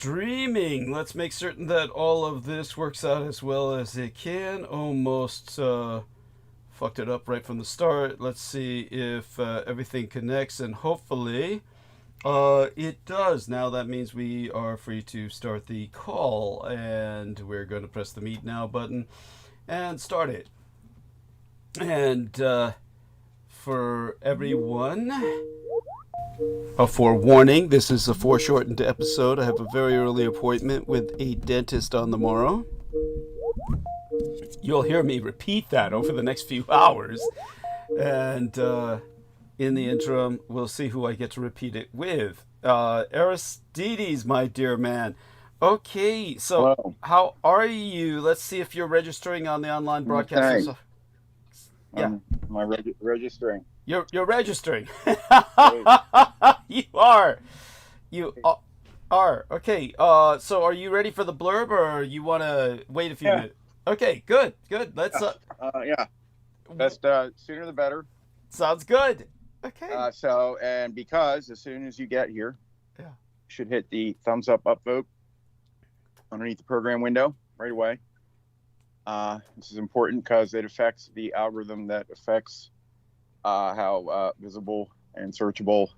Streaming. Let's make certain that all of this works out as well as it can. Almost fucked it up right from the start. Let's see if everything connects, and hopefully it does. Now that means we are free to start the call, and we're going to press the Meet Now button and start it. And for everyone, a forewarning, this is a foreshortened episode. I have a very early appointment with a dentist on the morrow. You'll hear me repeat that over the next few hours. And in the interim, we'll see who I get to repeat it with. Aristides, my dear man. Okay, so Hello. how are you? Let's see if you're registering on the online broadcast. Okay. Yeah, Am I registering? you're registering. Great. You are. You are. Okay. So are you ready for the blurb, or you want to wait a few Yeah. minutes? Okay. Good. Good. Let's. Yeah. Best sooner the better. Sounds good. Okay. And because as soon as you get here, Yeah. you should hit the thumbs up upvote underneath the program window right away. This is important because it affects the algorithm that affects how visible and searchable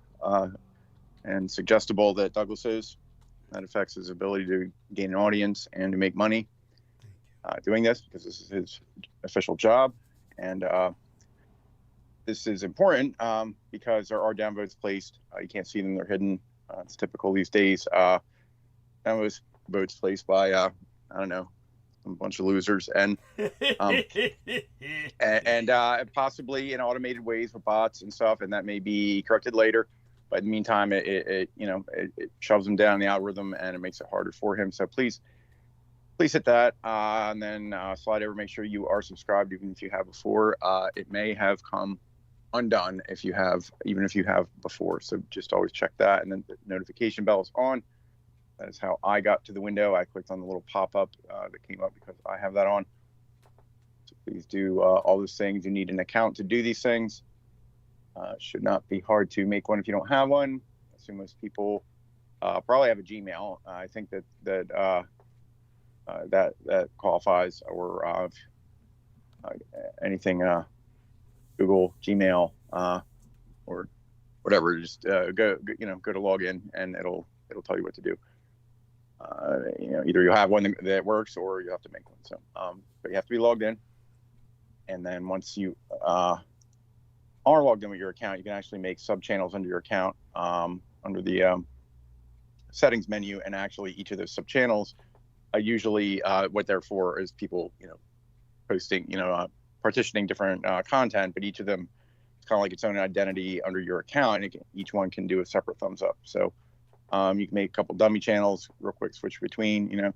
and suggestible that Douglas is. That affects his ability to gain an audience and to make money doing this, because this is his official job. And this is important because there are downvotes placed. You can't see them, they're hidden. It's typical these days. Downvotes placed by, I don't know, a bunch of losers, and possibly in automated ways with bots and stuff, and that may be corrected later. But in the meantime, it shoves him down the algorithm, and it makes it harder for him. So please hit that, and then slide over. Make sure you are subscribed, even if you have before. It may have come undone even if you have before. So just always check that, and then the notification bell is on. That is how I got to the window. I clicked on the little pop-up that came up because I have that on. So please do all those things. You need an account to do these things. Should not be hard to make one if you don't have one. I assume most people probably have a Gmail. I think that qualifies, or anything Google, Gmail, or whatever. Just go to log in, and it'll tell you what to do. Either you have one that works, or you have to make one. So, but you have to be logged in. And then once you are logged in with your account, you can actually make sub-channels under your account under the settings menu. And actually, each of those sub-channels, usually what they're for is people, posting, partitioning different content, but each of them is kind of like its own identity under your account, and each one can do a separate thumbs up. So you can make a couple dummy channels, real quick switch between, if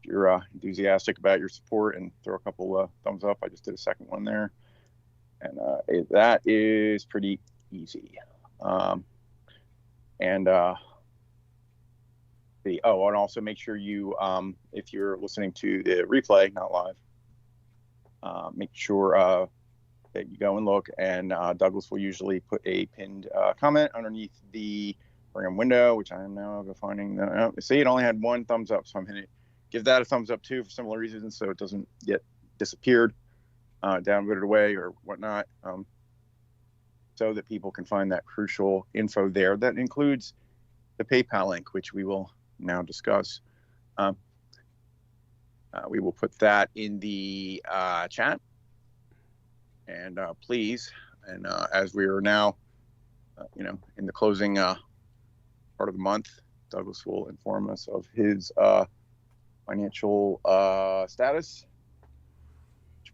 you're enthusiastic about your support, and throw a couple thumbs up. I just did a second one there. And that is pretty easy. And also make sure you, if you're listening to the replay, not live, make sure that you go and look, and Douglas will usually put a pinned comment underneath the program window, which I am now finding. See, it only had one thumbs up, so I'm going to give that a thumbs up too for similar reasons, so it doesn't get disappeared, downvoted away, or whatnot, so that people can find that crucial info there. That includes the PayPal link, which we will now discuss. We will put that in the chat, and please, and as we are now, in the closing part of the month, Douglas will inform us of his financial status, which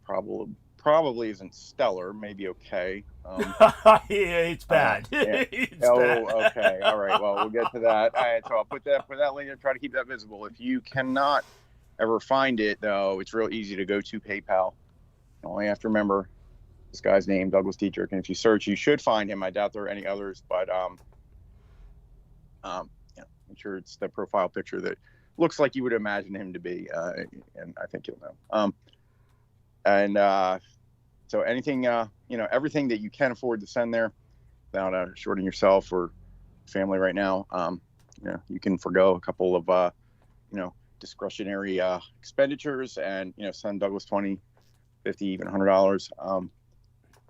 probably isn't stellar, maybe okay. Yeah, it's bad. Yeah. It's Oh, bad. okay. All right. Well, we'll get to that. All right. So I'll put that link and try to keep that visible. If you cannot ever find it, though, it's real easy to go to PayPal. You only have to remember this guy's name, Douglas Dietrich, and if you search, you should find him. I doubt there are any others, but I'm sure it's the profile picture that looks like you would imagine him to be, and I think you'll know. So anything, everything that you can afford to send there without shorting yourself or family right now, you can forego a couple of discretionary expenditures, and send Douglas 20, 50, even $100.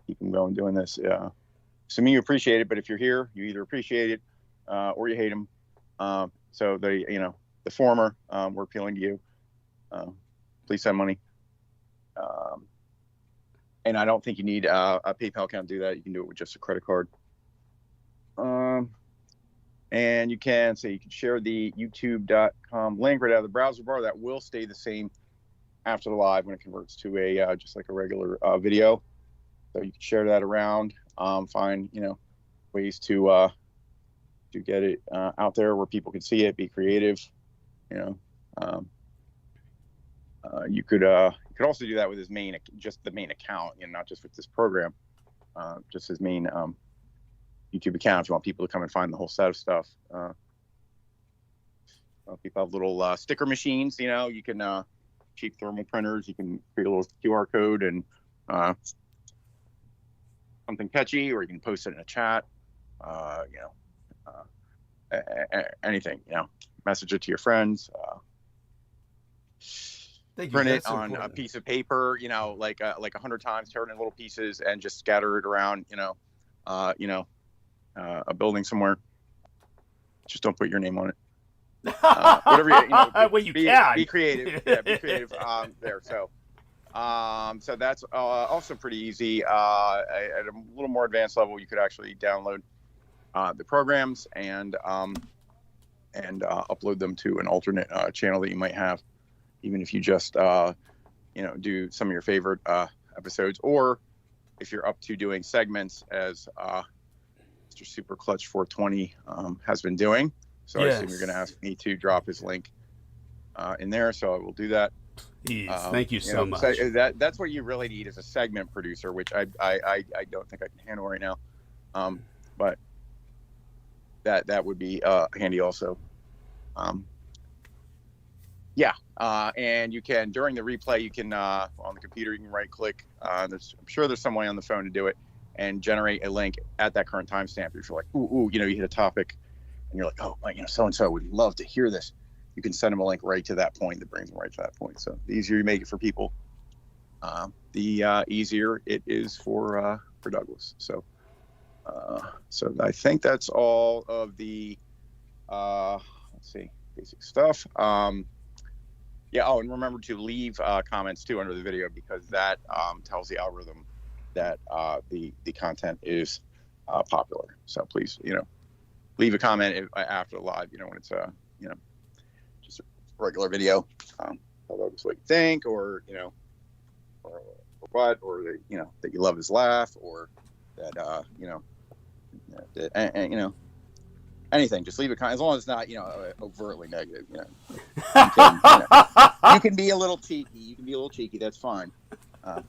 Keep them going doing this. So you appreciate it, but if you're here, you either appreciate it or you hate them. So the former, we're appealing to you. Please send money. And I don't think you need a PayPal account to do that. You can do it with just a credit card. And you can share the youtube.com link right out of the browser bar. That will stay the same after the live when it converts to a just like a regular video. So you can share that around. Find ways to get it out there where people can see it. Be creative. You could also do that with his just the main account, not just with this program, just his main YouTube account. If you want people to come and find the whole set of stuff, people have little sticker machines. You can cheap thermal printers. You can create a little QR code and something catchy, or you can post it in a chat. Anything. Message it to your friends. Print it on a piece of paper, like 100 times, tear it in little pieces, and just scatter it around, a building somewhere. Just don't put your name on it. Whatever well, you can be creative. Yeah, be creative there. So that's also pretty easy. At a little more advanced level, you could actually download the programs and upload them to an alternate channel that you might have, even if you just do some of your favorite episodes, or if you're up to doing segments as Mr. Super Clutch 420 has been doing. So yes. I assume you're going to ask me to drop his link in there, so I will do that. Please, thank you so much. So that's what you really need, is a segment producer, which I don't think I can handle right now, but that would be handy also. And you can, during the replay, you can on the computer, you can right click. I'm sure there's some way on the phone to do it, and generate a link at that current timestamp. If you're like, you hit a topic and you're like, so and so would love to hear this, you can send them a link right to that point. That brings them right to that point. So the easier you make it for people, the easier it is for Douglas. So I think that's all of the basic stuff. And remember to leave comments too under the video, because that tells the algorithm that the content is popular. So please, leave a comment after the live, when it's just a regular video. Tell us what you think, or what, or that you love his laugh, or that anything. Just leave a comment, as long as it's not overtly negative. You can be a little cheeky. That's fine. But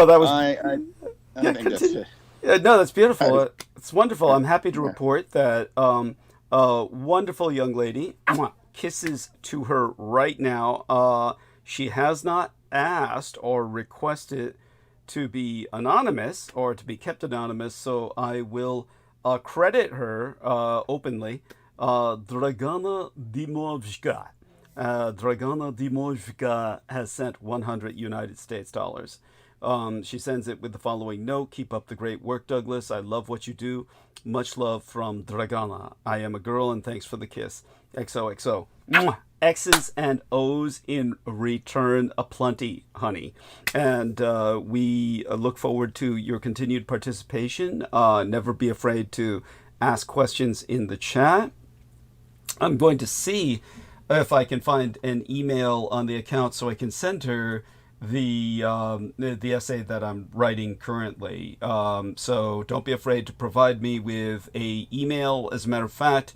that was. I think that's it. No, that's beautiful. It's wonderful. I'm happy to report that a wonderful young lady. Kisses to her right now. She has not asked or requested to be anonymous or to be kept anonymous, so I will credit her openly. Dragana Dimovka. Dragana Dimovka has sent 100 United States dollars. She sends it with the following note: "Keep up the great work, Douglas. I love what you do. Much love from Dragana. I am a girl, and thanks for the kiss. XOXO. Mwah. X's and O's in return aplenty, honey." And we look forward to your continued participation. Never be afraid to ask questions in the chat. I'm going to see if I can find an email on the account so I can send her the essay that I'm writing currently. So don't be afraid to provide me with a email. As a matter of fact,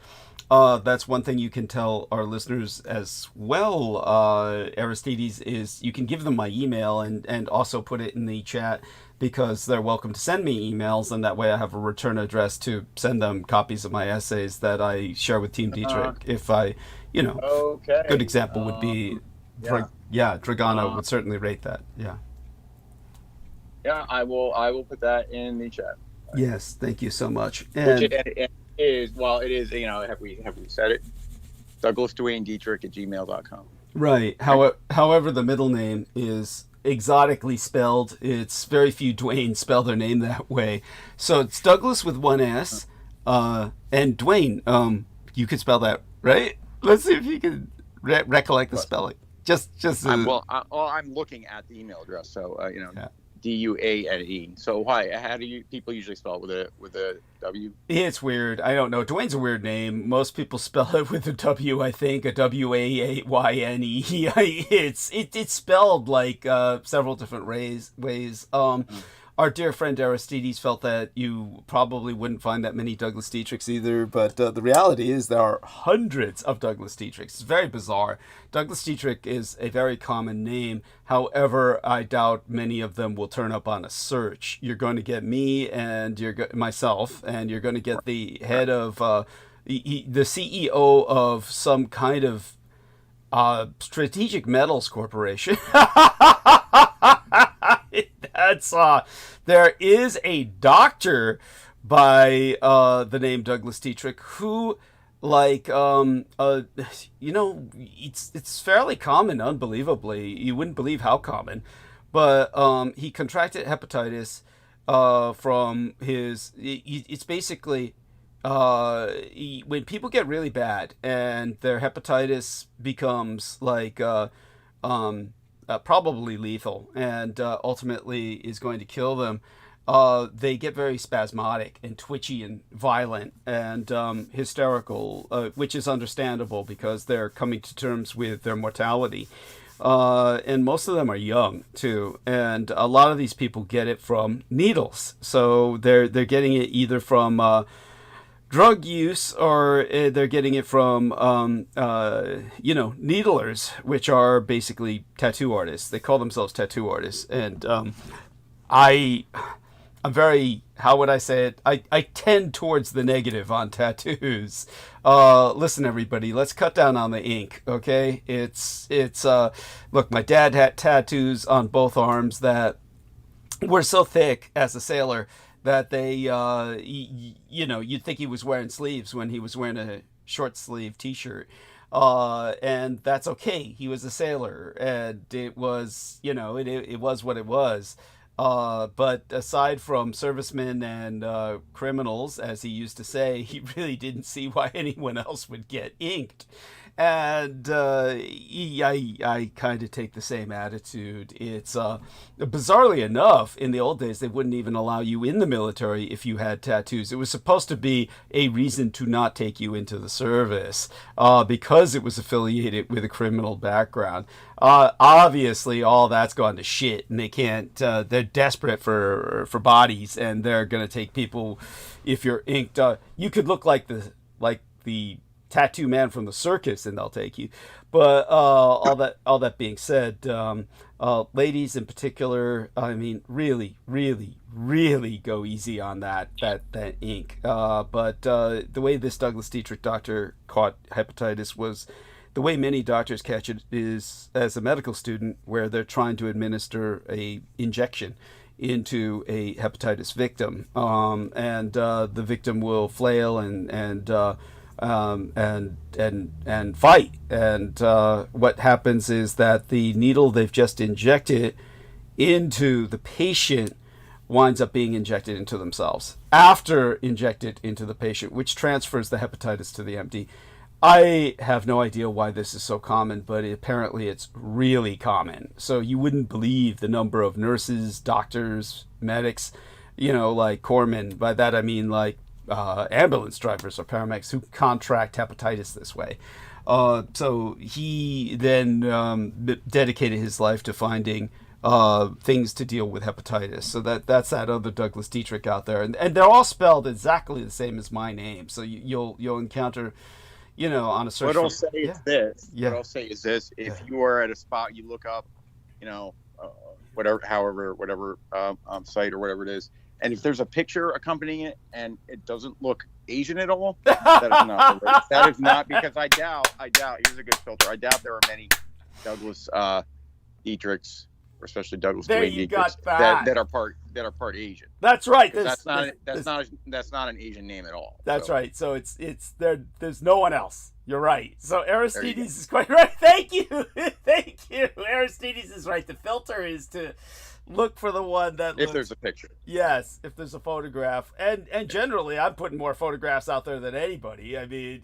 that's one thing you can tell our listeners as well, Aristides, is you can give them my email and also put it in the chat, because they're welcome to send me emails, and that way I have a return address to send them copies of my essays that I share with Team Dietary. If I, okay. Good example would be, Dragana would certainly rate that. Yeah. Yeah, I will put that in the chat. Yes, thank you so much. And it is, have we said it? Douglas Dwayne Dietrich at gmail.com. Right. However, the middle name is exotically spelled. It's very few Dwayne spell their name that way. So it's Douglas with one S, and Dwayne. You could spell that, right? Let's see if you can recollect the spelling. Just. I'm looking at the email address, so Yeah. Duane. So why? How do people usually spell it with a W? It's weird. I don't know. Dwayne's a weird name. Most people spell it with a W. I think a Wayne. It's spelled like several different ways. Our dear friend Aristides felt that you probably wouldn't find that many Douglas Dietrichs either, but the reality is there are hundreds of Douglas Dietrichs. It's very bizarre. Douglas Dietrich is a very common name. However, I doubt many of them will turn up on a search. You're going to get me and myself, and you're going to get the head of the CEO of some kind of strategic metals corporation. That's there is a doctor by the name Douglas Dietrich who, like, it's fairly common. Unbelievably, you wouldn't believe how common, but he contracted hepatitis from his. It's basically when people get really bad and their hepatitis becomes like probably lethal and ultimately is going to kill them, they get very spasmodic and twitchy and violent and hysterical, which is understandable because they're coming to terms with their mortality. And most of them are young too, and a lot of these people get it from needles. So they're getting it either from drug use, or they're getting it from, needlers, which are basically tattoo artists. They call themselves tattoo artists. And I'm very, how would I say it? I tend towards the negative on tattoos. Listen, everybody, let's cut down on the ink, okay? Look, my dad had tattoos on both arms that were so thick as a sailor that they, you'd think he was wearing sleeves when he was wearing a short sleeve t-shirt. And that's okay. He was a sailor, and it was, it was what it was. But aside from servicemen and criminals, as he used to say, he really didn't see why anyone else would get inked. And I kind of take the same attitude. It's bizarrely enough, in the old days, they wouldn't even allow you in the military if you had tattoos. It was supposed to be a reason to not take you into the service because it was affiliated with a criminal background. Obviously, all that's gone to shit, and they can't. They're desperate for bodies, and they're gonna take people. If you're inked, you could look like the tattoo man from the circus, and they'll take you. But all that being said, ladies in particular, I mean, really, really, really go easy on that ink. But the way this Douglas Dietrich doctor caught hepatitis was the way many doctors catch it is as a medical student, where they're trying to administer a injection into a hepatitis victim, and the victim will flail and fight. And what happens is that the needle they've just injected into the patient winds up being injected into themselves after injected into the patient, which transfers the hepatitis to the MD. I have no idea why this is so common, but apparently it's really common. So you wouldn't believe the number of nurses, doctors, medics, like corpsmen. By that I mean like ambulance drivers or paramedics who contract hepatitis this way. So he then dedicated his life to finding things to deal with hepatitis. So that's that other Douglas Dietrich out there, and they're all spelled exactly the same as my name. So you'll encounter, on a search. What I'll say is this. Yeah. What I'll say is this: if you are at a spot, you look up, whatever site or whatever it is. And if there's a picture accompanying it and it doesn't look Asian at all, that is not the right. That is not, because I doubt, here's a good filter. I doubt there are many Douglas Dietrichs, or especially Douglas Dwayne Dietrichs, that are part Asian. That's right. That's not an Asian name at all. That's right. So it's there. There's no one else. You're right. So There you Aristides go. is quite right. Thank you. Thank you. Aristides is right. The filter is to look for the one that If looks. there's a picture. Yes, if there's a photograph, and generally, I'm putting more photographs out there than anybody. I mean,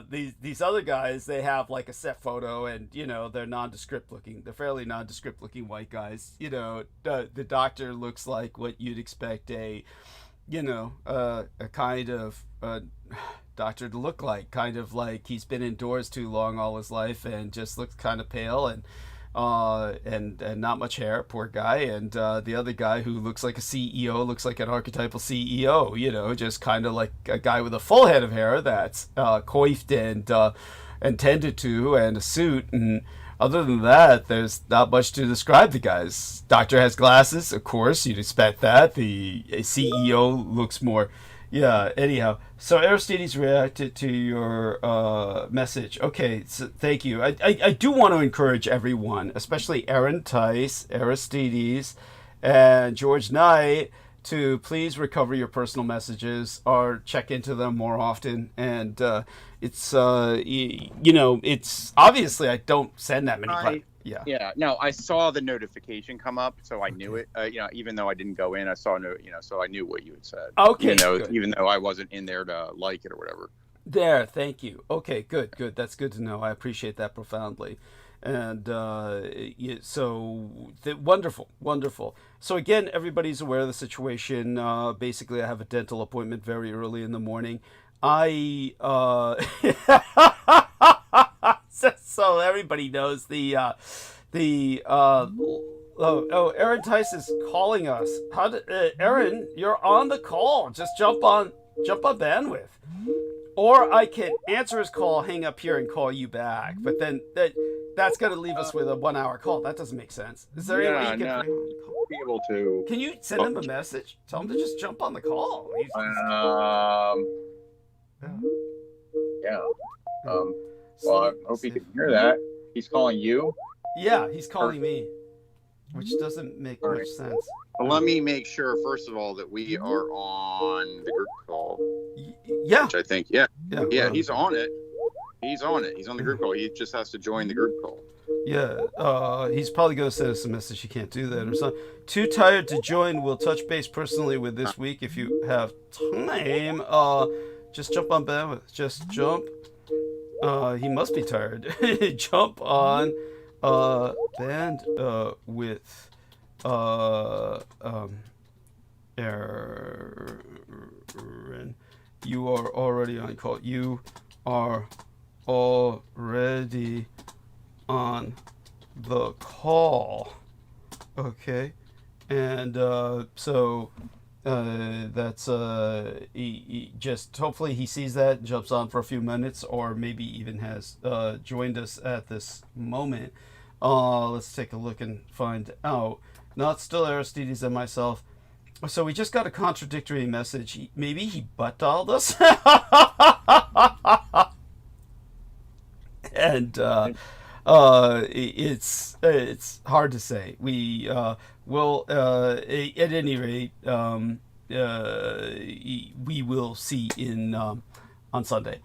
these other guys, they have like a set photo, and they're nondescript looking. They're fairly nondescript looking white guys. The doctor looks like what you'd expect a kind of doctor to look like, kind of like he's been indoors too long all his life and just looks kind of pale and not much hair, poor guy. And the other guy who looks like a CEO, looks like an archetypal CEO, just kind of like a guy with a full head of hair that's coiffed and tended to, and a suit. And other than that, there's not much to describe the guys. Doctor has glasses, of course, you'd expect that. The CEO looks more. Yeah, anyhow. So Aristides reacted to your message. Okay, so thank you. I do want to encourage everyone, especially Aaron Tice, Aristides, and George Knight, to please recover your personal messages or check into them more often. And it's obviously I don't send that many. Yeah. No, I saw the notification come up, so I knew it. Even though I didn't go in, I saw so I knew what you had said. Okay. Even though I wasn't in there to like it or whatever. There, thank you. Okay, good. That's good to know. I appreciate that profoundly. And wonderful. So again, everybody's aware of the situation. Basically, I have a dental appointment very early in the morning. So everybody knows Aaron Tice is calling us. Aaron, you're on the call. Just jump on bandwidth. Or I can answer his call, hang up here, and call you back. But then that's going to leave us with a 1 hour call. That doesn't make sense. Is there any way you can be able to? Can you send him a message? Tell him to just jump on the call. Yeah. Well, I hope he can hear that. He's calling you? Yeah, he's calling me, which doesn't make much sense. Well, let me make sure, first of all, that we are on the group call. Yeah. Which I think, yeah, he's on it. He's on it. He's on the group call. He just has to join the group call. Yeah, he's probably going to send us a message. He can't do that or something. Too tired to join. We'll touch base personally with this week if you have time. Just jump on bandwidth. Just jump. He must be tired. Jump on bandwidth. Aaron, you are already on call. You are already on the call. Okay. And so that's he just hopefully he sees that and jumps on for a few minutes, or maybe even has joined us at this moment. Let's take a look and find out. No, it's still Aristides and myself. So we just got a contradictory message. Maybe he butt dialed us. And it's hard to say. We will at any rate we will see in on Sunday.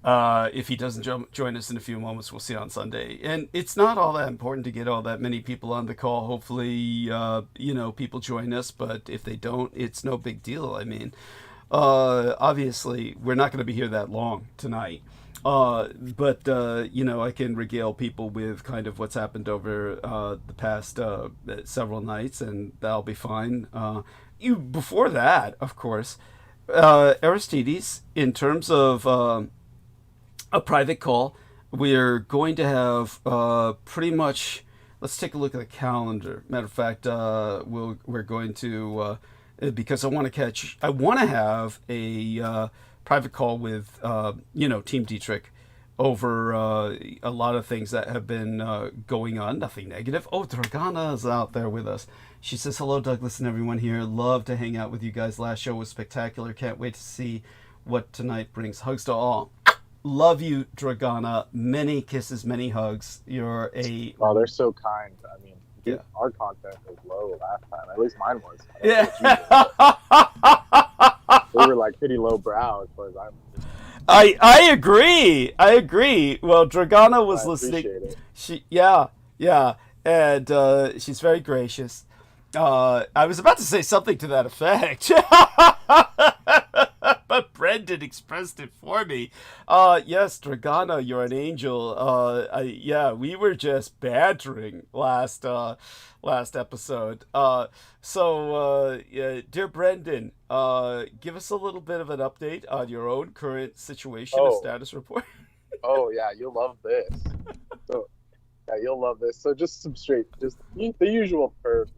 If he doesn't join us in a few moments, we'll see on Sunday. And it's not all that important to get all that many people on the call. Hopefully, people join us. But if they don't, it's no big deal. I mean, obviously, we're not going to be here that long tonight. But I can regale people with kind of what's happened over the past several nights, and that'll be fine. Before that, of course, Aristides, in terms of a private call, we're going to have pretty much. Let's take a look at the calendar. Matter of fact, we're going to because I want to have a private call with Team Dietrich over a lot of things that have been going on. Nothing negative. Oh, Dragana is out there with us. She says, hello, Douglas and everyone here. Love to hang out with you guys. Last show was spectacular. Can't wait to see what tonight brings. Hugs to all. Love you, Dragana. Many kisses, many hugs. You're a... Oh, they're so kind. I mean, our content was low last time. At least mine was. Yeah. We were like pretty low brow as far as I'm. I agree. I agree. Well, Dragana was I listening. appreciate it. Yeah, and she's very gracious. I was about to say something to that effect, but Brendan expressed it for me. Yes, Dragana, you're an angel. Yeah, we were just bantering last episode. Yeah, dear Brendan, give us a little bit of an update on your own current situation and Oh. status report. Oh yeah, you'll love this. So yeah, you'll love this. So just the usual pervs,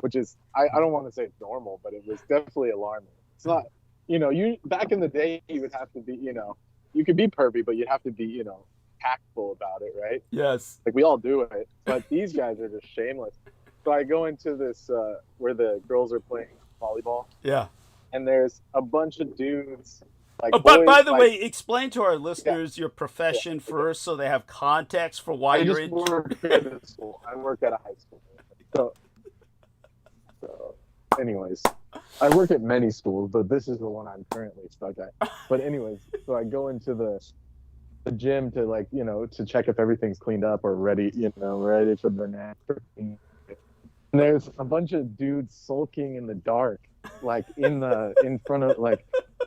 which is I don't want to say it's normal, but it was definitely alarming. It's not, you back in the day you would have to be, you could be pervy, but you'd have to be, tactful about it, right? Yes. Like we all do it, but these guys are just shameless. So I go into this where the girls are playing volleyball, Yeah. and there's a bunch of dudes. Like But boys, by the like, way, explain to our listeners your profession yeah. first, so they have context for why I you're just in. work at a school. I work at a high school. So, anyways, I work at many schools, but this is the one I'm currently stuck at. But anyways, so I go into the gym to to check if everything's cleaned up or ready, ready for the next. And there's a bunch of dudes sulking in the dark, like in front of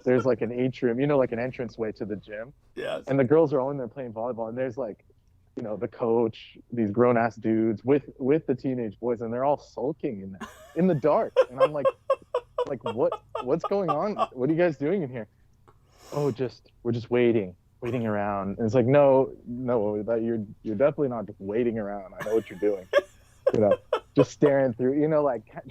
there's like an atrium, like an entranceway to the gym. Yes. And the girls are all in there playing volleyball, and there's the coach, these grown ass dudes with the teenage boys, and they're all sulking in the dark. And I'm like what's going on? What are you guys doing in here? Oh, we're just waiting around. And it's like, no, that you're definitely not just waiting around. I know what you're doing. Just staring through,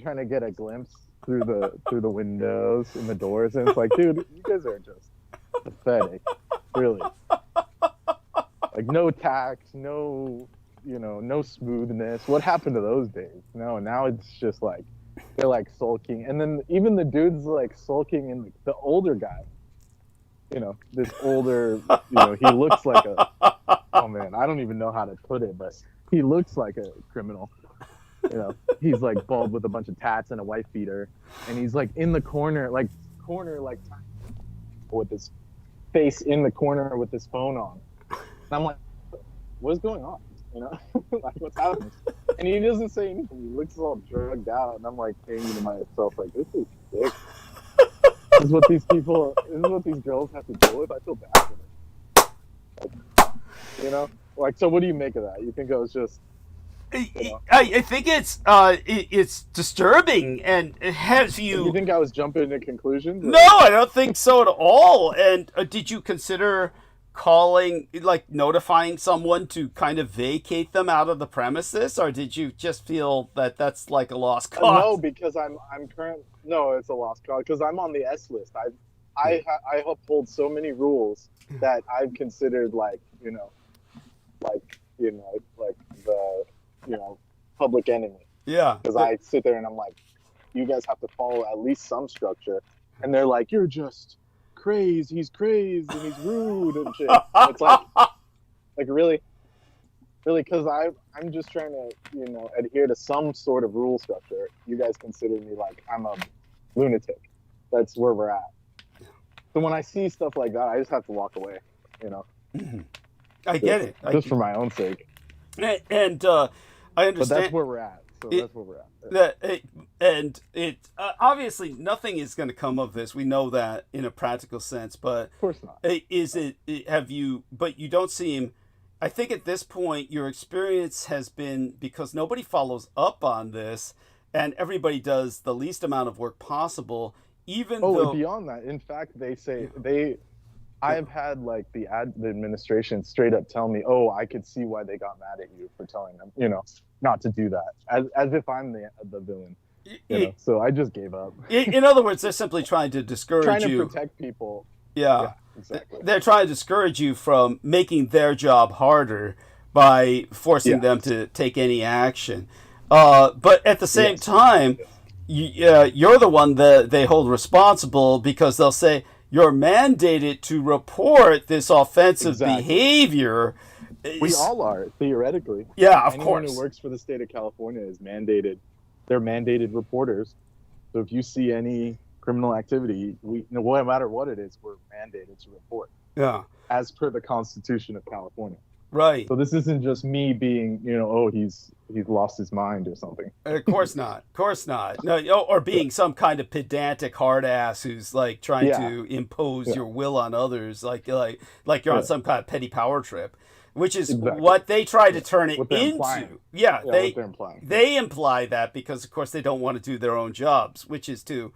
trying to get a glimpse through the windows and the doors. And it's like, dude, you guys are just pathetic, really. Like no tact, no smoothness. What happened to those days? No, now it's just like they're like sulking, and then even the dudes like sulking, and the older guy, this older, he looks like oh man, I don't even know how to put it, but he looks like a criminal. He's like bald with a bunch of tats and a wife beater, and he's like in the corner with his face in the corner with his phone on. And I'm like, what's going on? Like what's happening? And he doesn't say anything. He looks all drugged out, and I'm like thinking to myself, like, this is sick. This is what these girls have to deal with. I feel bad for them. So what do you make of that? You think it was just I think it's disturbing, and have you? You think I was jumping to conclusions? No, I don't think so at all. And did you consider notifying someone to kind of vacate them out of the premises, or did you just feel that that's like a lost cause? No, because No, it's a lost cause because I'm on the S list. I uphold so many rules that I've considered the public enemy. Yeah. Because I sit there and I'm like, you guys have to follow at least some structure, and they're like, you're just crazed. He's crazed and he's rude and shit. And it's like really, because I'm just trying to adhere to some sort of rule structure. You guys consider me like I'm a lunatic. That's where we're at. So when I see stuff like that, I just have to walk away. I get it. Just for my own sake. And I understand. But that's where we're at. That's where we're at. And it obviously nothing is going to come of this. We know that in a practical sense, but of course not. But you don't seem. I think at this point your experience has been, because nobody follows up on this, and everybody does the least amount of work possible. Even though beyond that, in fact, they say I've had the administration straight up tell me, "Oh, I could see why they got mad at you for telling them, not to do that," as if I'm the villain. So I just gave up. In other words, they're simply trying to discourage you. Trying to protect people. Yeah, exactly. They're trying to discourage you from making their job harder by forcing them to take any action. But at the same time, you're the one that they hold responsible, because they'll say you're mandated to report this offensive behavior. We all are, theoretically. Yeah, of Anyone course. who works for the state of California is mandated. They're mandated reporters. So if you see any criminal activity, no matter what it is, we're mandated to report. Yeah. As per the Constitution of California. Right. So this isn't just me being, oh, he's lost his mind or something. Of course not. Of course not. No, or being some kind of pedantic hard ass who's like trying to impose your will on others, like you're on some kind of petty power trip, which is what they try to turn it into. Implying. Yeah, what they're implying. They imply that because, of course, they don't want to do their own jobs, which is to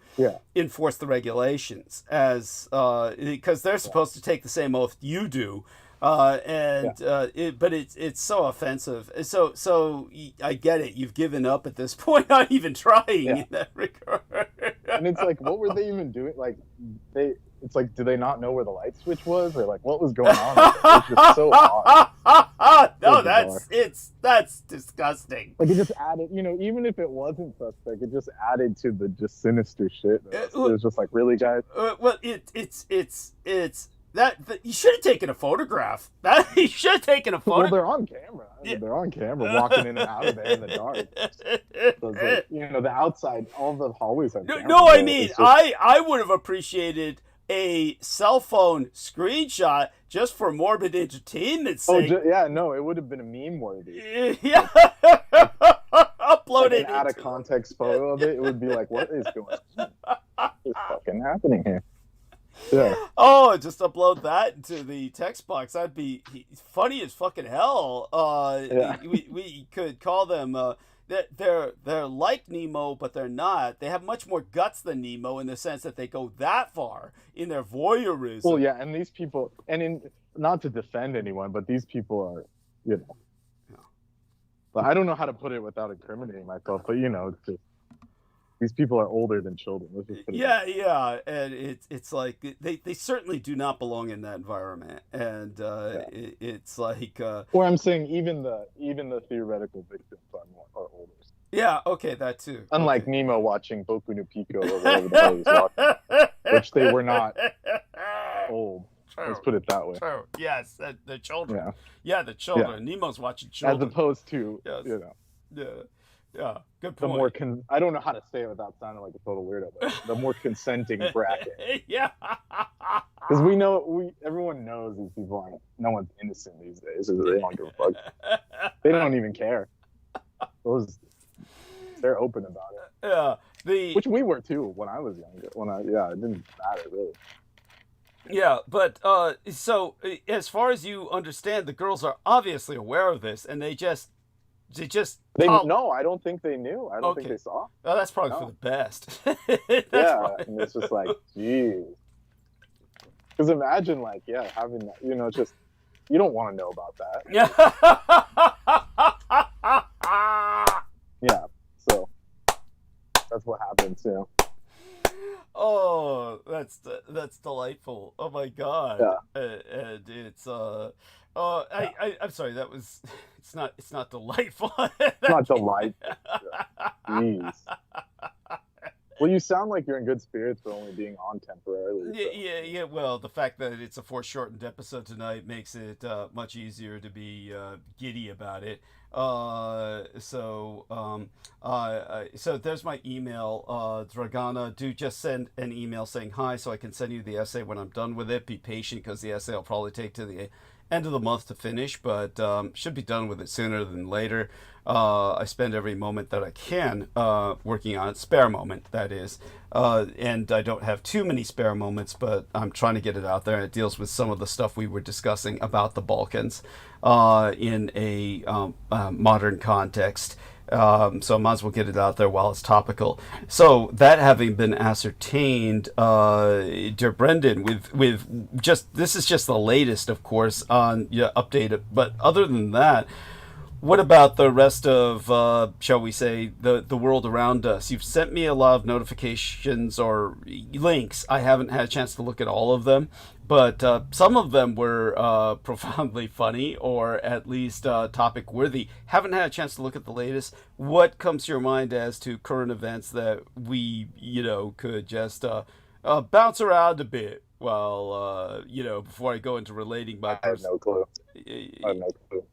enforce the regulations, as because they're supposed to take the same oath you do. But it's so offensive. So I get it. You've given up at this point, not even trying in that regard. And it's like, what were they even doing? Like, it's like, do they not know where the light switch was, or like, what was going on? It's just so odd. No, that's disgusting. Like, it just added, even if it wasn't suspect, it just added to the just sinister shit. It was just like, really, guys? Well, it's. That you should have taken a photograph. You should have taken a photo. Well, they're on camera. They're on camera, walking in and out of there in the dark. So it's like, the outside, all the hallways have cameras. No, I mean, I would have appreciated a cell phone screenshot just for morbid entertainment's sake. It would have been a meme-worthy. Yeah. Upload it. An out-of-context photo of it. It would be like, what is going on? What is fucking happening here? Yeah. Oh, just upload that into the text box. That'd be funny as fucking hell. We could call them. They're like Nemo, but they're not. They have much more guts than Nemo in the sense that they go that far in their voyeurism. Well, yeah, and these people, not to defend anyone, but these people are, But I don't know how to put it without incriminating myself. But these people are older than children. Let's just put it and it's like they certainly do not belong in that environment, and it's like. Or I'm saying even the theoretical victims are older. Yeah. Okay, that too. Unlike Nemo watching Boku no Pico or whatever the hell he's watching, which they were not old. True. Let's put it that way. True. Yes, the children. Yeah, the children. Yeah. Nemo's watching children. As opposed to Yeah, good point. The more I don't know how to say it without sounding like a total weirdo, but the more consenting bracket. Yeah. Because everyone knows these people aren't. No one's innocent these days. So they don't give a fuck. They don't even care. They're open about it. Which we were too when I was younger. It didn't matter really. Yeah, but so as far as you understand, the girls are obviously aware of this, and they no, I don't think they knew. I don't think they saw. Oh, that's probably for the best. And it's just like, geez. Because imagine, having that. It's just you don't want to know about that. Yeah. So that's what happens. Oh, that's delightful. Oh my god. Yeah. And it's I'm sorry. That was. It's not delightful. It's not delightful. Jeez. Well, you sound like you're in good spirits for only being on temporarily. So. Yeah. Well, the fact that it's a foreshortened episode tonight makes it much easier to be giddy about it. So there's my email, Dragana. Do just send an email saying hi, so I can send you the essay when I'm done with it. Be patient, because the essay will probably take to the end of the month to finish, but should be done with it sooner than later. I spend every moment that I can working on it, spare moment, that is. And I don't have too many spare moments, but I'm trying to get it out there. It deals with some of the stuff we were discussing about the Balkans in a modern context. So I might as well get it out there while it's topical. So that having been ascertained, dear Brendan, with just this is just the latest, of course, on updated. But other than that, what about the rest of, shall we say, the world around us? You've sent me a lot of notifications or links. I haven't had a chance to look at all of them, but some of them were profoundly funny, or at least topic worthy. Haven't had a chance to look at the latest. What comes to your mind as to current events that we, could just bounce around a bit while, before I go into relating my I have no clue.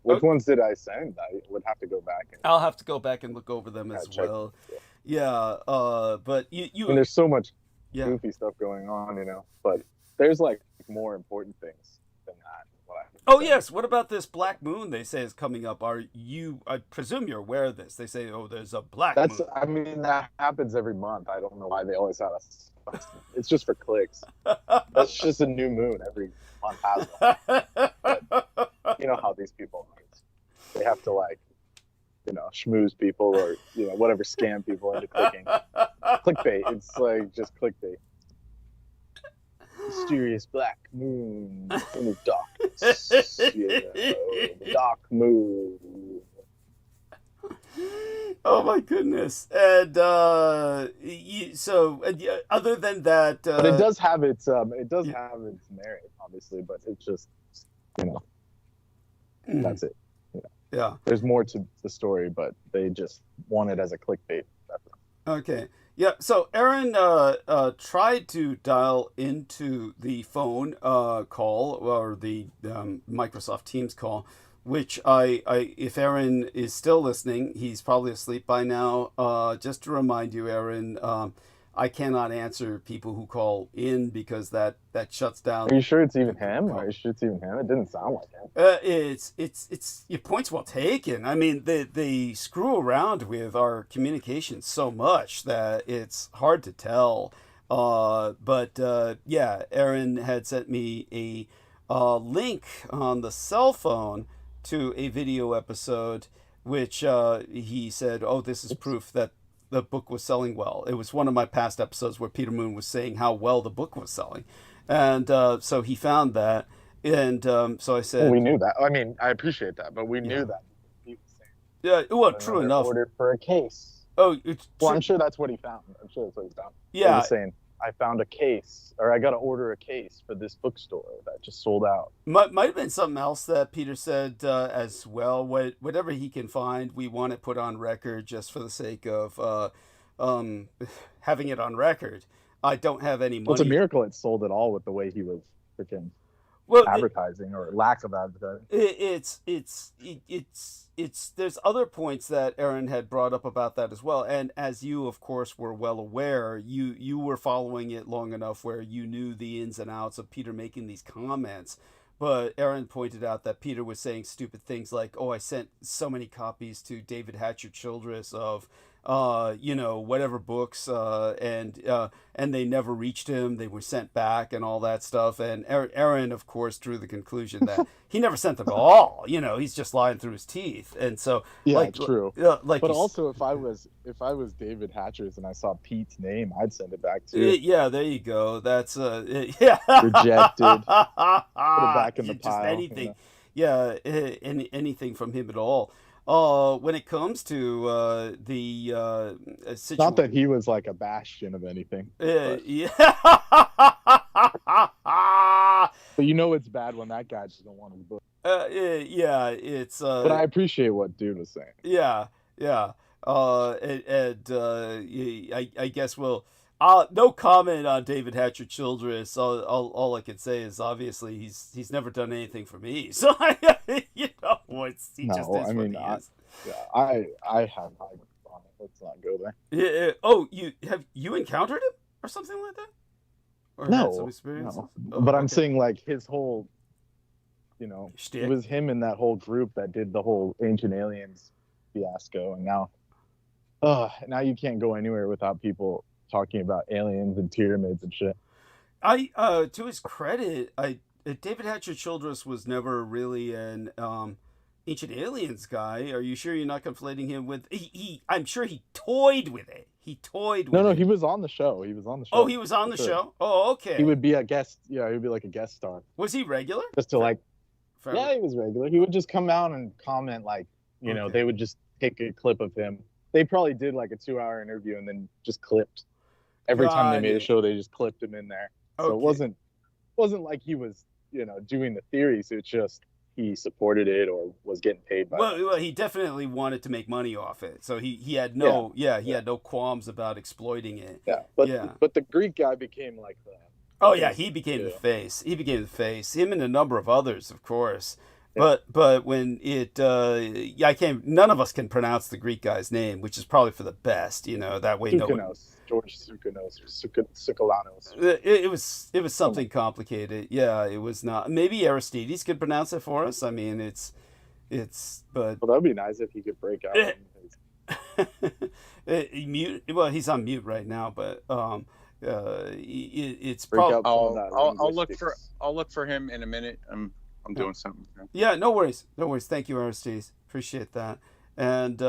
Which ones did I send? I would have to go back. I'll have to go back and look over them as well. Yeah, but you and there's so much Yeah. goofy stuff going on, but there's like more important things than that. Oh yes. What about this black moon they say is coming up? I presume you're aware of this. They say, oh, there's a black moon. I mean, that happens every month. I don't know why they always have us. It's just for clicks. That's just a new moon every month has one. But you know how these people are. They have to schmooze people or whatever, scam people into clicking. Clickbait. It's like just clickbait. Mysterious black moon in the darkness. The dark moon. Oh my goodness! And other than that, but it does have its merit, obviously. But it's just that's it. Yeah. There's more to the story, but they just want it as a clickbait. Okay. Yeah. So Aaron tried to dial into the phone call or the Microsoft Teams call, which if Aaron is still listening, he's probably asleep by now. Just to remind you, Aaron, I cannot answer people who call in because that shuts down. Are you sure it's even him? Are you sure it's even him? It didn't sound like him. It's your point's well taken. I mean, they screw around with our communication so much that it's hard to tell. But Aaron had sent me a link on the cell phone to a video episode, which he said, "Oh, this is proof that the book was selling well." It was one of my past episodes where Peter Moon was saying how well the book was selling. And so he found that. And so I said... Well, we knew that. I mean, I appreciate that, but we knew that. He was saying, yeah, well, true enough. Ordered for a case. Oh, it's well, I'm sure that's what he found. Yeah. He was saying, I found a case, or I got to order a case for this bookstore that just sold out. Might have been something else that Peter said as well. Whatever he can find, we want it put on record just for the sake of having it on record. I don't have any money. Well, it's a miracle it sold at all with the way he was freaking advertising or lack of advertising. It's there's other points that Aaron had brought up about that as well, and as you of course were well aware, you were following it long enough where you knew the ins and outs of Peter making these comments. But Aaron pointed out that Peter was saying stupid things like, "Oh, I sent so many copies to David Hatcher Childress of whatever books, and they never reached him. They were sent back and all that stuff." And Aaron, of course, drew the conclusion that he never sent them at all. He's just lying through his teeth. And so, yeah, it's true. But also, if I was David Hatcher's and I saw Pete's name, I'd send it back too. Yeah, there you go. That's yeah. Rejected. Put it back in the pile. Just anything. Anything from him at all. When it comes to the situation, not that he was like a bastion of anything. Yeah. But it's bad when that guy doesn't want his book. Yeah, it's. But I appreciate what dude was saying. Yeah. I guess we'll. No comment on David Hatcher Childress. All I can say is obviously he's never done anything for me. So he just is what he is. I have high on it. Let's not go there. Yeah. Oh, you encountered him or something like that? Or no, had some experience? No. Oh, but I'm saying like his whole, Shtick. It was him and that whole group that did the whole Ancient Aliens fiasco, and now you can't go anywhere without people talking about aliens and pyramids and shit. To his credit, David Hatcher Childress was never really an Ancient Aliens guy. Are you sure you're not conflating him with I'm sure he toyed with it. He toyed with it. No, he was on the show. Oh, he was on the show? Oh, okay. He would be a guest. Yeah, he would be like a guest star. Was he regular? Just to yeah, he was regular. He would just come out and comment they would just take a clip of him. They probably did like a 2-hour interview and then just clipped. Every time they made a show, they just clipped him in there. So it wasn't like he was, doing the theories. It's just he supported it or was getting paid by it. Well, he definitely wanted to make money off it. So he had no had no qualms about exploiting it. Yeah, but the Greek guy became like the Oh yeah, he became the face. Him and a number of others, of course. But when it, yeah, I can't. None of us can pronounce the Greek guy's name, which is probably for the best. That way, no one. Sukanos, George Sukanos, or Sukalanos. It was something complicated. Yeah, it was not. Maybe Aristides could pronounce it for us. I mean, but Well, that'd be nice if he could break out. mute. Well, he's on mute right now, but it's Break probably. out some of that I'll look for him in a minute. I'm doing something. Yeah, no worries, no worries. Thank you, Aristides. Appreciate that. And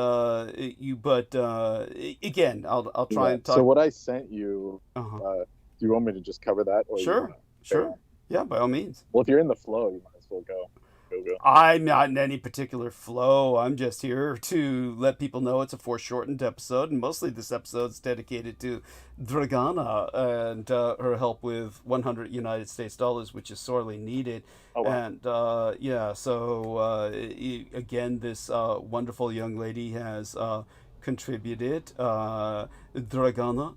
again, I'll try and talk. So what I sent you, Uh-huh. do you want me to just cover that? Or Sure, sure. Yeah, by all means. Well, if you're in the flow, you might as well go. I'm not in any particular flow. I'm just here to let people know it's a foreshortened episode, and mostly this episode's dedicated to Dragana and her help with 100 United States dollars, which is sorely needed. Oh, wow. And again, this wonderful young lady has contributed. Dragana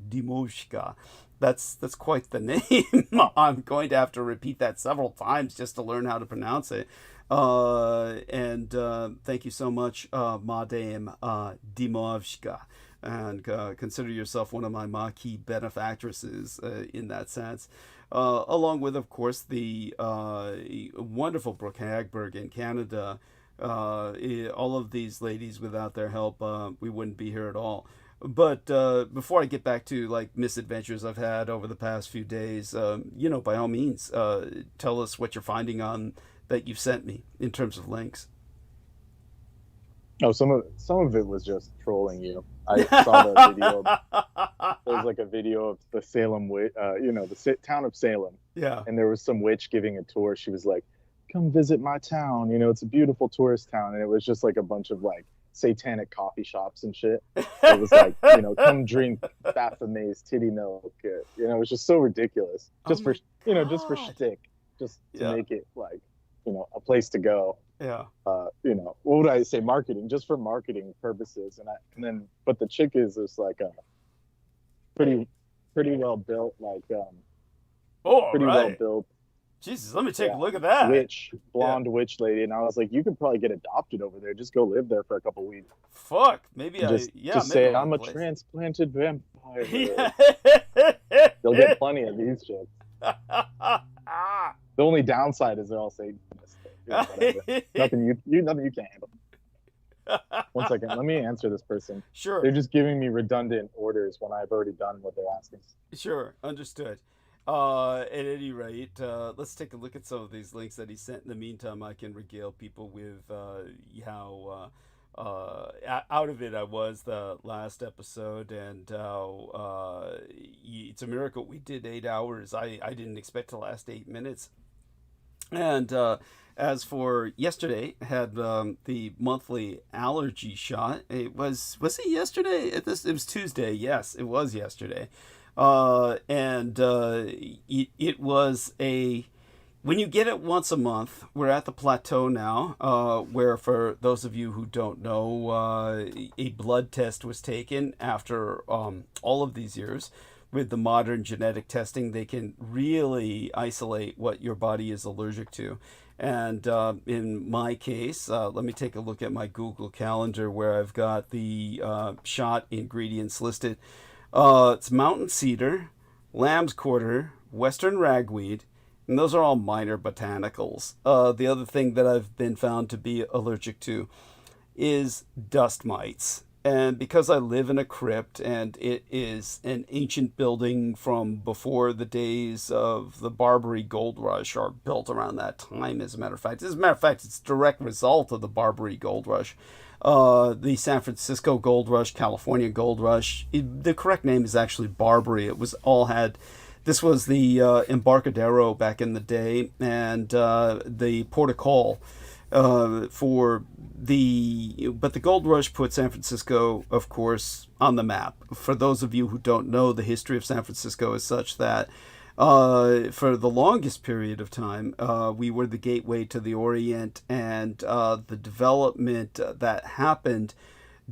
Dimovska. That's quite the name. I'm going to have to repeat that several times just to learn how to pronounce it. And thank you so much, Madame Dimovska. And consider yourself one of my marquee benefactresses in that sense. Along with, of course, the wonderful Brooke Hagberg in Canada. All of these ladies, without their help, we wouldn't be here at all. But before I get back to like misadventures I've had over the past few days, by all means, tell us what you're finding on that you've sent me in terms of links. Oh, some of it was just trolling you. I saw the video. There's like a video of the Salem witch, the town of Salem. Yeah. And there was some witch giving a tour. She was like, "Come visit my town. It's a beautiful tourist town." And it was just like a bunch of like satanic coffee shops and shit. It was like, come drink Baphomet's titty milk. It was just so ridiculous. Just for shtick, just to make it like, a place to go. Yeah. What would I say? Marketing, just for marketing purposes. But the chick is just like a pretty well built, like well built. Jesus, let me take a look at that. Blonde witch lady, and I was like, you could probably get adopted over there. Just go live there for a couple weeks. Fuck, maybe just say I'm a transplanted vampire. Yeah. You'll get plenty of these chicks. The only downside is they're all Satanists. Nothing you can't handle. One second, let me answer this person. Sure. They're just giving me redundant orders when I've already done what they're asking. Sure, understood. At any rate, let's take a look at some of these links that he sent. In the meantime, I can regale people with how out of it I was the last episode, and it's a miracle we did 8 hours. I didn't expect to last 8 minutes. And as for yesterday, had the monthly allergy shot. Was it yesterday? It was Tuesday. Yes, it was yesterday. It was when you get it once a month. We're at the plateau now, where, for those of you who don't know, a blood test was taken after all of these years. With the modern genetic testing, they can really isolate what your body is allergic to. And in my case, let me take a look at my Google Calendar where I've got the shot ingredients listed. It's mountain cedar, lamb's quarter, western ragweed, and those are all minor botanicals. The other thing that I've been found to be allergic to is dust mites. And because I live in a crypt, and it is an ancient building from before the days of the Barbary Gold Rush, or built around that time, as a matter of fact. As a matter of fact, it's a direct result of the Barbary Gold Rush. The San Francisco Gold Rush, California Gold Rush. The correct name is actually Barbary. This was the Embarcadero back in the day, and the Port of Call. But the Gold Rush put San Francisco, of course, on the map. For those of you who don't know, the history of San Francisco is such that for the longest period of time, we were the gateway to the Orient, and the development that happened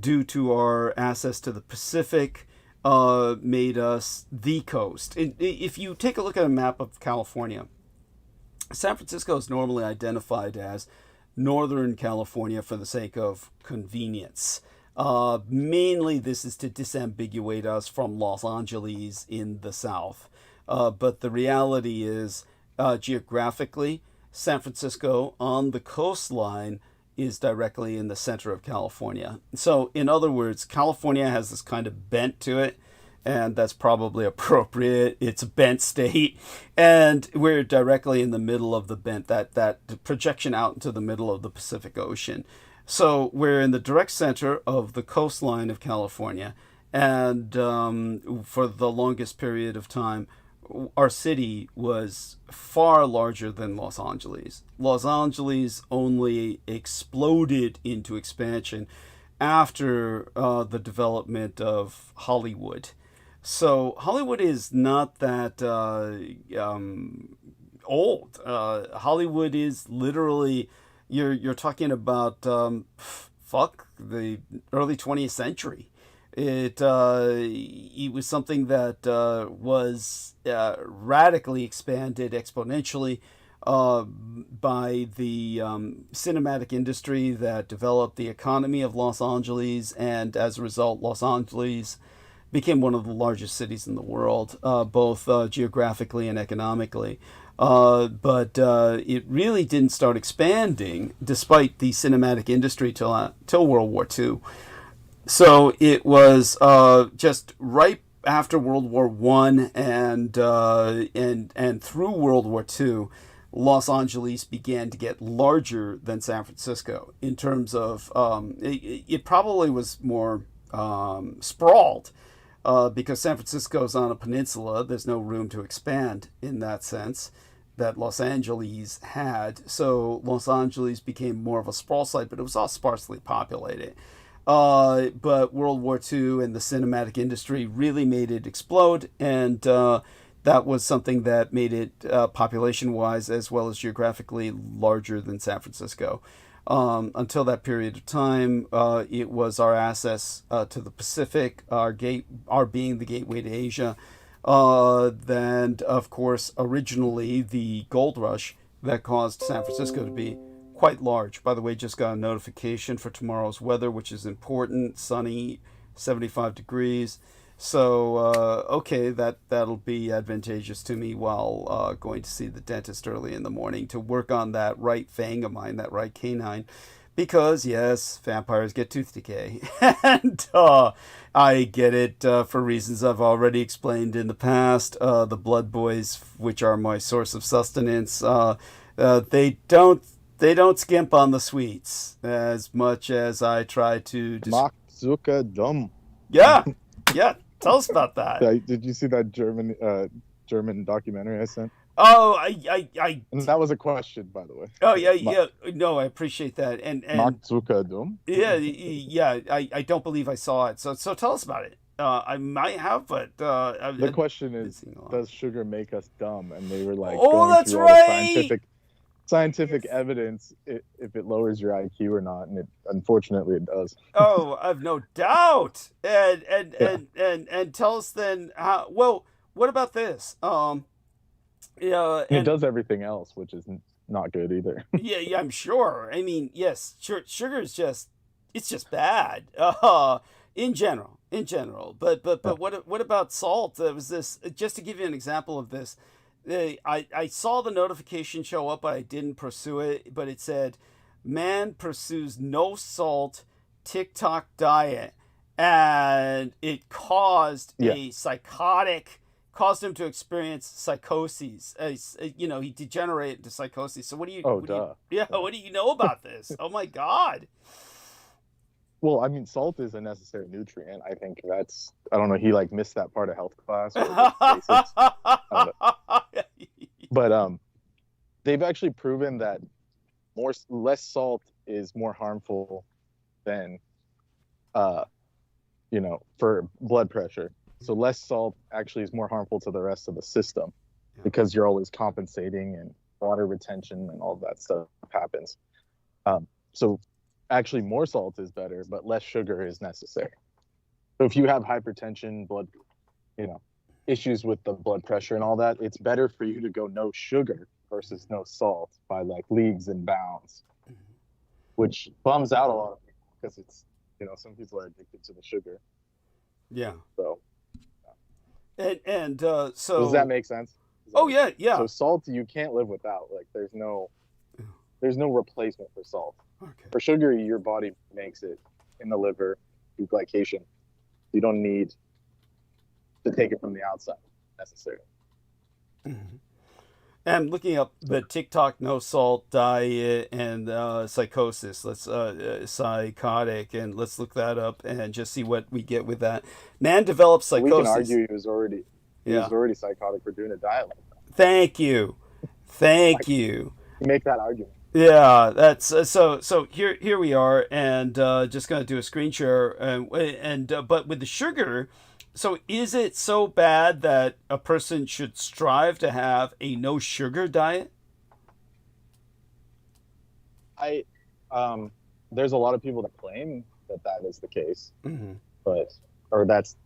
due to our access to the Pacific made us the coast. If you take a look at a map of California, San Francisco is normally identified as Northern California for the sake of convenience. Mainly, this is to disambiguate us from Los Angeles in the south. But the reality is, geographically, San Francisco on the coastline is directly in the center of California. So, in other words, California has this kind of bent to it, and that's probably appropriate. It's a bent state, and we're directly in the middle of the bent, that projection out into the middle of the Pacific Ocean. So we're in the direct center of the coastline of California, and for the longest period of time, our city was far larger than Los Angeles. Los Angeles only exploded into expansion after the development of Hollywood. So Hollywood is not that old. Hollywood is literally, you're talking about the early 20th century. It was something that was radically expanded exponentially by the cinematic industry that developed the economy of Los Angeles, and as a result, Los Angeles became one of the largest cities in the world, both geographically and economically. But it really didn't start expanding despite the cinematic industry till World War II. So it was just right after World War I and through World War II, Los Angeles began to get larger than San Francisco in terms of it probably was more sprawled. Because San Francisco is on a peninsula, there's no room to expand in that sense that Los Angeles had. So Los Angeles became more of a sprawl site, but it was all sparsely populated. But World War II and the cinematic industry really made it explode, and that was something that made it population-wise as well as geographically larger than San Francisco. Until that period of time, it was our access to the Pacific, our being the gateway to Asia. Then, of course, originally the gold rush that caused San Francisco to be quite large. By the way, just got a notification for tomorrow's weather, which is important. Sunny, 75 degrees. So, okay, that'll be advantageous to me while going to see the dentist early in the morning to work on that right fang of mine, that right canine. Because, yes, vampires get tooth decay. And I get it for reasons I've already explained in the past. The blood boys, which are my source of sustenance, they don't skimp on the sweets as much as I try to... MEMqədy dumb. Yeah. Tell us about that. Did you see that German documentary I sent? Oh, And that was a question, by the way. Oh, yeah. No, I appreciate that. And MEMqədy. Yeah. I don't believe I saw it. So tell us about it. I might have, but the question is, does sugar make us dumb? And they were like, oh, that's right. Scientific evidence if it lowers your IQ or not, and unfortunately it does. Oh, I've no doubt. And tell us then how. Well, what about this? Yeah, it does everything else, which is not good either. yeah, I'm sure. I mean, yes, sugar is just bad. In general. But what about salt? There was this, just to give you an example of this. I saw the notification show up, but I didn't pursue it. But it said, man pursues no salt TikTok diet, and it caused caused him to experience psychoses. He degenerated into psychosis. So what do you? What do you know about this? Oh my God. Well, I mean, salt is a necessary nutrient. I think I don't know, he missed that part of health class. But they've actually proven that less salt is more harmful than, for blood pressure. So less salt actually is more harmful to the rest of the system because you're always compensating and water retention and all that stuff happens. So actually more salt is better, but less sugar is necessary. So if you have hypertension, issues with the blood pressure and all that, it's better for you to go no sugar versus no salt by like leagues and bounds, which bums out a lot of people because it's, some people are addicted to the sugar. Yeah. So And so does that make sense? Oh yeah, yeah. So salt you can't live without. Like there's no replacement for salt. Okay. For sugar, your body makes it in the liver through glycation. You don't need to take it from the outside necessarily. Mm-hmm. I'm looking up the TikTok no salt diet and psychosis. Let's psychotic, and let's look that up and just see what we get with that. Man develops psychosis. We can argue he was already psychotic for doing a diet like that. Thank you. You make that argument. Yeah, that's so here we are, and just gonna do a screen share, and but with the sugar. So is it so bad that a person should strive to have a no sugar diet? There's a lot of people that claim that is the case, mm-hmm. or that's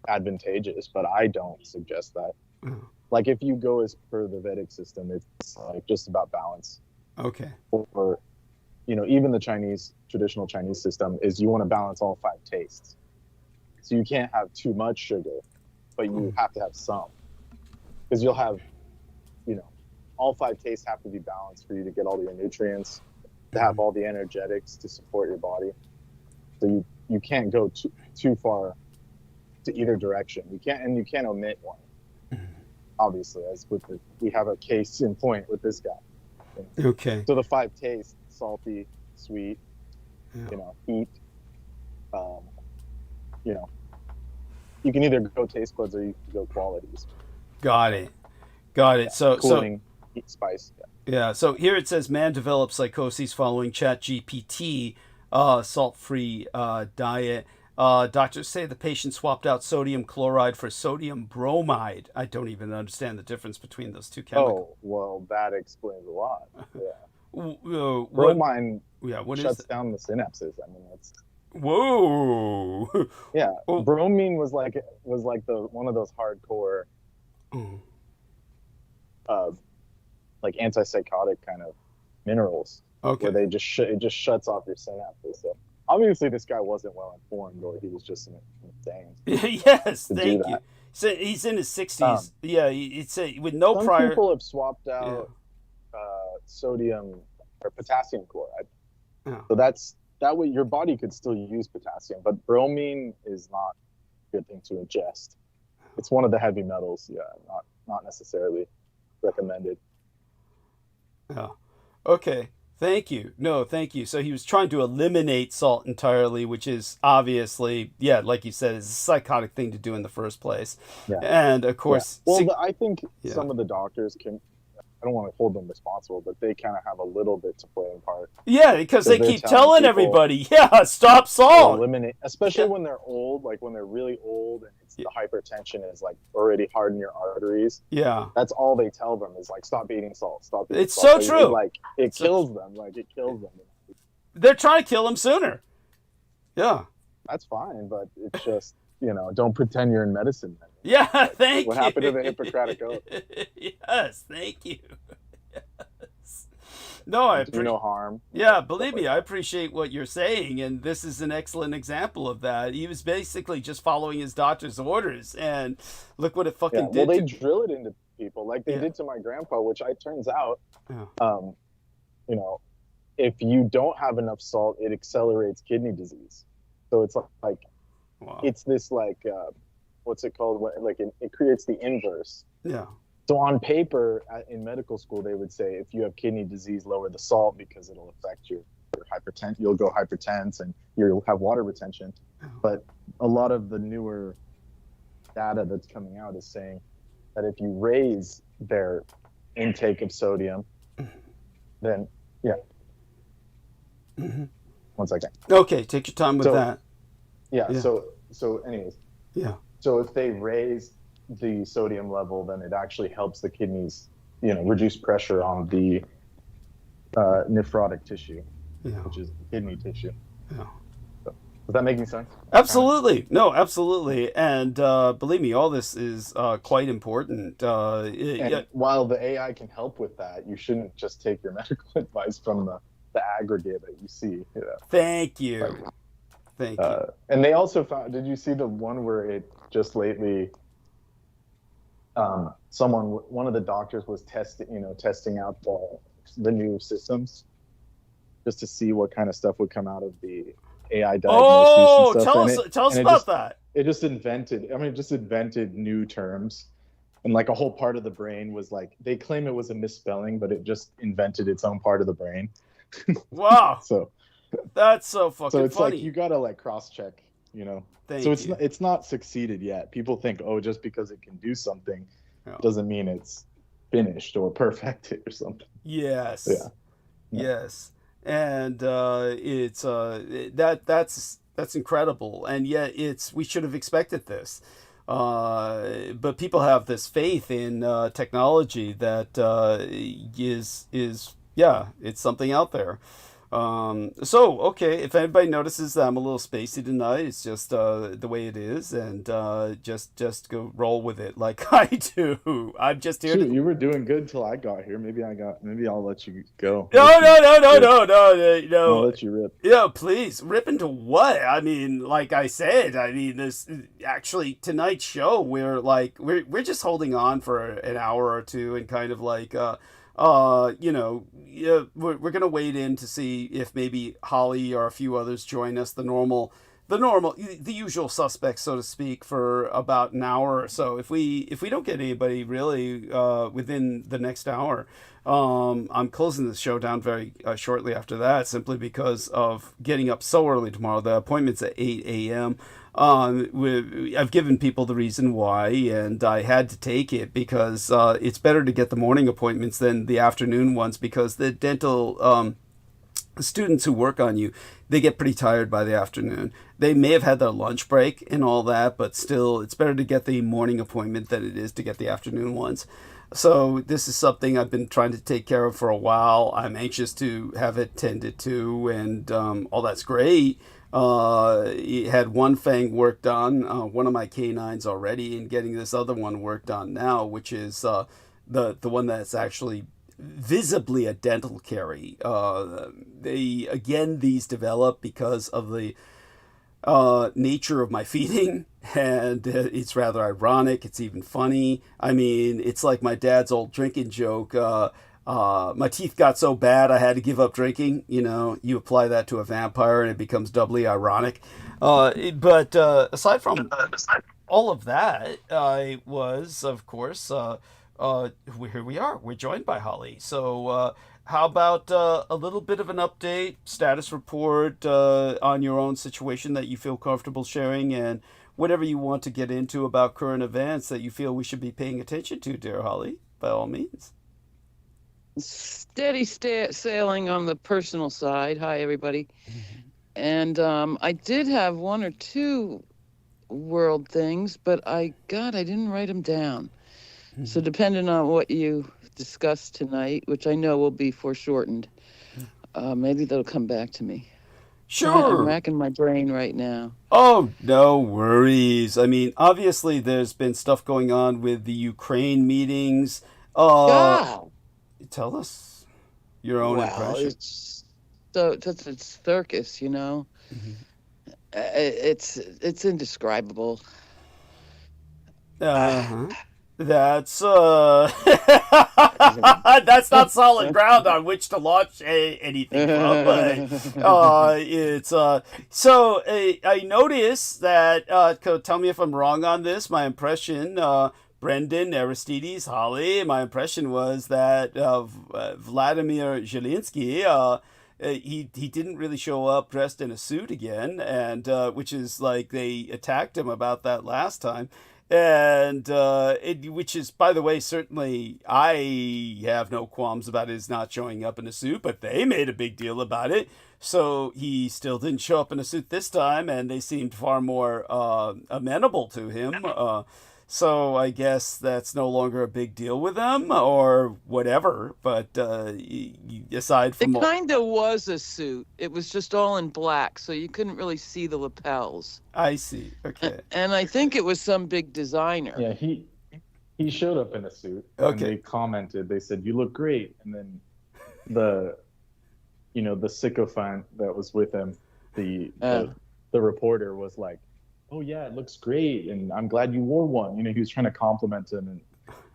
advantageous, but I don't suggest that. Mm-hmm. Like if you go as per the Vedic system, it's like just about balance. Okay. Or, even the traditional Chinese system is you want to balance all 5 tastes. So you can't have too much sugar, but you have to have some, because you'll have, all 5 tastes have to be balanced for you to get all your nutrients, to have all the energetics to support your body. So you can't go too far to either direction. You can't omit one. Obviously, we have a case in point with this guy. Okay. So the 5 tastes: salty, sweet, heat. You can either go taste buds or you can go qualities. Got it. Cooling, heat, spice. Yeah. So here it says man develops psychoses following ChatGPT salt-free diet. Doctors say the patient swapped out sodium chloride for sodium bromide. I don't even understand the difference between those two chemicals. Oh, well, that explains a lot. Yeah. Bromine. What shuts down the synapses. I mean, it's. Whoa. Yeah. Oh. Bromine was like one of those hardcore, like antipsychotic kind of minerals. Okay. Where it just shuts off your synapses. So obviously this guy wasn't well informed, or he was just insane. Yes, thank you. So he's in his 60s. It's with no some prior. Some people have swapped out sodium or potassium chloride. Yeah. So that way your body could still use potassium, but bromine is not a good thing to ingest. It's one of the heavy metals. Yeah, not necessarily recommended. Yeah. Okay. Thank you. No, thank you. So he was trying to eliminate salt entirely, which is obviously, like you said, is a psychotic thing to do in the first place. Yeah. And of course, well, I think some of the doctors can. I don't want to hold them responsible, but they kind of have a little bit to play in part. Yeah, because they keep telling everybody, stop salt. Eliminate, especially when they're old, like when they're really old and the hypertension is like already hard in your arteries. Yeah. That's all they tell them is like, stop eating salt, stop eating it's salt. So true. It kills them. Like it kills them. They're trying to kill them sooner. Yeah. That's fine, but it's just, don't pretend you're in medicine. Then. Yeah, thank you. What happened to the Hippocratic Oath? Yes, thank you. Yes. No, I do no harm. Yeah, believe me, I appreciate what you're saying, and this is an excellent example of that. He was basically just following his doctor's orders, and look what it fucking did. Well, they drill it into people, like they did to my grandpa, which it turns out, if you don't have enough salt, it accelerates kidney disease. So it's like, it's this like, what's it called? It creates the inverse. Yeah. So on paper, in medical school, they would say if you have kidney disease, lower the salt because it'll affect your hypertension. You'll go hypertense and you'll have water retention. But a lot of the newer data that's coming out is saying that if you raise their intake of sodium, then 1 second. Okay, take your time with that. Yeah. So anyways. Yeah. So if they raise the sodium level, then it actually helps the kidneys, reduce pressure on the nephrotic tissue, which is the kidney tissue. Yeah. Is that making sense? Absolutely. No, absolutely. And believe me, all this is quite important. And while the AI can help with that, you shouldn't just take your medical advice from the aggregate that you see. You know? Thank Like, you. Thank you. and they also found. Did you see the one where it just lately? One of the doctors was testing out the new systems, just to see what kind of stuff would come out of the AI diagnoses Oh, and stuff. tell us about that. It just invented. I mean, it just invented new terms, and like a whole part of the brain was like they claim it was a misspelling, but it just invented its own part of the brain. Wow. So That's so fucking it's funny. like you gotta like cross check, you know. Thank so you. it's not succeeded yet. People think, oh, just because it can do something doesn't mean it's finished or perfected or something. Yes. Yeah. Yes. And it's that's incredible, and yet we should have expected this. But people have this faith in technology that is it's something out there. So okay, if anybody notices that I'm a little spacey tonight, it's just the way it is, and just go roll with it like I do. I'm just here. Shoot, you were doing good till I got here. Maybe I'll let you go. No. I'll let you rip. Yeah, please rip into what? I mean, like I said, this actually tonight's show. We're just holding on for an hour or two and kind of like we're gonna wait in to see if maybe Holly or a few others join us. The usual suspects, so to speak, for about an hour or so. If we don't get anybody really within the next hour, I'm closing the show down very shortly after that, simply because of getting up so early tomorrow. The appointment's at 8 a.m. I've given people the reason why, and I had to take it because it's better to get the morning appointments than the afternoon ones, because the dental students who work on you, they get pretty tired by the afternoon. They may have had their lunch break and all that, but still, it's better to get the morning appointment than it is to get the afternoon ones. So this is something I've been trying to take care of for a while. I'm anxious to have it tended to, and all that's great. Had one fang worked on, one of my canines already, and getting this other one worked on now, which is the one that's actually visibly a dental carie. These develop because of the nature of my feeding, and it's rather ironic. It's even funny. I mean, it's like my dad's old drinking joke. My teeth got so bad I had to give up drinking. You apply that to a vampire and it becomes doubly ironic. But aside from all of that, I was, of course, here we are. We're joined by Holly. So how about a little bit of an update, status report on your own situation that you feel comfortable sharing, and whatever you want to get into about current events that you feel we should be paying attention to, dear Holly, by all means. Steady sailing on the personal side. Hi, everybody. And I did have one or two world things, but I didn't write them down. So depending on what you discussed tonight, which I know will be foreshortened, maybe they'll come back to me. Sure. I'm racking my brain right now. Oh, no worries. I mean, obviously there's been stuff going on with the Ukraine meetings. Tell us your own impression. It's circus, It's indescribable. That's that's not solid ground on which to launch anything from, but it's so I noticed that tell me if I'm wrong on this. My impression, Brendan, Aristides, Holly, my impression was that Vladimir Zelensky, he didn't really show up dressed in a suit again, and which is like they attacked him about that last time. And which is, by the way, certainly I have no qualms about his not showing up in a suit, but they made a big deal about it. So he still didn't show up in a suit this time, and they seemed far more amenable to him. So I guess that's no longer a big deal with them or whatever. But aside It from all, kind of was a suit. It was just all in black, so you couldn't really see the lapels. I see. Okay. And I think it was some big designer. Yeah, he showed up in a suit, and Okay. they commented. They said, "You look great," and then the sycophant that was with him, the reporter was like, "Oh yeah, it looks great, and I'm glad you wore one." You know, he was trying to compliment him, and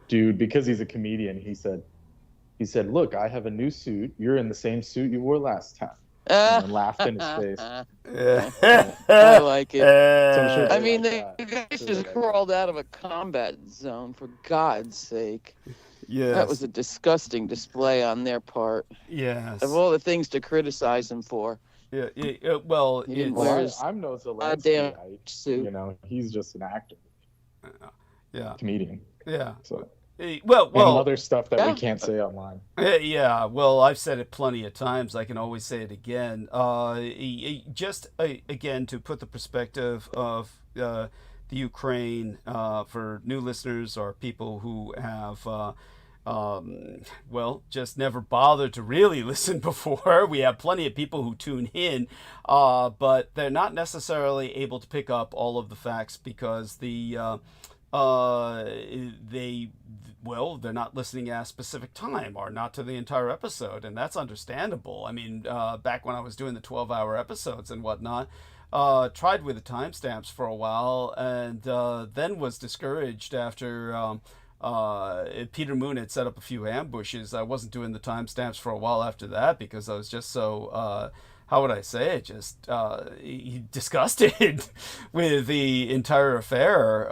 dude, because he's a comedian, he said, "Look, I have a new suit. You're in the same suit you wore last time." And laughed in his face. I like it. So I'm sure I they mean, like the that. guy Sure just they like crawled out of a combat zone, for God's sake. Yes. That was a disgusting display on their part. Yes. Of all the things to criticize him for. Yeah. Well, He didn't it's, wear Well, his I'm no goddamn Zelensky. suit. You know, he's just an actor, yeah. comedian. Yeah. So Well. and other stuff that we can't say online. Yeah, well, I've said it plenty of times. I can always say it again. Just again to put the perspective of the Ukraine for new listeners or people who have, well, just never bothered to really listen before. We have plenty of people who tune in, but they're not necessarily able to pick up all of the facts because they're not listening at a specific time or not to the entire episode, and that's understandable. I mean, back when I was doing the 12-hour episodes and whatnot, tried with the timestamps for a while, and then was discouraged after Peter Moon had set up a few ambushes. I wasn't doing the timestamps for a while after that because I was just so how would I say it? Just disgusted with the entire affair.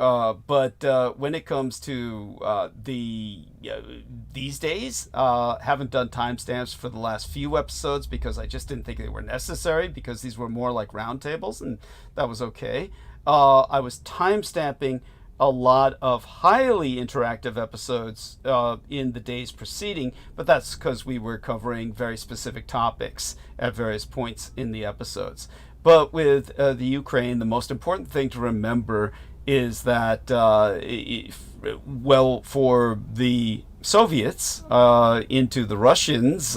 But when it comes to these days, haven't done timestamps for the last few episodes because I just didn't think they were necessary because these were more like roundtables, and that was okay. I was timestamping a lot of highly interactive episodes in the days preceding, but that's because we were covering very specific topics at various points in the episodes. But with the Ukraine, the most important thing to remember is that, well, for the Soviets into the Russians,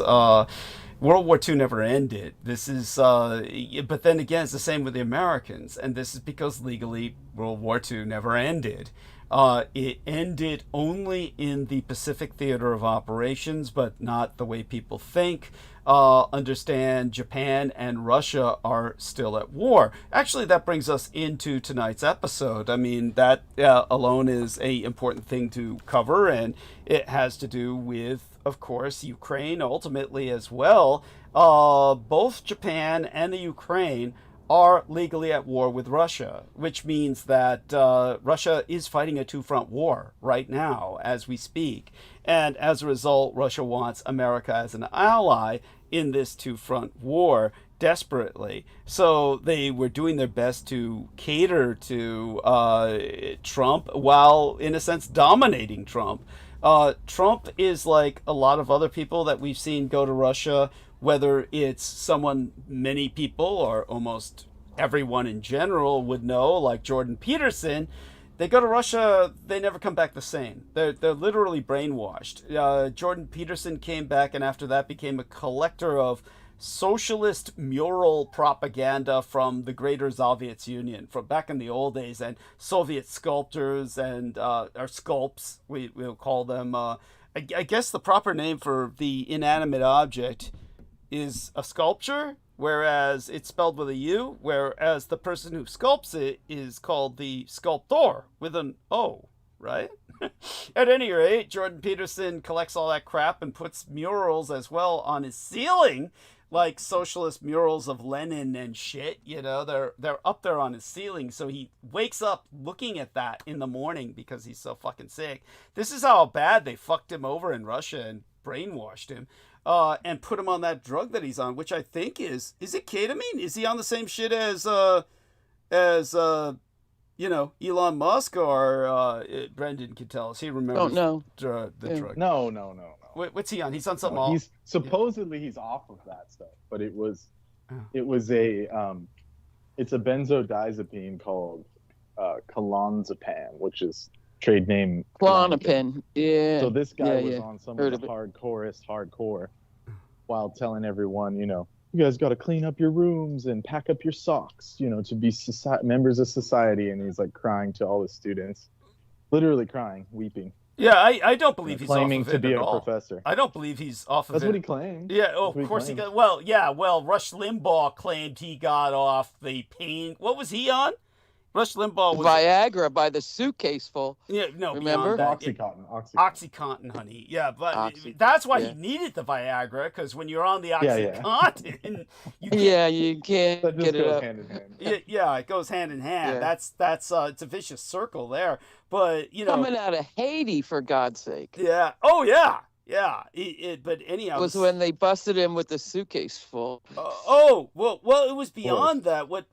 World War II never ended. This is, but then again, it's the same with the Americans, and this is because legally World War II never ended. It ended only in the Pacific theater of operations, but not the way people think. Understand Japan and Russia are still at war. Actually, that brings us into tonight's episode. I mean, that alone is a important thing to cover, and it has to do with, of course, Ukraine ultimately as well. Both Japan and the Ukraine are legally at war with Russia, which means that Russia is fighting a two-front war right now as we speak. And as a result, Russia wants America as an ally in this two-front war desperately. So they were doing their best to cater to Trump while, in a sense, dominating Trump. Trump is like a lot of other people that we've seen go to Russia, whether it's someone many people or almost everyone in general would know, like Jordan Peterson. They go to Russia, they never come back the same. They're literally brainwashed. Jordan Peterson came back and after that became a collector of socialist mural propaganda from the Greater Soviet Union from back in the old days, and Soviet sculptors and or sculpts, we'll call them. I guess the proper name for the inanimate object is a sculpture, whereas it's spelled with a U, whereas the person who sculpts it is called the sculptor with an O, right? At any rate, Jordan Peterson collects all that crap and puts murals as well on his ceiling, like socialist murals of Lenin and shit. You know, they're up there on his ceiling, so he wakes up looking at that in the morning because he's so fucking sick. This is how bad they fucked him over in Russia and brainwashed him. And put him on that drug that he's on, which I think is it ketamine? Is he on the same shit as you know, Elon Musk or Brendan can tell us. He remembers the drug. No. What's he on? He's on something. He's supposedly he's off of that stuff, but it was it's a benzodiazepine called clonazepam, which is trade name Klonopin. Yeah. So this guy was yeah. on some Heard of the of it. hardcore while telling everyone, you guys got to clean up your rooms and pack up your socks, to be members of society. And he's like crying to all the students, literally crying, weeping. Yeah, I don't believe he's claiming off of to it be at a all. professor. I don't believe he's off of That's it. what he claimed. Yeah, oh, That's what of course he claimed. got. Well, Rush Limbaugh claimed he got off the pain. What was he on? Rush Limbaugh was Viagra by the suitcase full. Yeah, no, Remember? beyond that. Oxycontin, honey. Yeah, but that's why he needed the Viagra, because when you're on the Oxycontin, you can't that just get it goes up. hand in hand. Yeah, it goes hand in hand. Yeah. That's it's a vicious circle there. But Coming out of Haiti, for God's sake. Yeah. Oh yeah. Yeah. But anyhow, It was when they busted him with the suitcase full. Well, it was beyond that. What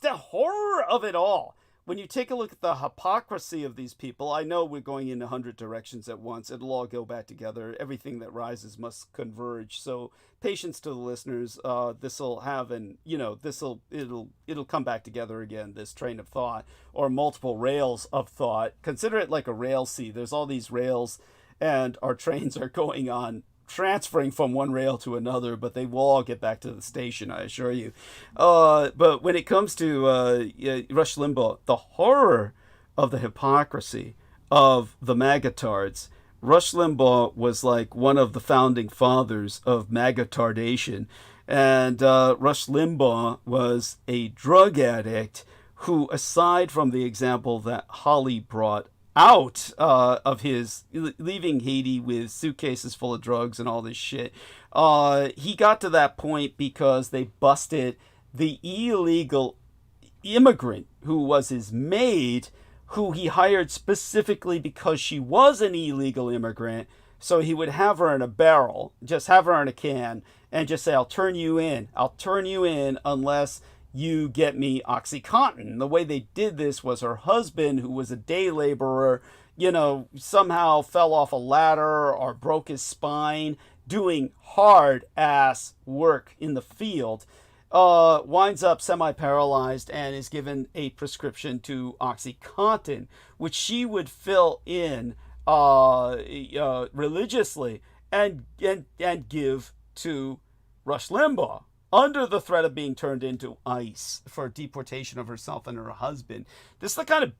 the horror of it all. When you take a look at the hypocrisy of these people, I know we're going in 100 directions at once. It'll all go back together. Everything that rises must converge. So patience to the listeners. This'll have it'll come back together again, this train of thought, or multiple rails of thought. Consider it like a rail sea. There's all these rails, and our trains are going on, transferring from one rail to another, but they will all get back to the station, I assure you. But when it comes to Rush Limbaugh, the horror of the hypocrisy of the MAGA-tards, Rush Limbaugh was like one of the founding fathers of MAGA-tardation. And Rush Limbaugh was a drug addict who, aside from the example that Holly brought out of his leaving Haiti with suitcases full of drugs and all this shit, he got to that point because they busted the illegal immigrant who was his maid, who he hired specifically because she was an illegal immigrant. So he would have her in a barrel, just have her in a can, and just say, I'll turn you in unless you get me Oxycontin. The way they did this was her husband, who was a day laborer, somehow fell off a ladder or broke his spine doing hard ass work in the field, winds up semi-paralyzed and is given a prescription to Oxycontin, which she would fill in religiously and give to Rush Limbaugh, under the threat of being turned into ICE for deportation of herself and her husband. This is the kind of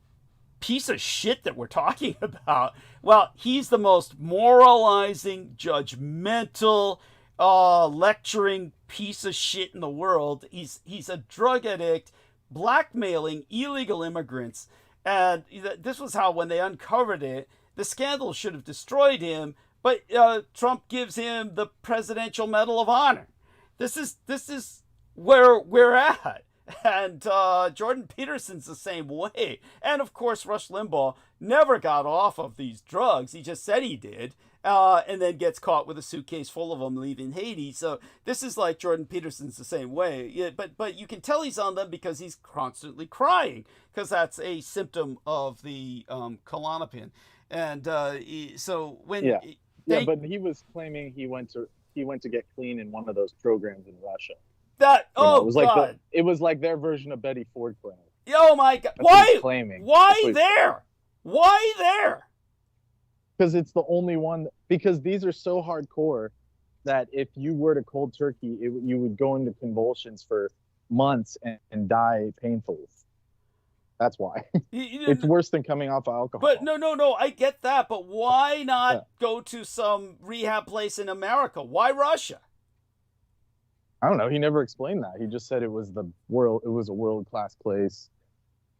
piece of shit that we're talking about. Well, he's the most moralizing, judgmental, lecturing piece of shit in the world. He's a drug addict, blackmailing illegal immigrants. And this was how, when they uncovered it, the scandal should have destroyed him, but Trump gives him the Presidential Medal of Honor. This is where we're at. And Jordan Peterson's the same way. And of course, Rush Limbaugh never got off of these drugs. He just said he did. And then gets caught with a suitcase full of them leaving Haiti. So this is like Jordan Peterson's the same way. Yeah, but you can tell he's on them because he's constantly crying, because that's a symptom of the Klonopin. And so when... but he was claiming he went to get clean in one of those programs in Russia. It was like their version of Betty Ford clinic. Oh my God! That's Why there? Why there? Because it's the only one. Because these are so hardcore that if you were to cold turkey, you would go into convulsions for months and die painfully. That's why. It's worse than coming off of alcohol. But no, I get that. But why not go to some rehab place in America? Why Russia? I don't know. He never explained that. He just said it was a world-class place.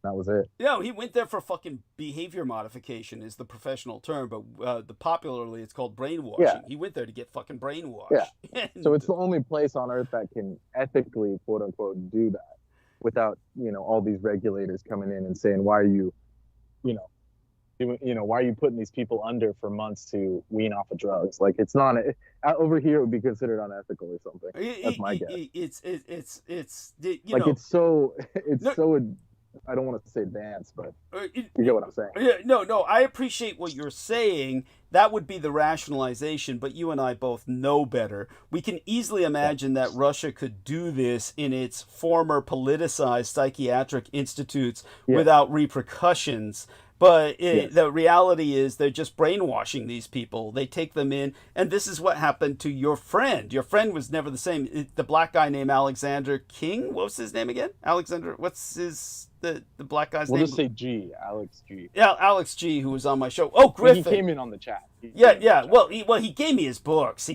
That was it. Yeah, he went there for fucking behavior modification is the professional term, but popularly it's called brainwashing. Yeah. He went there to get fucking brainwashed. Yeah. So it's the only place on earth that can ethically, quote unquote, do that without, all these regulators coming in and saying, why are you, why are you putting these people under for months to wean off of drugs? Like, it's not over here it would be considered unethical or something. That's my guess. It's it's so I don't want to say dance, but It, you get what I'm saying. Yeah, no, I appreciate what you're saying. That would be the rationalization, but you and I both know better. We can easily imagine that Russia could do this in its former politicized psychiatric institutes without repercussions. But the reality is they're just brainwashing these people. They take them in, and this is what happened to your friend. Your friend was never the same. The black guy named Alexander King. What was his name again? Alexander. What's his the black guy's name? We'll just say G. Alex G. Yeah, Alex G, who was on my show. Oh, Griffin. He came in on the chat. Yeah. Well, he gave me his books.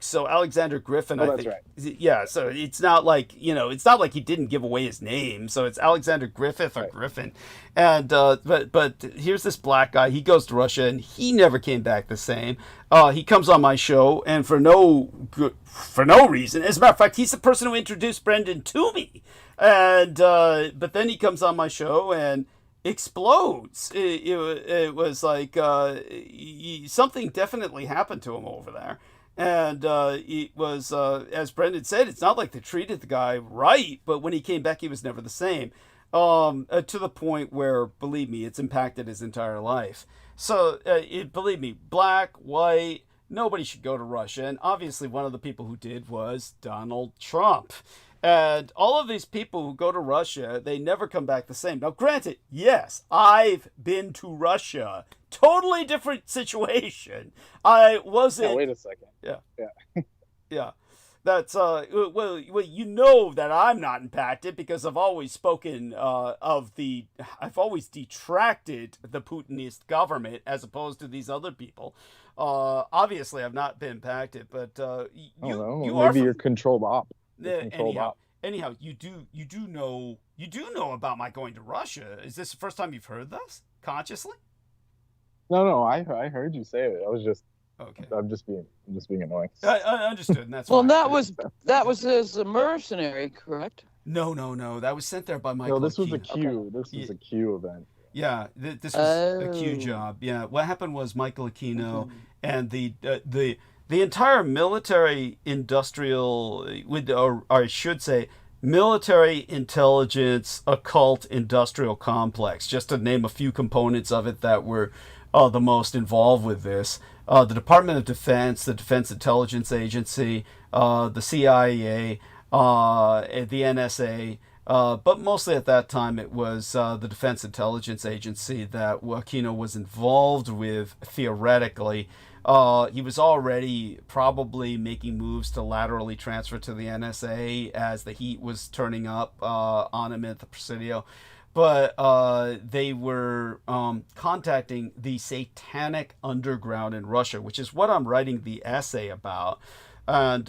So Alexander Griffin, I that's think. right. Yeah. So it's not like it's not like he didn't give away his name. So it's Alexander Griffith or Right. Griffin, and but here's this black guy. He goes to Russia and he never came back the same. He comes on my show and for no reason. As a matter of fact, he's the person who introduced Brendan to me. And but then he comes on my show and explodes. It was like something definitely happened to him over there. And it was, as Brendan said, it's not like they treated the guy right, but when he came back, he was never the same. To the point where, believe me, it's impacted his entire life. So, believe me, black, white, nobody should go to Russia. And obviously, one of the people who did was Donald Trump. And all of these people who go to Russia, they never come back the same. Now, granted, yes, I've been to Russia. Totally different situation. I wasn't. Yeah, wait a second. Yeah. That's well, you know that I'm not impacted because I've always spoken I've always detracted the Putinist government as opposed to these other people. Obviously, I've not been impacted, but maybe you're controlled op. Anyhow, you do know about my going to Russia. Is this the first time you've heard this consciously? No, I heard you say it. I was just okay. I'm just being annoying. I understood, and that's well, fine. that was as a mercenary, correct? No. That was sent there by Michael. No, this was Aquino. a Q. This was a Q event. Yeah, this was a Q job. Yeah, what happened was Michael Aquino and the entire military industrial, or I should say, military intelligence occult industrial complex, just to name a few components of it that were the most involved with this. The Department of Defense, the Defense Intelligence Agency, the CIA, the NSA, but mostly at that time it was the Defense Intelligence Agency that Aquino was involved with theoretically. He was already probably making moves to laterally transfer to the NSA as the heat was turning up on him at the Presidio. But they were contacting the satanic underground in Russia, which is what I'm writing the essay about. And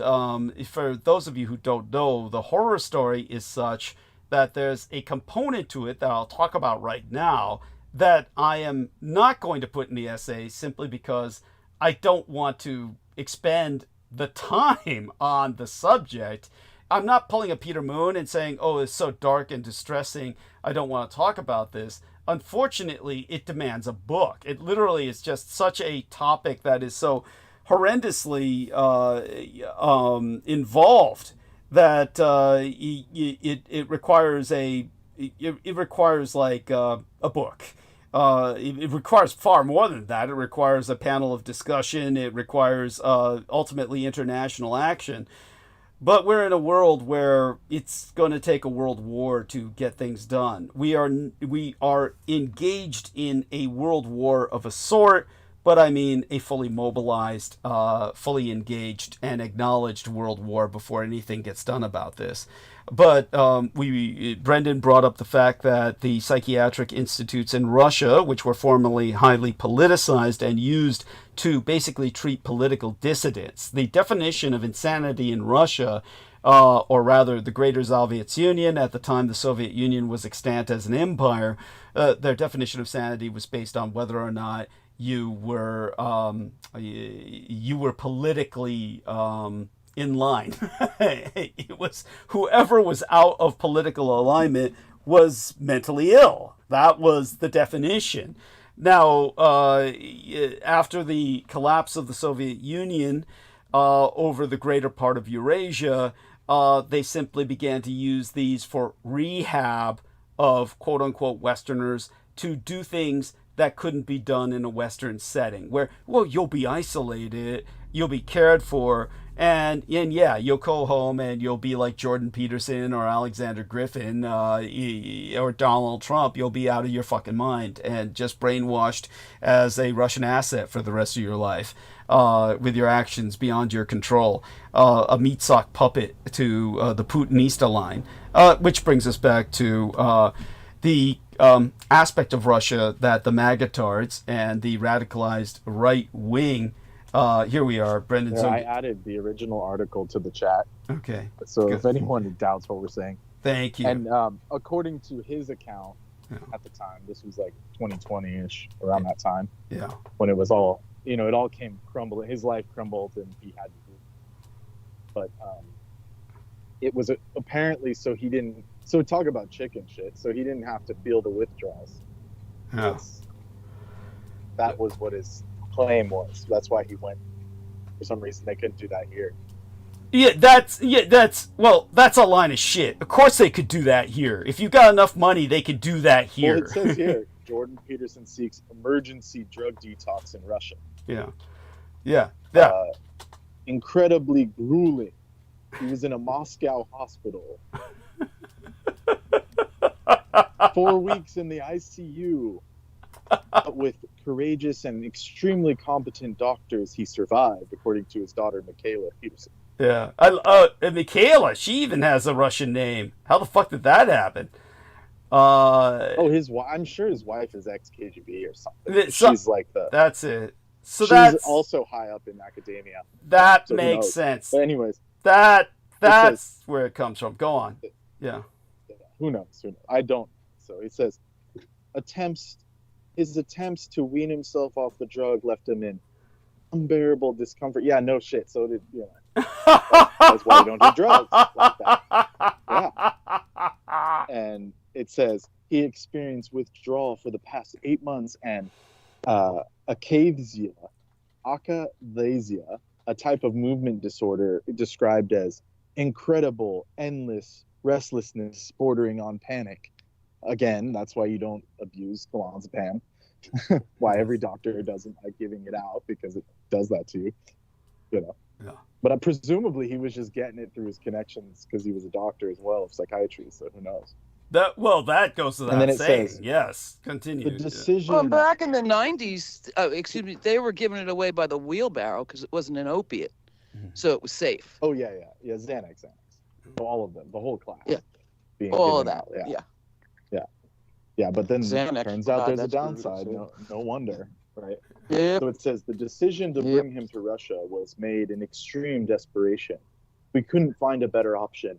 for those of you who don't know, the horror story is such that there's a component to it that I'll talk about right now that I am not going to put in the essay simply because I don't want to expend the time on the subject. I'm not pulling a Peter Moon and saying, oh, it's so dark and distressing, I don't want to talk about this. Unfortunately, it demands a book. It literally is just such a topic that is so horrendously involved that it requires it requires like a book. It requires far more than that. It requires a panel of discussion. It requires ultimately international action. But we're in a world where it's going to take a world war to get things done. We are engaged in a world war of a sort, but I mean a fully mobilized, fully engaged, and acknowledged world war before anything gets done about this. But Brendan brought up the fact that the psychiatric institutes in Russia, which were formerly highly politicized and used to basically treat political dissidents. The definition of insanity in Russia, or rather the Greater Soviet Union, at the time the Soviet Union was extant as an empire, their definition of sanity was based on whether or not you were politically in line. It was whoever was out of political alignment was mentally ill. That was the definition. Now, after the collapse of the Soviet Union over the greater part of Eurasia, they simply began to use these for rehab of quote unquote Westerners to do things that couldn't be done in a Western setting, where, well, you'll be isolated, you'll be cared for, and yeah, you'll go home and you'll be like Jordan Peterson or Alexander Griffin or Donald Trump. You'll be out of your fucking mind and just brainwashed as a Russian asset for the rest of your life, with your actions beyond your control, a meat sock puppet to the Putinista line, which brings us back to the aspect of Russia that the MAGA-tards and the radicalized right wing. Here we are, Brendan. Yeah, I added the original article to the chat. Okay. So Good. if anyone doubts what we're saying. Thank you. And according to his account at the time, this was like 2020-ish, around that time. Yeah. When it was all, it all came crumbling. His life crumbled and he had to leave. But it was apparently so talk about chicken shit. So he didn't have to feel the withdrawals. Yeah. That was what his claim was. That's why he went. For some reason, they couldn't do that here. That's a line of shit. Of course they could do that here. If you got enough money, they could do that here. Well, it says here, Jordan Peterson seeks emergency drug detox in Russia. Yeah. Incredibly grueling. He was in a Moscow hospital. 4 weeks in the ICU. But with courageous and extremely competent doctors, he survived, according to his daughter, Michaela Peterson. Yeah. And Michaela, she even has a Russian name. How the fuck did that happen? I'm sure his wife is ex-KGB or something. She's like the... That's it. So she's also high up in academia. That makes sense. But anyways. That's where it comes from. Go on. Yeah. Who knows? I don't. So it says, his attempts to wean himself off the drug left him in unbearable discomfort. Yeah, no shit. So did, that's why you don't do drugs like that. Yeah. And it says he experienced withdrawal for the past 8 months and akathisia, a type of movement disorder described as incredible, endless restlessness bordering on panic. Again, that's why you don't abuse clonazepam. Why every doctor doesn't like giving it out, because it does that to you. Yeah. But presumably he was just getting it through his connections because he was a doctor as well of psychiatry. So who knows? That goes to that saying. Says, yes, continue. The decision. Well, back in the 90s, they were giving it away by the wheelbarrow because it wasn't an opiate, so it was safe. Oh yeah, Xanax. So all of them, the whole class. Yeah. All of that. Yeah. Yeah, but then Xanax, turns out there's a downside. No wonder, right? Yeah. So it says the decision to bring him to Russia was made in extreme desperation. We couldn't find a better option.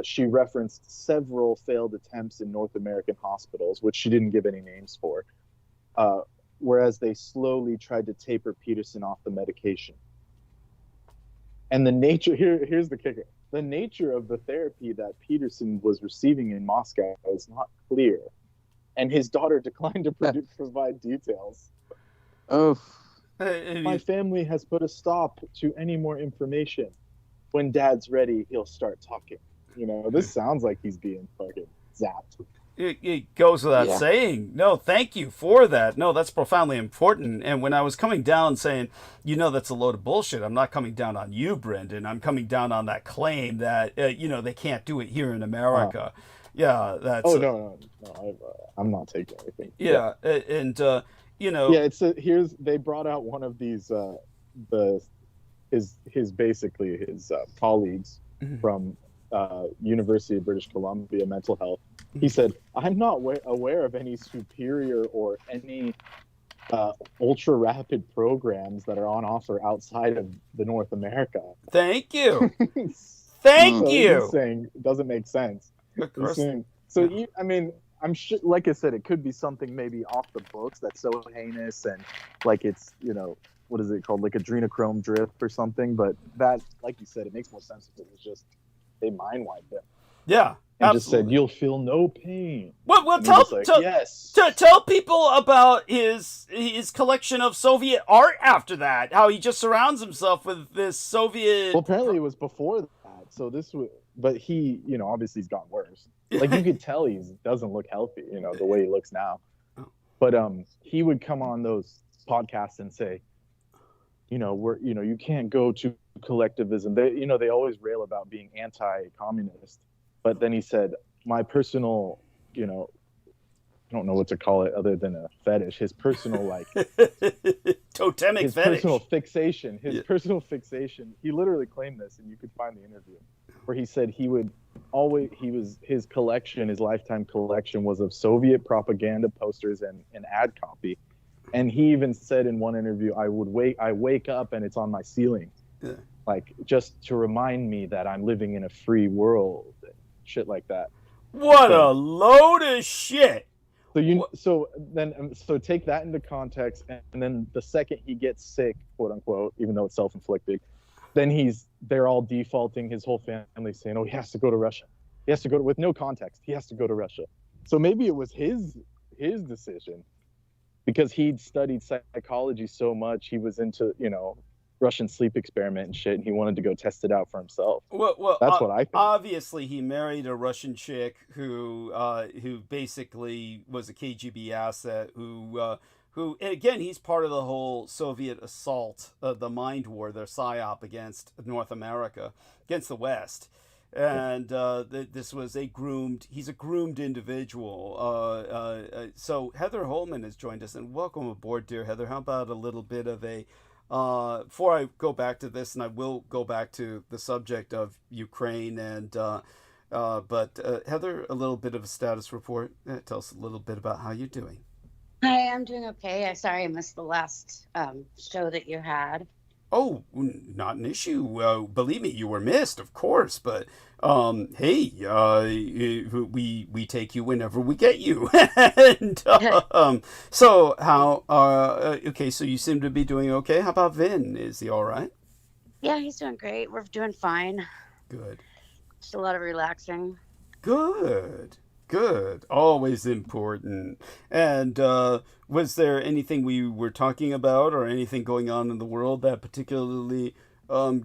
She referenced several failed attempts in North American hospitals, which she didn't give any names for, whereas they slowly tried to taper Peterson off the medication. And the nature, here's the kicker. The nature of the therapy that Peterson was receiving in Moscow is not clear, and his daughter declined to provide details. Oh. My family has put a stop to any more information. When Dad's ready, he'll start talking. This sounds like he's being fucking zapped. It goes without saying. No, thank you for that. No, that's profoundly important. And when I was coming down saying, that's a load of bullshit, I'm not coming down on you, Brendan. I'm coming down on that claim that, they can't do it here in America. Yeah, that's... Oh, no. I'm not taking anything. Yeah, and, Yeah, they brought out one of these, his colleagues from University of British Columbia Mental Health. He said, I'm not aware of any superior or any ultra rapid programs that are on offer outside of the North America. Thank you. Thank you. He's saying it doesn't make sense. Of course. I'm sure, like I said, it could be something maybe off the books that's so heinous and like it's, what is it called? Like adrenochrome drift or something. But that, like you said, it makes more sense if it was just they mind wiped him. Yeah. And just said, you'll feel no pain. Well, tell people about his collection of Soviet art after that. How he just surrounds himself with this Soviet... Well, apparently it was before that. So this was, but he, obviously he's gotten worse. Like you could tell he doesn't look healthy, the way he looks now. But he would come on those podcasts and say, you can't go to collectivism. They always rail about being anti-communist. But then he said, my personal, I don't know what to call it other than a fetish. His personal totemic his fetish. personal fixation. His personal fixation. He literally claimed this, and you could find the interview where he said his collection, his lifetime collection, was of Soviet propaganda posters and ad copy. And he even said in one interview, I wake up and it's on my ceiling, like just to remind me that I'm living in a free world, shit like that. What a load of shit! So take that into context, and then the second he gets sick, quote unquote, even though it's self-inflicted, then they're all defaulting, his whole family saying, oh, he has to go to Russia. He has to go with no context. He has to go to Russia. So maybe it was his decision, because he'd studied psychology so much, he was into, Russian sleep experiment and shit, and he wanted to go test it out for himself. Well, that's what I think. Obviously, he married a Russian chick who basically was a KGB asset. Who again, he's part of the whole Soviet assault, the mind war, their psyop against North America, against the West. And this was he's a groomed individual. So Heather Holman has joined us, and welcome aboard, dear Heather. How about a little bit of a, before I go back to this, and I will go back to the subject of Ukraine, and but Heather, a little bit of a status report. Tell us a little bit about how you're doing. Hi, I'm doing okay. Sorry I missed the last show that you had. Oh, not an issue. Believe me, you were missed, of course. But hey, we take you whenever we get you. And so how? Okay, so you seem to be doing okay. How about Vin? Is he all right? Yeah, he's doing great. We're doing fine. Good. Just a lot of relaxing. Good. Always important. And was there anything we were talking about, or anything going on in the world that particularly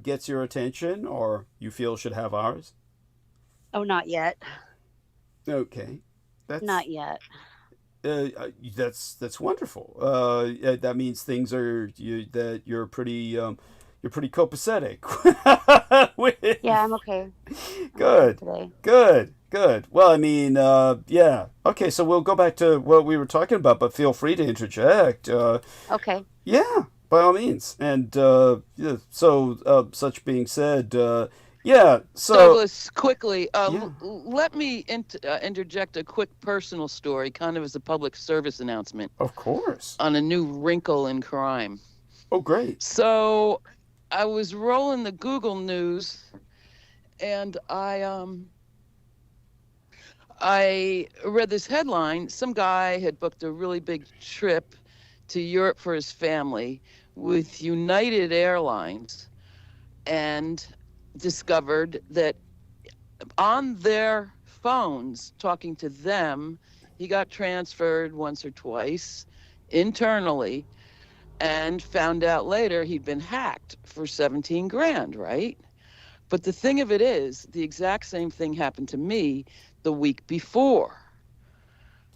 gets your attention, or you feel should have ours? Oh, not yet. Okay. Not yet. That's wonderful. That means things that you're pretty copacetic. Yeah, I'm okay. Good. Well, I mean, yeah. Okay, so we'll go back to what we were talking about, but feel free to interject. Okay. Yeah, by all means. And yeah, so such being said, yeah. So Douglas, quickly, yeah. let me interject a quick personal story, kind of as a public service announcement. Of course. On a new wrinkle in crime. Oh, great. So I was rolling the Google News, and I read this headline. Some guy had booked a really big trip to Europe for his family with United Airlines, and discovered that on their phones, talking to them, he got transferred once or twice internally, and found out later he'd been hacked for 17 grand, right? But the thing of it is, the exact same thing happened to me the week before.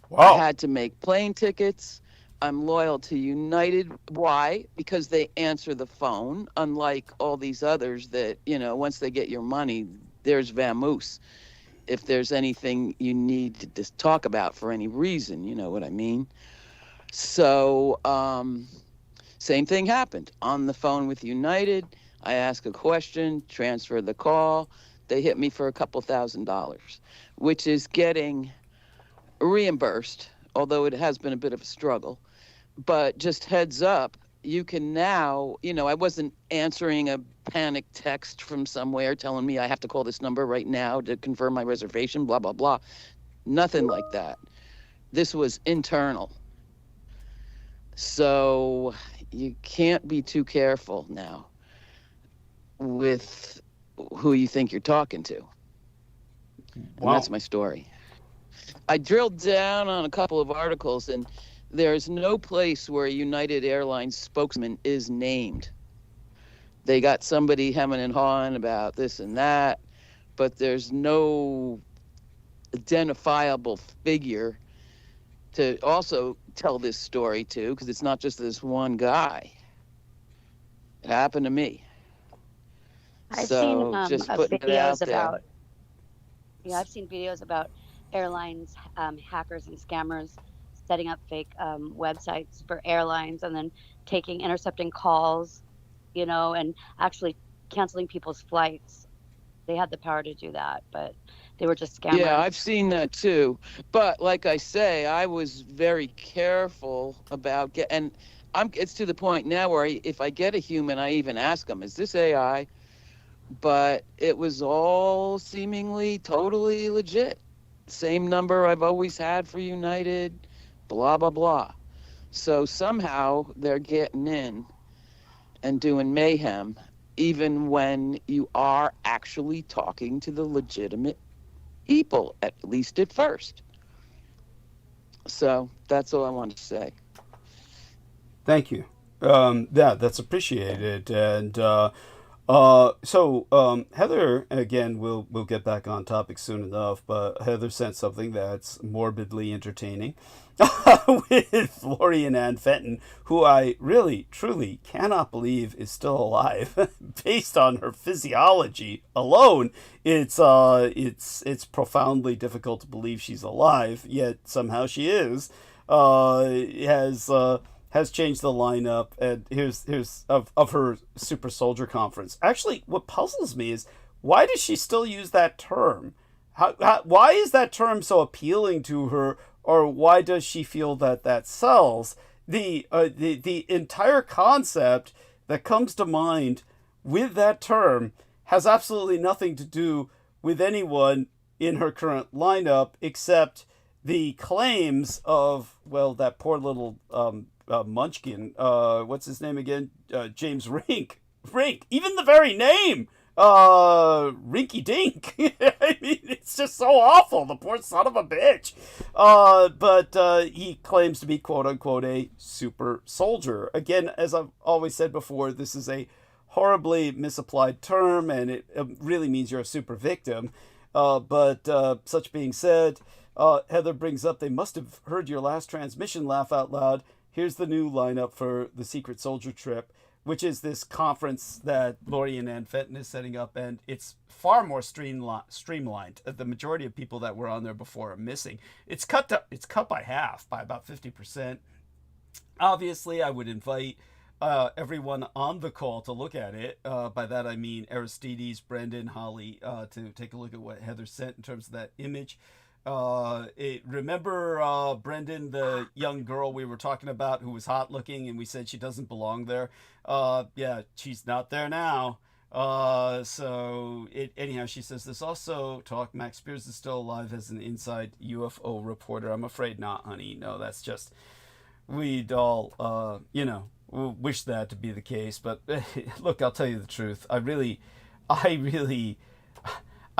Wow. I had to make plane tickets. I'm loyal to United. Why? Because they answer the phone, unlike all these others that, once they get your money, there's vamoose. If there's anything you need to just talk about for any reason, you know what I mean? So, same thing happened. On the phone with United, I ask a question, transfer the call. They hit me for a couple $1,000s, which is getting reimbursed, although it has been a bit of a struggle. But just heads up, you can now, I wasn't answering a panic text from somewhere telling me I have to call this number right now to confirm my reservation, blah, blah, blah. Nothing like that. This was internal. So you can't be too careful now with who you think you're talking to. And that's my story. I drilled down on a couple of articles, and there's no place where a United Airlines spokesman is named. They got somebody hemming and hawing about this and that. but there's no identifiable figure to also tell this story to, because it's not just this one guy. It happened to me. I've So seen just putting it out videos there. about, yeah, I've seen videos about airlines, hackers and scammers setting up fake websites for airlines and then intercepting calls, and actually canceling people's flights. They had the power to do that, but they were just scammers. Yeah, I've seen that too. But like I say, I was very careful about it's to the point now where if I get a human, I even ask them, is this AI? But it was all seemingly totally legit. Same number I've always had for United, blah, blah, blah. So somehow they're getting in and doing mayhem, even when you are actually talking to the legitimate people, at least at first. So that's all I wanted to say. Thank you. Yeah, that's appreciated. And so Heather, again, we'll get back on topic soon enough, but Heather sent something that's morbidly entertaining with Lori Ann Fenton, who I really, truly cannot believe is still alive. Based on her physiology alone, it's profoundly difficult to believe she's alive, yet somehow she is. Has changed the lineup, and here's of her Super Soldier Conference. Actually, what puzzles me is, why does she still use that term? Why is that term so appealing to her, or why does she feel that sells? The entire concept that comes to mind with that term has absolutely nothing to do with anyone in her current lineup, except the claims of, well, that poor little Munchkin, what's his name again? James Rink. Even the very name, Rinky Dink. I mean, it's just so awful. The poor son of a bitch. But he claims to be quote unquote a super soldier. Again, as I've always said before, this is a horribly misapplied term, and it really means you're a super victim. But such being said, Heather brings up, they must have heard your last transmission, laugh out loud. Here's the new lineup for the Secret Soldier trip, which is this conference that Lori Ann Fenton is setting up, and it's far more streamlined. The majority of people that were on there before are missing. It's cut by half, by about 50%. Obviously, I would invite everyone on the call to look at it. By that I mean Aristides, Brendan, Holly, to take a look at what Heather sent in terms of that image. Remember Brendan, the young girl we were talking about who was hot looking, and we said she doesn't belong there? Yeah, she's not there now. Anyhow, she says this also talk. Max Spears is still alive as an inside UFO reporter. I'm afraid not, honey. No, that's just, we'd all, wish that to be the case. But look, I'll tell you the truth.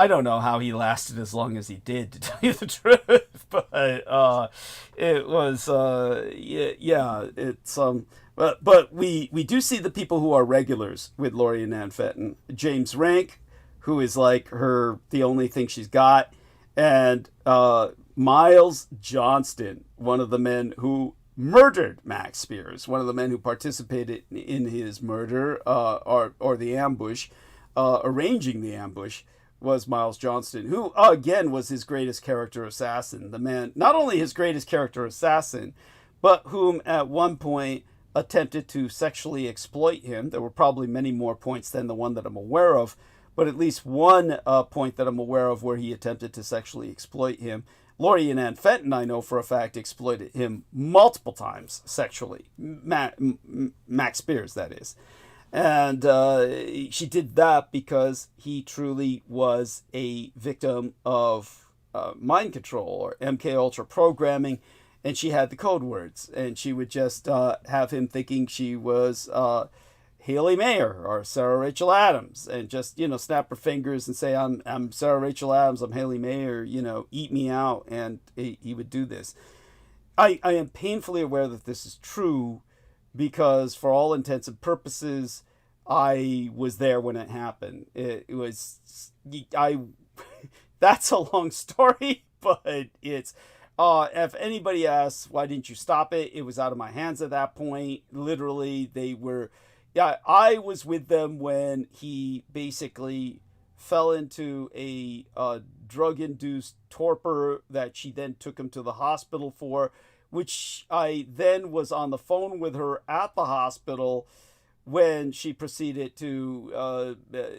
I don't know how he lasted as long as he did, to tell you the truth, but it was it's but we do see the people who are regulars with Lori Ann Fenton. James Rank, who is like the only thing she's got, and Miles Johnston, one of the men who murdered Max Spears, one of the men who participated in his murder or the ambush, arranging the ambush, was Miles Johnston, who, again, was his greatest character assassin. The man, not only his greatest character assassin, but whom at one point attempted to sexually exploit him. There were probably many more points than the one that I'm aware of, but at least one point that I'm aware of where he attempted to sexually exploit him. Lori Ann Fenton, I know for a fact, exploited him multiple times sexually. Max Spears, that is. And she did that because he truly was a victim of mind control or MK Ultra programming, and she had the code words, and she would just have him thinking she was Haley Mayer or Sarah Rachel Adams, and just snap her fingers and say, I'm Sarah Rachel Adams, I'm Haley Mayer, eat me out, and he would do this. I am painfully aware that this is true, because for all intents and purposes, I was there when it happened. that's a long story, but it's if anybody asks why didn't you stop it, it was out of my hands at that point. Literally, they were, yeah, I was with them when he basically fell into a drug-induced torpor that she then took him to the hospital for, which I then was on the phone with her at the hospital when she proceeded to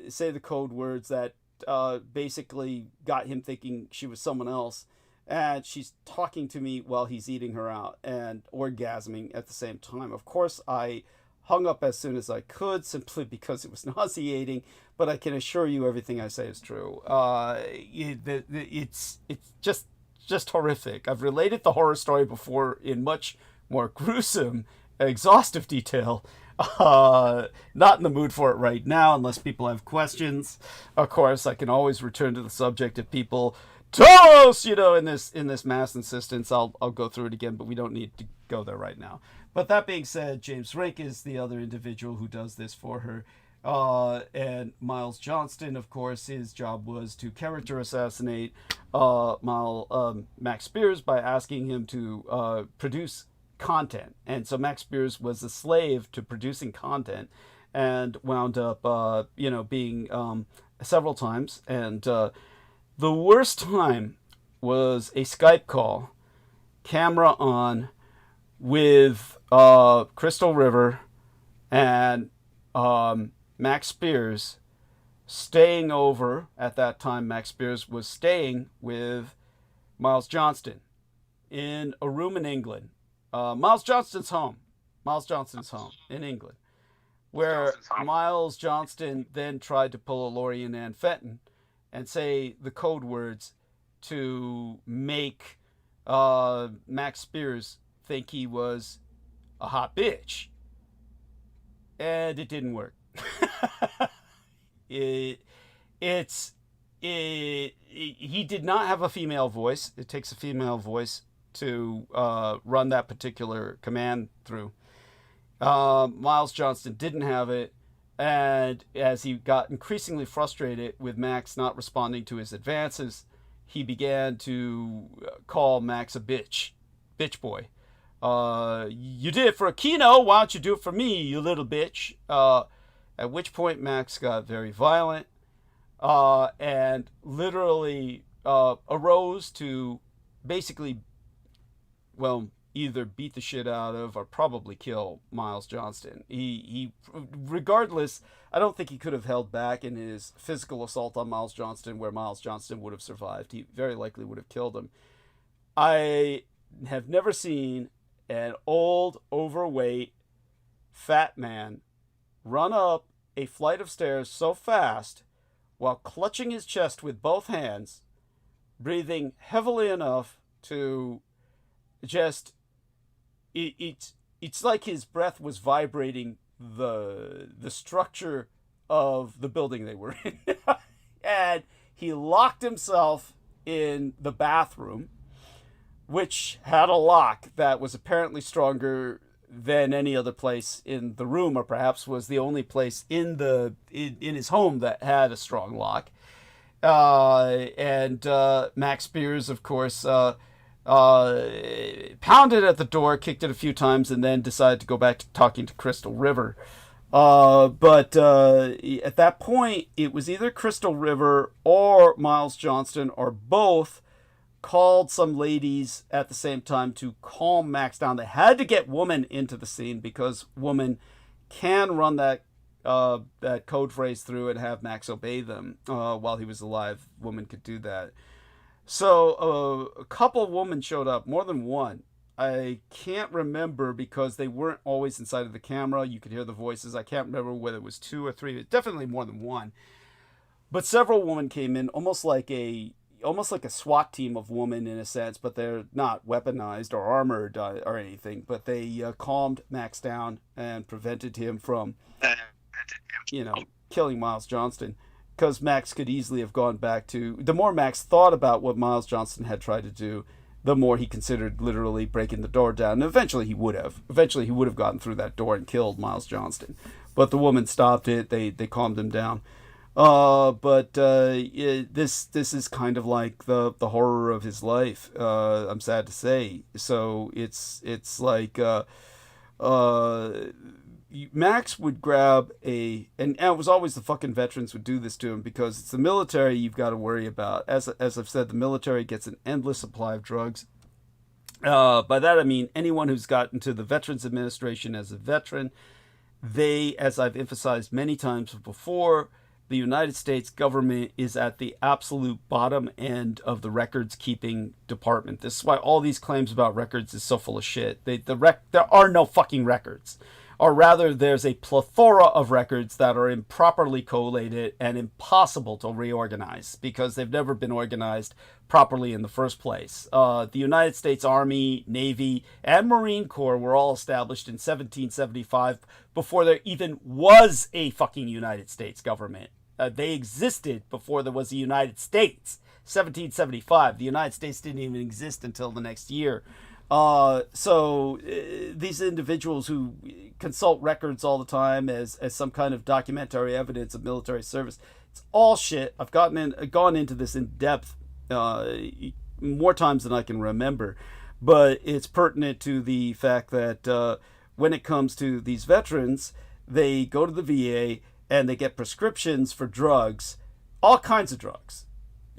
say the code words that basically got him thinking she was someone else. And she's talking to me while he's eating her out and orgasming at the same time. Of course, I hung up as soon as I could, simply because it was nauseating, but I can assure you everything I say is true. It's just horrific. I've related the horror story before in much more gruesome, exhaustive detail. Not in the mood for it right now, unless people have questions. Of course, I can always return to the subject if people tell us, in this mass insistence. I'll go through it again, but we don't need to go there right now. But that being said, James Rink is the other individual who does this for her. And Miles Johnston, of course, his job was to character assassinate Max Spears by asking him to produce content. And so Max Spears was a slave to producing content and wound up, being several times. And the worst time was a Skype call, camera on, with Crystal River and Max Spears staying over. At that time, Max Spears was staying with Miles Johnston in a room in England. Miles Johnston's home in England, where Miles Johnston then tried to pull a Laurie and Ann Fenton and say the code words to make Max Spears think he was a hot bitch. And it didn't work. He did not have a female voice. It takes a female voice to run that particular command through. Miles Johnston didn't have it. And as he got increasingly frustrated with Max not responding to his advances, he began to call Max a bitch boy. You did it for Aquino, why don't you do it for me, you little bitch? At which point Max got very violent and literally arose to basically, either beat the shit out of or probably kill Miles Johnston. He regardless, I don't think he could have held back in his physical assault on Miles Johnston, where Miles Johnston would have survived. He very likely would have killed him. I have never seen an old, overweight, fat man run up a flight of stairs so fast while clutching his chest with both hands, breathing heavily enough to just... It's like his breath was vibrating the structure of the building they were in. And he locked himself in the bathroom, which had a lock that was apparently stronger than any other place in the room, or perhaps was the only place in his home that had a strong lock. And Max Spears, of course, pounded at the door, kicked it a few times, and then decided to go back to talking to Crystal River. But at that point, it was either Crystal River or Miles Johnston, or both, called some ladies at the same time to calm Max down. They had to get Woman into the scene because Woman can run that code phrase through and have Max obey them. While he was alive, Woman could do that. So a couple of women showed up, more than one. I can't remember because they weren't always inside of the camera. You could hear the voices. I can't remember whether it was 2 or 3. Definitely more than one. But several women came in, almost like a SWAT team of women in a sense, but they're not weaponized or armored or anything. But they calmed Max down and prevented him from, killing Miles Johnston. Because Max could easily have gone back to... The more Max thought about what Miles Johnston had tried to do, the more he considered literally breaking the door down. And eventually he would have. Eventually he would have gotten through that door and killed Miles Johnston. But the woman stopped it. They calmed him down. This is kind of like the horror of his life. I'm sad to say. So it's like Max would grab and it was always the fucking veterans would do this to him, because it's the military you've got to worry about. As I've said, the military gets an endless supply of drugs. By that I mean anyone who's gotten to the Veterans Administration as a veteran, they, as I've emphasized many times before, the United States government is at the absolute bottom end of the records keeping department. This is why all these claims about records is so full of shit. There are no fucking records. Or rather, there's a plethora of records that are improperly collated and impossible to reorganize because they've never been organized properly in the first place. The United States Army, Navy, and Marine Corps were all established in 1775 before there even was a fucking United States government. They existed before there was a United States. 1775. The United States didn't even exist until the next year. These individuals who consult records all the time as some kind of documentary evidence of military service, it's all shit. I've gone into this in depth more times than I can remember, but it's pertinent to the fact that when it comes to these veterans, they go to the VA and they get prescriptions for drugs, all kinds of drugs,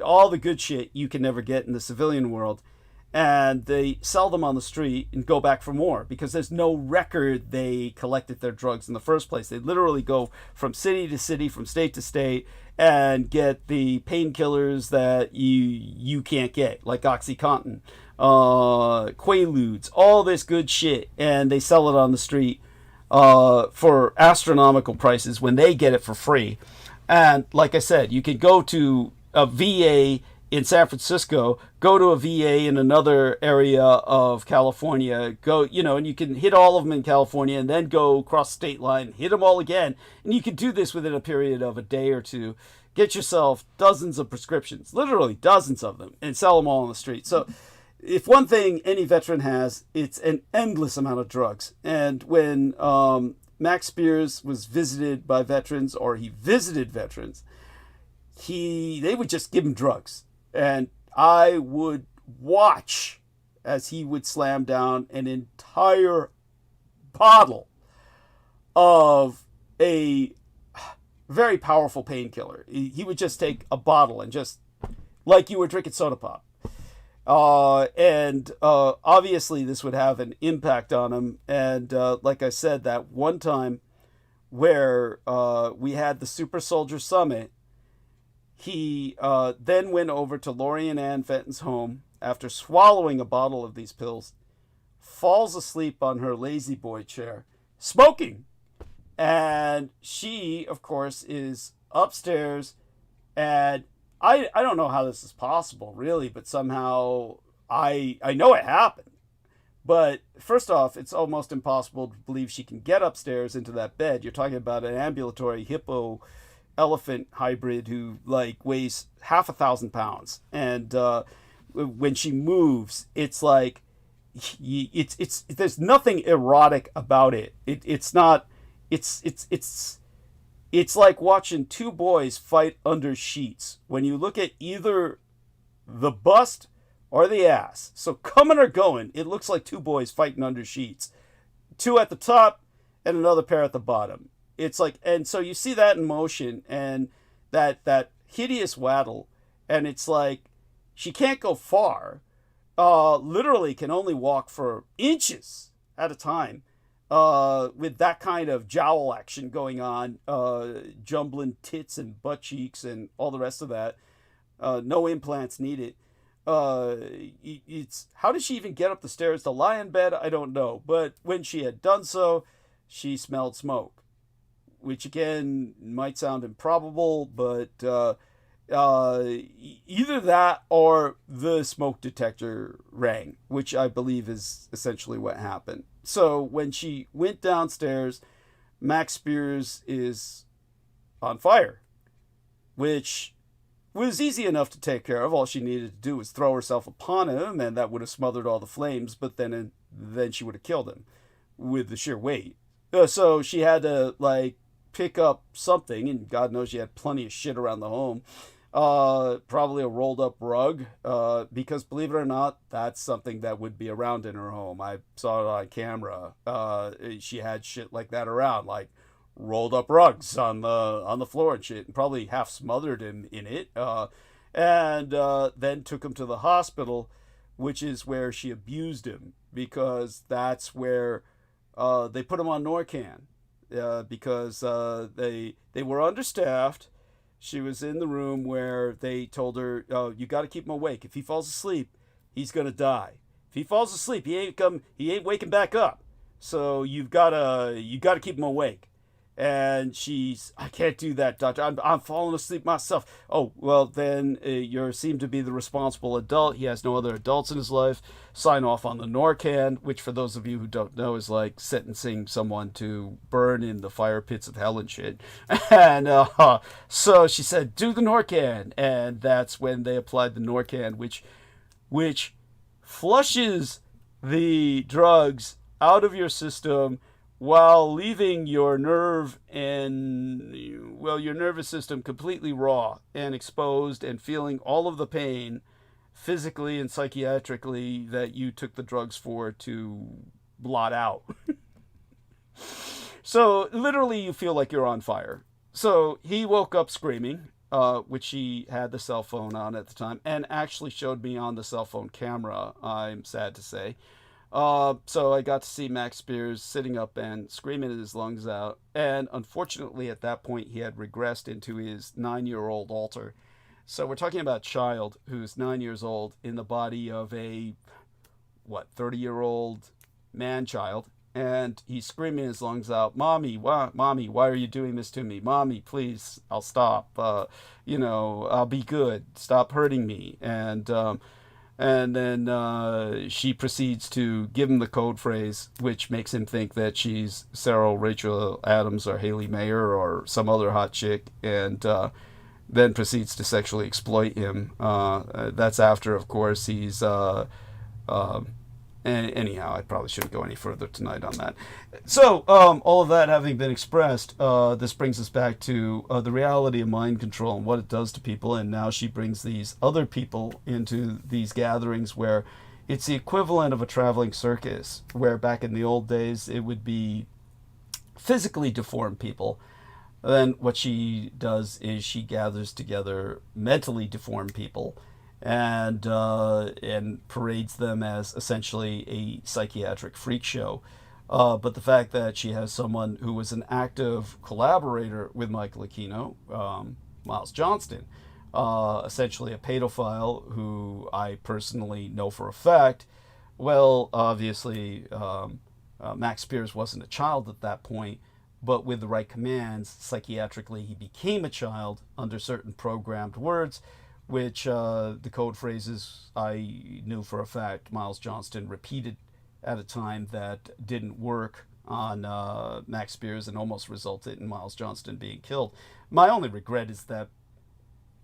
all the good shit you can never get in the civilian world. And they sell them on the street and go back for more because there's no record they collected their drugs in the first place. They literally go from city to city, from state to state, and get the painkillers that you can't get, like OxyContin, Quaaludes, all this good shit, and they sell it on the street for astronomical prices when they get it for free. And like I said, you could go to a VA in San Francisco, go to a VA in another area of California, and you can hit all of them in California and then go across the state line, hit them all again. And you can do this within a period of a day or two. Get yourself dozens of prescriptions, literally dozens of them, and sell them all on the street. So if one thing any veteran has, it's an endless amount of drugs. And when Max Spears was visited by veterans, or he visited veterans, they would just give him drugs. And I would watch as he would slam down an entire bottle of a very powerful painkiller. He would just take a bottle and just, like you were drinking soda pop. Obviously this would have an impact on him. And like I said, that one time where we had the Super Soldier Summit, he then went over to Lori and Ann Fenton's home after swallowing a bottle of these pills, falls asleep on her lazy boy chair, smoking. And she, of course, is upstairs. And I don't know how this is possible, really, but somehow I know it happened. But first off, it's almost impossible to believe she can get upstairs into that bed. You're talking about an ambulatory hippo elephant hybrid who weighs 1,000 pounds, and when she moves, it's like it's there's nothing erotic about it. It's like watching two boys fight under sheets. When you look at either the bust or the ass, so coming or going, it looks like two boys fighting under sheets, two at the top and another pair at the bottom. It's like, and so you see that in motion, and that hideous waddle, and it's like she can't go far, literally can only walk for inches at a time, with that kind of jowl action going on, jumbling tits and butt cheeks and all the rest of that. No implants needed. It's how did she even get up the stairs to lie in bed? I don't know, but when she had done so, she smelled smoke. Which again might sound improbable, but either that or the smoke detector rang, which I believe is essentially what happened. So when she went downstairs, Max Spears is on fire, which was easy enough to take care of. All she needed to do was throw herself upon him, and that would have smothered all the flames, but then she would have killed him with the sheer weight. So she had to pick up something, and God knows she had plenty of shit around the home. Probably a rolled up rug, because believe it or not, that's something that would be around in her home. I saw it on camera. She had shit like that around, like rolled up rugs on the floor and shit, and probably half smothered him in it. And then took him to the hospital, which is where she abused him, because that's where they put him on Narcan, because they were understaffed. She was in the room where they told her, "Oh, you got to keep him awake. If he falls asleep, he's gonna die. If he falls asleep, he ain't waking back up. So you gotta keep him awake." And she's, "I can't do that, doctor. I'm falling asleep myself." "Oh, well, then you seem to be the responsible adult. He has no other adults in his life. Sign off on the Narcan," which, for those of you who don't know, is like sentencing someone to burn in the fire pits of hell and shit. And so she said, "Do the Narcan." And that's when they applied the Narcan, which flushes the drugs out of your system, while leaving your nervous system completely raw and exposed, and feeling all of the pain physically and psychiatrically that you took the drugs for to blot out. So literally you feel like you're on fire. So he woke up screaming, which he had the cell phone on at the time, and actually showed me on the cell phone camera, I'm sad to say. So I got to see Max Spears sitting up and screaming his lungs out. And unfortunately, at that point, he had regressed into his 9-year-old alter. So we're talking about a child who's 9 years old in the body of a, 30-year-old man-child. And he's screaming his lungs out, "Mommy, why are you doing this to me? Mommy, please, I'll stop. I'll be good. Stop hurting me." And then she proceeds to give him the code phrase, which makes him think that she's Sarah Rachel Adams or Haley Mayer or some other hot chick, and then proceeds to sexually exploit him. That's after, of course, he's... anyhow, I probably shouldn't go any further tonight on that. So, all of that having been expressed, this brings us back to the reality of mind control and what it does to people. And now she brings these other people into these gatherings where it's the equivalent of a traveling circus, where back in the old days it would be physically deformed people. Then what she does is she gathers together mentally deformed people and parades them as essentially a psychiatric freak show. But the fact that she has someone who was an active collaborator with Michael Aquino, Miles Johnston, essentially a pedophile who I personally know for a fact, well, obviously, Max Spears wasn't a child at that point, but with the right commands, psychiatrically, he became a child under certain programmed words, which the code phrases I knew for a fact Miles Johnston repeated at a time that didn't work on Max Spears and almost resulted in Miles Johnston being killed. My only regret is that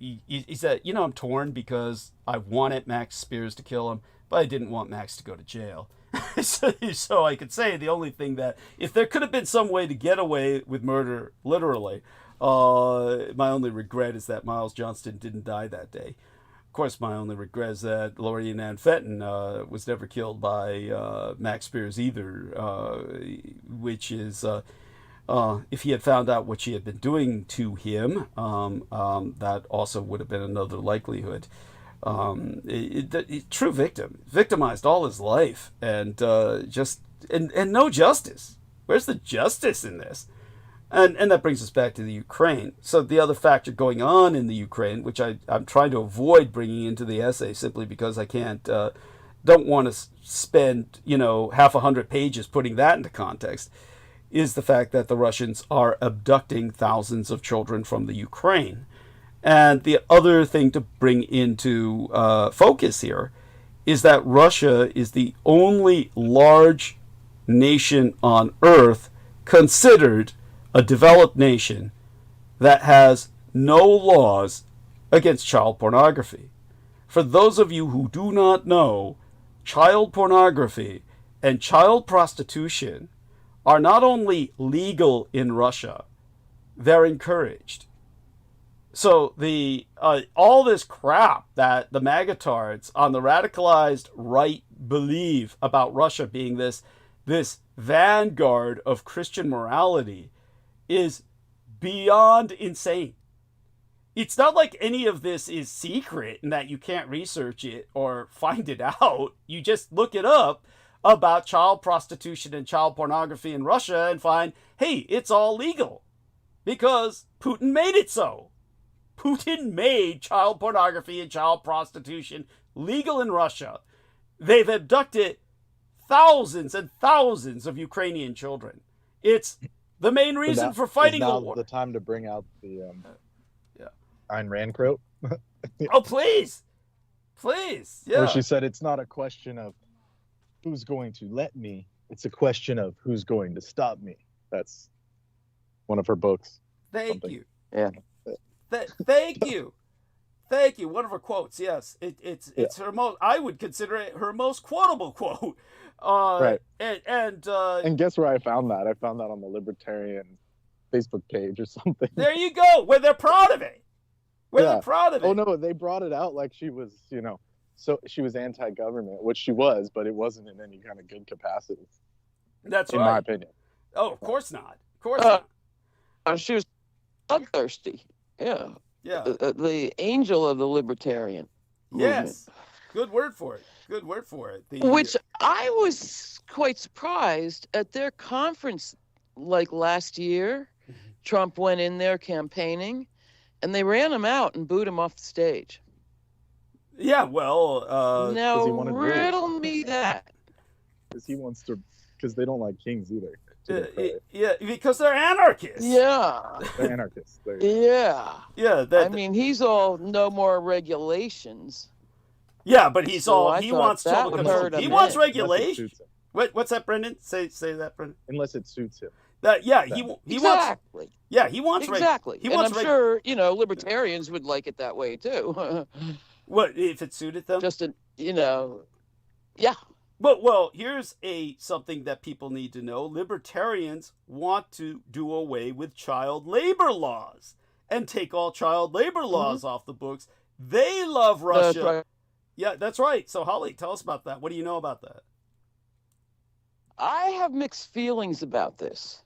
I'm torn, because I wanted Max Spears to kill him, but I didn't want Max to go to jail. So I could say the only thing that, if there could have been some way to get away with murder, literally, my only regret is that Miles Johnston didn't die that day. Of course, my only regret is that Lorraine Ann Fenton was never killed by Max Spears either, which is, if he had found out what she had been doing to him, that also would have been another likelihood. True victim, victimized all his life, and and no justice. Where's the justice in this? And that brings us back to the Ukraine. So the other factor going on in the Ukraine, which I'm trying to avoid bringing into the essay simply because I don't want to spend, half 100 pages putting that into context, is the fact that the Russians are abducting thousands of children from the Ukraine. And the other thing to bring into focus here is that Russia is the only large nation on Earth considered a developed nation that has no laws against child pornography. For those of you who do not know, child pornography and child prostitution are not only legal in Russia, they're encouraged. So the all this crap that the magatards on the radicalized right believe about Russia being this vanguard of Christian morality is beyond insane. It's not like any of this is secret and that you can't research it or find it out. You just look it up about child prostitution and child pornography in Russia and find, hey, it's all legal because Putin made it so. Putin made child pornography and child prostitution legal in Russia. They've abducted thousands and thousands of Ukrainian children. It's the main reason for fighting the war. The time to bring out the yeah. Ayn Rand quote. Oh, please. Please. Yeah. Where she said it's not a question of who's going to let me. It's a question of who's going to stop me. That's one of her books. Thank you. Yeah. Thank you. Thank you. One of her quotes, yes. It's her most, I would consider it her most quotable quote. Right. And guess where I found that? I found that on the Libertarian Facebook page or something. There you go, where they're proud of it. They're proud of it. Oh no, they brought it out like she was, so she was anti-government, which she was, but it wasn't in any kind of good capacity. That's right. In my opinion. Oh, of course not. Of course not. She was bloodthirsty. Yeah. Yeah. The angel of the libertarian movement. Yes. Good word for it. Good word for it. Which I was quite surprised at their conference, like last year. Trump went in there campaigning, and they ran him out and booed him off the stage. Yeah, well, now riddle me that. Because he wants to, because they don't like kings either. Yeah, because they're anarchists. Yeah. They're anarchists. Yeah. Yeah. I mean, he's all no more regulations. Yeah, but he's So all I he thought wants that total would control. hurt him He wants in. regulation. What's that, Brendan? Say that, Brendan. Unless it suits him. He Exactly. wants. Yeah, he wants exactly. He and wants I'm sure libertarians would like it that way too. What if it suited them? Just yeah. Well, here's something that people need to know. Libertarians want to do away with child labor laws and take all child labor laws off the books. They love Russia. That's right. Yeah, that's right. So, Holly, tell us about that. What do you know about that? I have mixed feelings about this.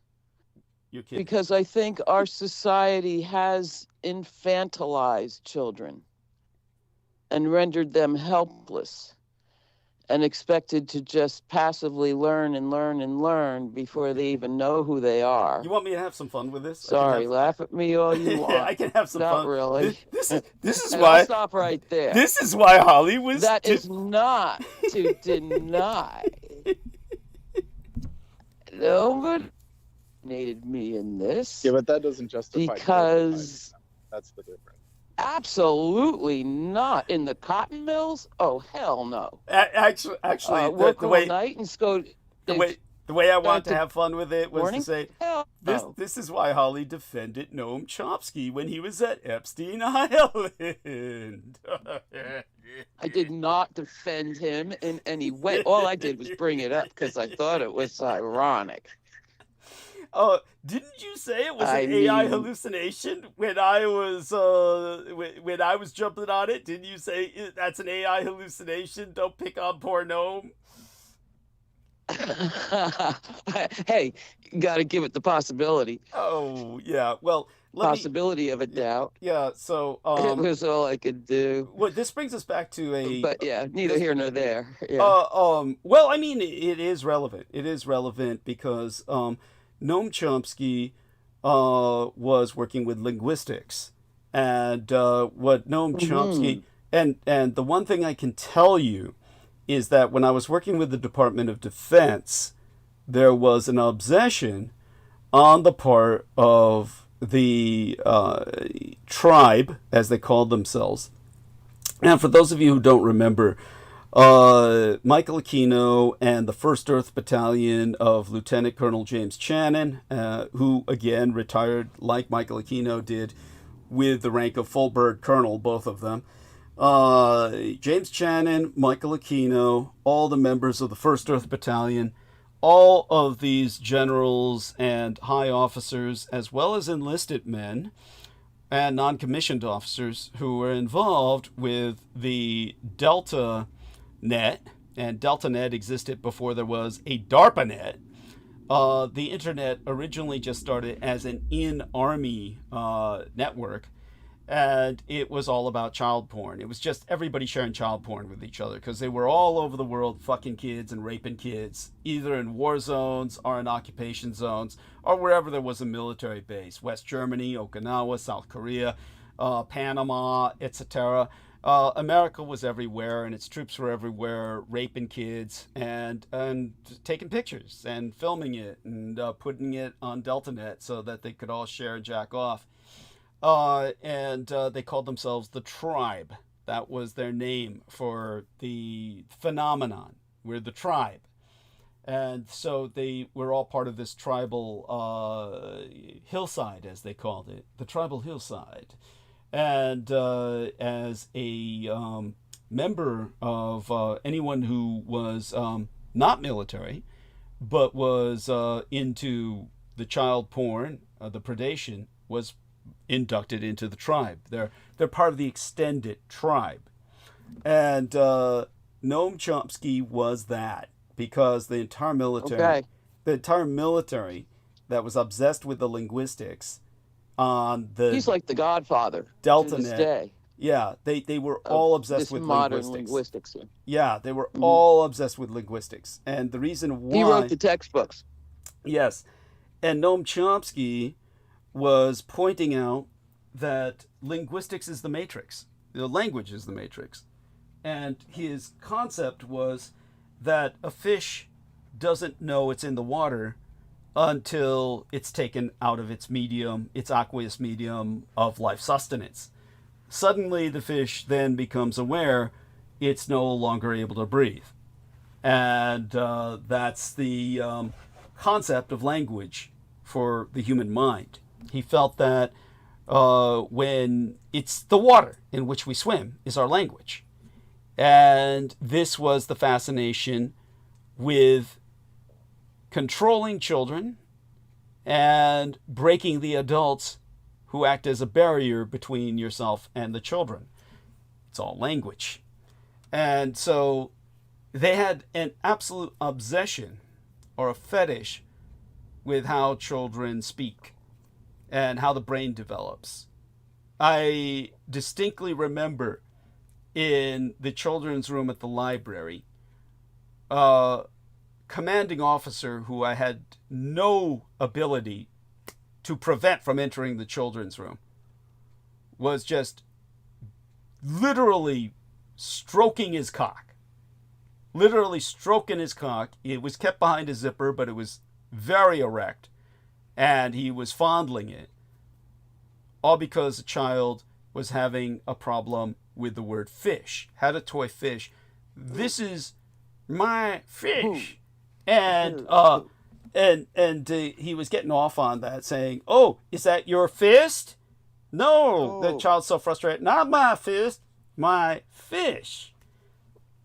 You're kidding. Because I think our society has infantilized children and rendered them helpless and expected to just passively learn and learn and learn before they even know who they are. You want me to have some fun with this? Sorry, laugh at me all you want. Yeah, I can have some Not fun. really. This is And why. I'll stop right there. This is why Holly was. That is not to deny. Nobody needed me in this. Yeah, but that doesn't justify. Because that's the difference. Absolutely not. In the cotton mills? Oh, hell no. Actually, work the all way night and go. the way I want to have fun with it was morning? to say Hell no. this is why Holly defended Noam Chomsky when he was at Epstein Island. I did not defend him in any way. All I did was bring it up because I thought it was ironic. Didn't you say it was an AI hallucination when I was when I was jumping on it? Didn't you say that's an AI hallucination? Don't pick on poor Noam. Hey, you got to give it the possibility. Oh yeah, well, possibility of a doubt. Yeah, so it was all I could do. Well, this brings us back to But yeah, neither here nor there. Yeah. Well, I mean, it is relevant. It is relevant because Noam Chomsky was working with linguistics, and what Noam Chomsky and the one thing I can tell you is that when I was working with the Department of Defense, there was an obsession on the part of the tribe, as they called themselves. And for those of you who don't remember, Michael Aquino and the 1st Earth Battalion of Lieutenant Colonel James Channon, who again retired like Michael Aquino did with the rank of full bird colonel, both of them. James Channon, Michael Aquino, all the members of the 1st Earth Battalion all of these generals and high officers, as well as enlisted men and non-commissioned officers who were involved with the Delta Net, and Delta Net existed before there was a DARPA Net. The internet originally just started as an in-army network, and it was all about child porn. It was just everybody sharing child porn with each other because they were all over the world fucking kids and raping kids, either in war zones or in occupation zones or wherever there was a military base. West Germany, Okinawa, South Korea, Panama, etc. America was everywhere, and its troops were everywhere, raping kids and taking pictures and filming it and putting it on DeltaNet so that they could all share and jack off. And they called themselves the Tribe. That was their name for the phenomenon. We're the Tribe. And so they were all part of this tribal hillside, as they called it, the tribal hillside. And as a member of anyone who was not military, but was into the child porn, the predation, was inducted into the tribe. They're part of the extended tribe. And Noam Chomsky was that, because the entire military, that was obsessed with the linguistics on the He's like the godfather. Delta to this Net. day. Yeah, they were all obsessed with modern linguistics. linguistics. Yeah, they were all obsessed with linguistics. And the reason why... He wrote the textbooks. Yes. And Noam Chomsky was pointing out that linguistics is the matrix. The language is the matrix. And his concept was that a fish doesn't know it's in the water until it's taken out of its medium, its aqueous medium of life sustenance. Suddenly the fish then becomes aware it's no longer able to breathe. And that's the concept of language for the human mind. He felt that when it's the water in which we swim is our language. And this was the fascination with controlling children and breaking the adults who act as a barrier between yourself and the children. It's all language. And so they had an absolute obsession or a fetish with how children speak and how the brain develops. I distinctly remember in the children's room at the library, commanding officer who I had no ability to prevent from entering the children's room was just literally stroking his cock. Literally stroking his cock. It was kept behind a zipper, but it was very erect. And he was fondling it. All because a child was having a problem with the word fish. Had a toy fish. This is my fish. And he was getting off on that, saying, "Oh, is that your fist?" No, the child's so frustrated. Not my fist, my fish.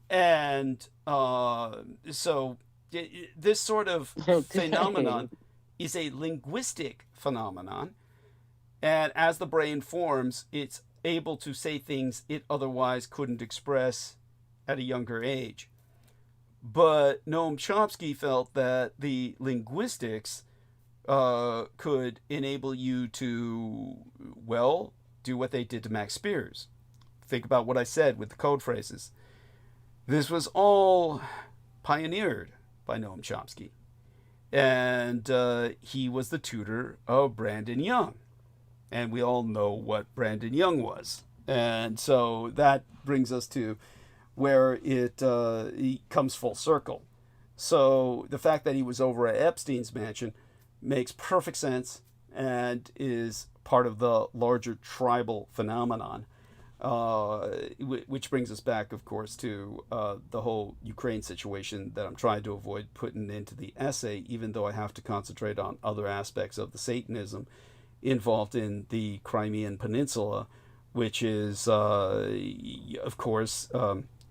And so this sort of phenomenon is a linguistic phenomenon. And as the brain forms, it's able to say things it otherwise couldn't express at a younger age. But Noam Chomsky felt that the linguistics could enable you to, well, do what they did to Max Spears. Think about what I said with the code phrases. This was all pioneered by Noam Chomsky. And he was the tutor of Brandon Young. And we all know what Brandon Young was. And so that brings us to where it comes full circle. So the fact that he was over at Epstein's mansion makes perfect sense and is part of the larger tribal phenomenon, which brings us back, of course, to the whole Ukraine situation that I'm trying to avoid putting into the essay, even though I have to concentrate on other aspects of the Satanism involved in the Crimean Peninsula, which is, of course,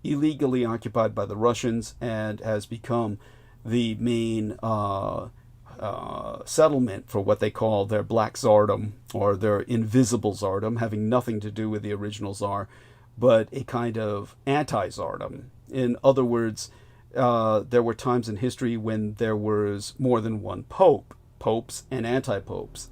illegally occupied by the Russians and has become the main settlement for what they call their black czardom or their invisible czardom, having nothing to do with the original czar, but a kind of anti-czardom. In other words, there were times in history when there was more than one pope, popes and anti-popes.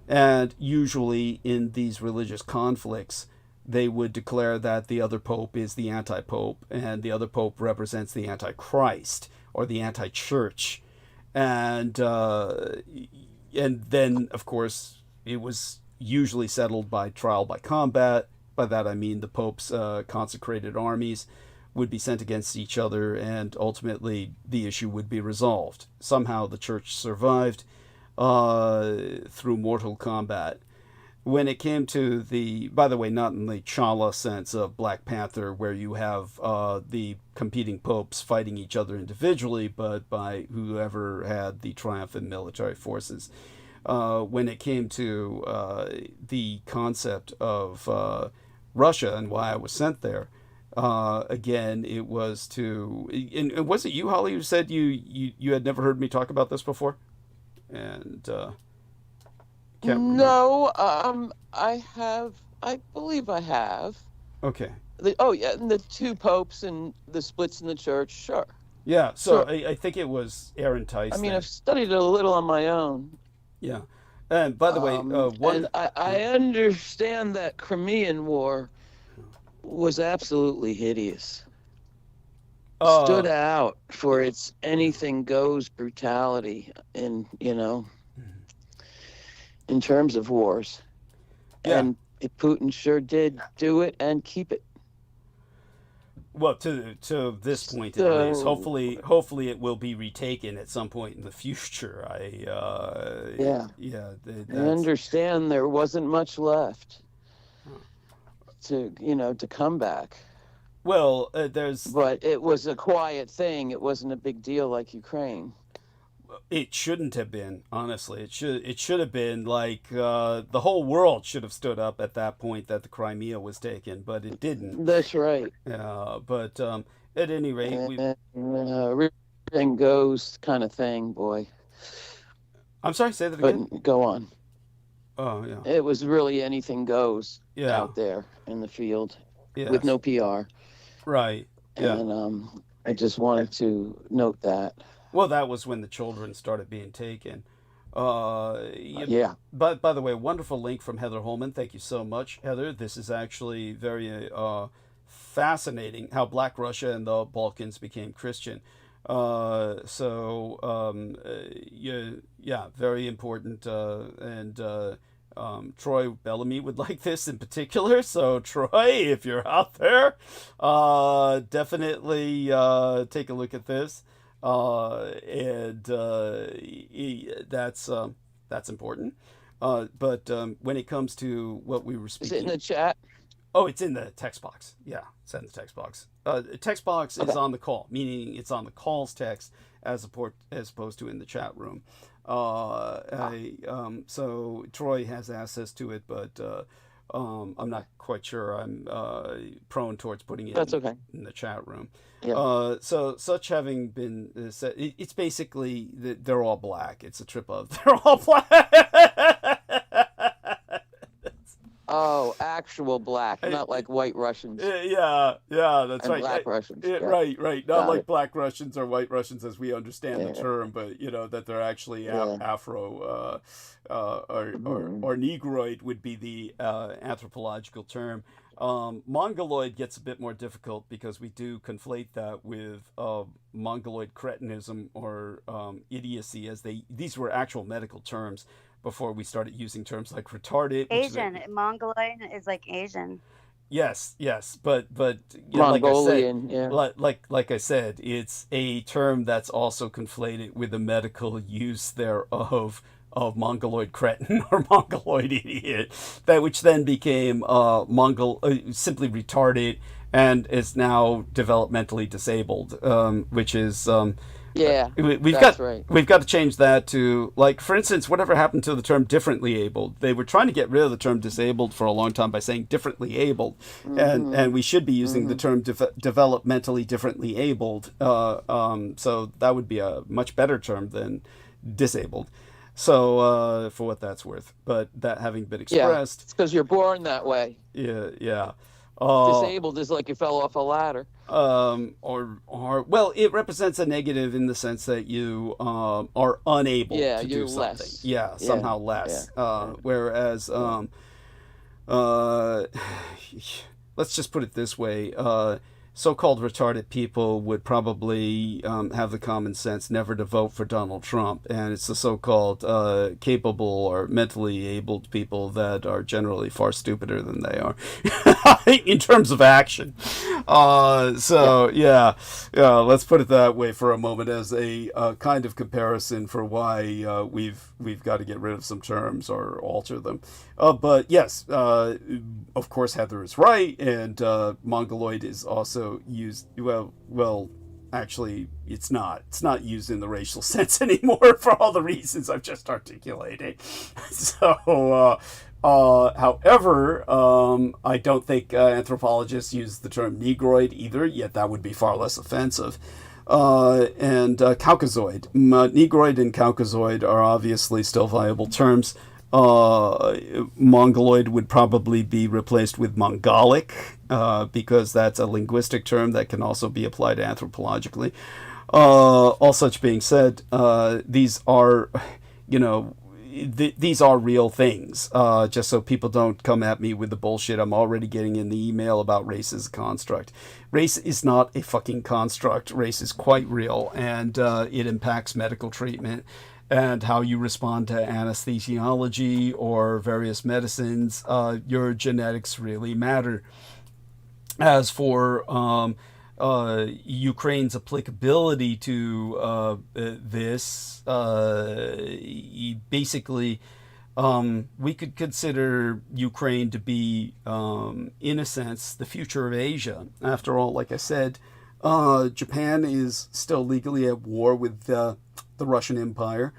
And usually in these religious conflicts, they would declare that the other pope is the anti-pope and the other pope represents the anti-Christ or the anti-church. And then, of course, it was usually settled by trial by combat. By that I mean the Pope's consecrated armies would be sent against each other, and ultimately the issue would be resolved. Somehow the church survived through mortal combat. When it came to the, by the way, not in the Chala sense of Black Panther, where you have the competing popes fighting each other individually, but by whoever had the triumphant military forces. When it came to the concept of Russia and why I was sent there, again, it was to, and was it you, Holly, who said you had never heard me talk about this before? And no, I believe I have. Okay. And the two popes and the splits in the church, sure. Yeah, so sure. I think it was Aaron Tice. I mean, I've studied it a little on my own. Yeah. And by the way, and I understand that Crimean War was absolutely hideous. Stood out for its anything goes brutality in terms of wars. Yeah. And Putin sure did do it and keep it. Well, to this point at least, hopefully it will be retaken at some point in the future. I understand there wasn't much left to come back. Well, but it was a quiet thing. It wasn't a big deal like Ukraine. It shouldn't have been, honestly. It should have been like the whole world should have stood up at that point that the Crimea was taken, but it didn't. That's right. But at any rate, everything goes kind of thing, boy. I'm sorry, say that again. But go on. Oh yeah. It was really anything goes out there in the field with no PR. Right. Yeah. And I just wanted to note that. Well, that was when the children started being taken. Yeah. But by the way, wonderful link from Heather Holman. Thank you so much, Heather. This is actually very fascinating how Black Russia and the Balkans became Christian. Very important. Troy Bellamy would like this in particular. So Troy, if you're out there, definitely take a look at this. That's important. But when it comes to what we were speaking, is it in the chat? Oh, it's in the text box. Yeah, it's in the text box. Text box is on the call, meaning it's on the calls text as opposed to in the chat room. So Troy has access to it, but I'm not quite sure. I'm prone towards putting it in the chat room. Yeah. So such having been said, it's basically they're all black. It's a trip of they're all black. Oh, actual black, not like white Russians. Yeah, that's right. Black Russians. Right. Not like black Russians or white Russians as we understand the term, but that they're actually Afro or Negroid would be the anthropological term. Mongoloid gets a bit more difficult because we do conflate that with Mongoloid cretinism or idiocy, as these were actual medical terms before we started using terms like retarded. Asian. Mongoloid is like Asian. Yes, but Mongolian, like I said, it's a term that's also conflated with the medical use thereof of Mongoloid cretin or Mongoloid idiot, which then became simply retarded and is now developmentally disabled, which is Yeah, We've that's got right. we've got to change that to, like, for instance, whatever happened to the term differently abled? They were trying to get rid of the term disabled for a long time by saying differently abled, and we should be using the term developmentally differently abled. So that would be a much better term than disabled. So for what that's worth, but that having been Yeah, expressed, it's because you're born that way. yeah. Disabled is like you fell off a ladder. Or well, it represents a negative in the sense that you are unable Yeah, to you're do something. less. Yeah, somehow less. Yeah. Whereas, uh, let's just put it this way: so-called retarded people would probably have the common sense never to vote for Donald Trump, and it's the so-called capable or mentally abled people that are generally far stupider than they are in terms of action. Yeah, let's put it that way for a moment as a kind of comparison for why we've got to get rid of some terms or alter them. But yes, of course, Heather is right, and Mongoloid is also used. Well, actually, it's not. It's not used in the racial sense anymore for all the reasons I've just articulated. So. However, I don't think anthropologists use the term Negroid either, yet that would be far less offensive. And Caucasoid. Negroid and Caucasoid are obviously still viable terms. Mongoloid would probably be replaced with Mongolic, because that's a linguistic term that can also be applied anthropologically. All such being said, these are, these are real things, just so people don't come at me with the bullshit I'm already getting in the email about race as a construct. Race is not a fucking construct. Race is quite real, and it impacts medical treatment and how you respond to anesthesiology or various medicines. Your genetics really matter. As for Ukraine's applicability to this, basically, we could consider Ukraine to be, in a sense, the future of Asia. After all, like I said, Japan is still legally at war with the Russian Empire.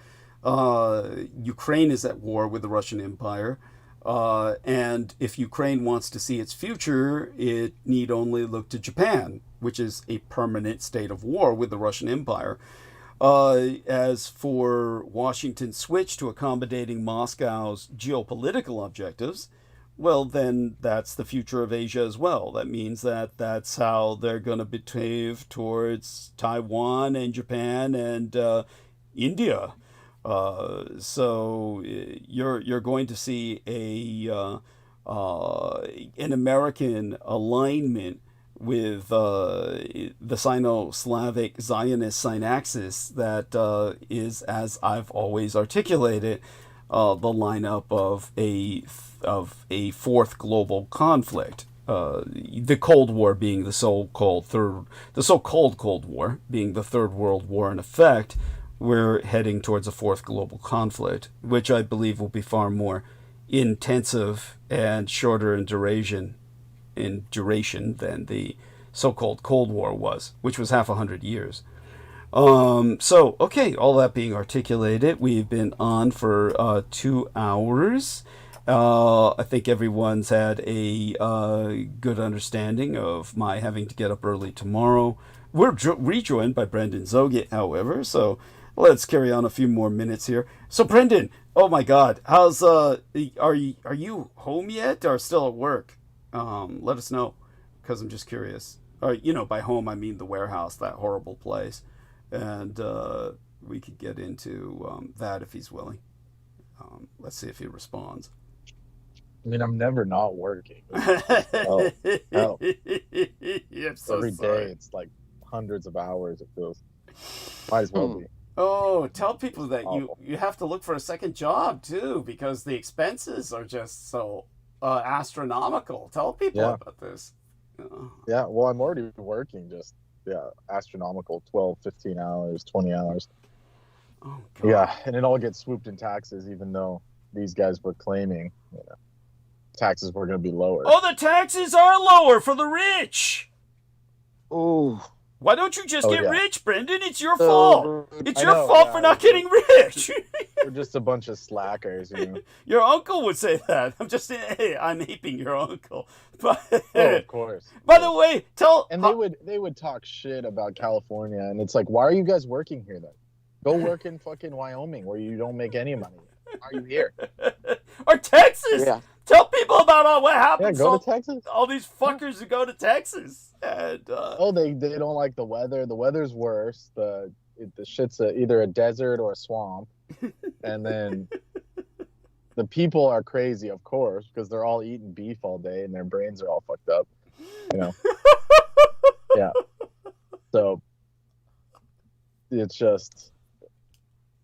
Ukraine is at war with the Russian Empire. And if Ukraine wants to see its future, it need only look to Japan, which is a permanent state of war with the Russian Empire. As for Washington's switch to accommodating Moscow's geopolitical objectives, well, then that's the future of Asia as well. That means that that's how they're going to behave towards Taiwan and Japan and India. So you're going to see an American alignment with the Sino-Slavic Zionist synaxis that is, as I've always articulated, the lineup of a fourth global conflict. The Cold War being the so-called Cold War being the Third World War in effect. We're heading towards a fourth global conflict, which I believe will be far more intensive and shorter in duration than the so-called Cold War was, which was half 100 years. So, okay, all that being articulated, we've been on for 2 hours. I think everyone's had a good understanding of my having to get up early tomorrow. We're rejoined by Brendan Zogit, however, so let's carry on a few more minutes here. So, Brendan, oh my God, how's are you home yet or still at work? Let us know, because I'm just curious. By home I mean the warehouse, that horrible place, and we could get into that if he's willing. Let's see if he responds. I mean, I'm never not working. Oh, hell. I'm so Every sorry. day it's like hundreds of hours. It feels. Might as well be. Oh, tell people that Awful. you have to look for a second job too, because the expenses are just so astronomical. Tell people about this. Yeah, well, I'm already working just astronomical 12, 15 hours, 20 hours. Oh, God. Yeah, and it all gets swooped in taxes, even though these guys were claiming taxes were going to be lower. Oh, the taxes are lower for the rich. Oh, Why don't you just Oh, get yeah. rich, Brendan? It's your fault. It's I your know, fault yeah, for not getting rich. We're just a bunch of slackers, you know. Your uncle would say that. I'm just saying, hey, I'm aping your uncle. But Oh, of course. by the way, And they would talk shit about California, and it's like, why are you guys working here then? Go work in fucking Wyoming where you don't make any money. Why are you here? or Texas. Yeah. Tell people about what Yeah, happens. go to Texas. All these fuckers who go to Texas. And Oh, they don't like the weather. The weather's worse. The shit's either a desert or a swamp. And then the people are crazy, of course, because they're all eating beef all day and their brains are all fucked up. You know. Yeah. So it's just,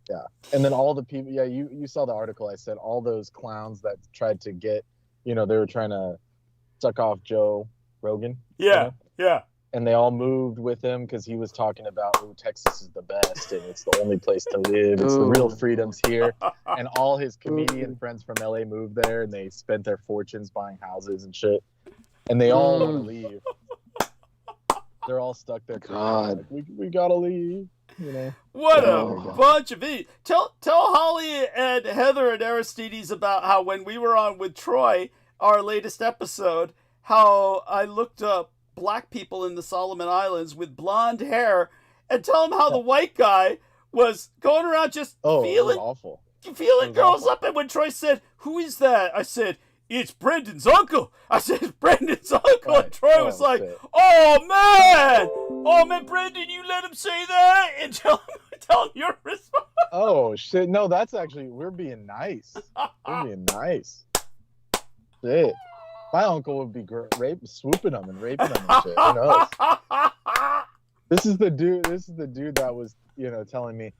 yeah. And then all the people, yeah, you saw the article I said, all those clowns that tried to get, they were trying to suck off Joe Rogan. yeah, yeah. And they all moved with him because he was talking about, oh, Texas is the best and it's the only place to live. It's the real freedoms here. And all his comedian friends from LA moved there and they spent their fortunes buying houses and shit. And they all want to leave. They're all stuck there. God. Like, we gotta leave. What Oh. a bunch of idiots. Tell Holly and Heather and Aristides about how when we were on with Troy, our latest episode, how I looked up black people in the Solomon Islands with blonde hair, and tell them how the white guy was going around just It was feeling awful. feeling It was girls awful. up. And when Troy said, "Who is that?" I said, "It's Brendan's uncle." I said, "It's Brendan's uncle." Right. And Troy was Oh, like, shit. oh man, Brendan, you let him say that?" And tell him your response. Oh shit! No, that's actually, we're being nice. We're being nice. Shit. My uncle would be swooping them and raping them and shit. Who knows? This is the dude that was, telling me,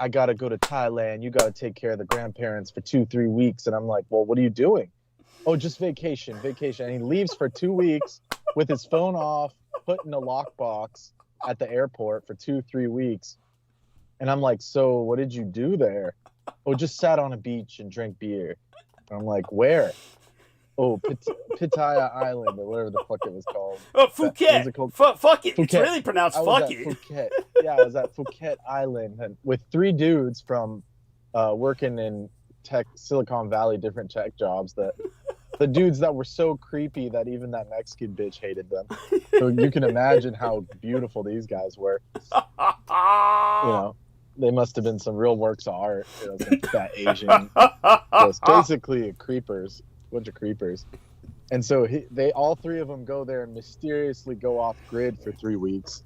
I gotta go to Thailand. You gotta take care of the grandparents for 2-3 weeks. And I'm like, well, what are you doing? Oh, just vacation. And he leaves for 2 weeks with his phone off, put in a lockbox at the airport for 2-3 weeks. And I'm like, so what did you do there? Oh, just sat on a beach and drank beer. And I'm like, where? Oh, Pattaya Island or whatever the fuck it was called. Oh, Phuket. Fuck it. It's Phuket. really pronounced I was fuck at it. Phuket. Yeah, I was at Phuket Island and with 3 dudes from working in Silicon Valley, different tech jobs. The dudes that were so creepy that even that Mexican bitch hated them. So you can imagine how beautiful these guys were. They must have been some real works of art. Some fat Asian. Just basically bunch of creepers. And so they all 3 of them go there and mysteriously go off grid for 3 weeks.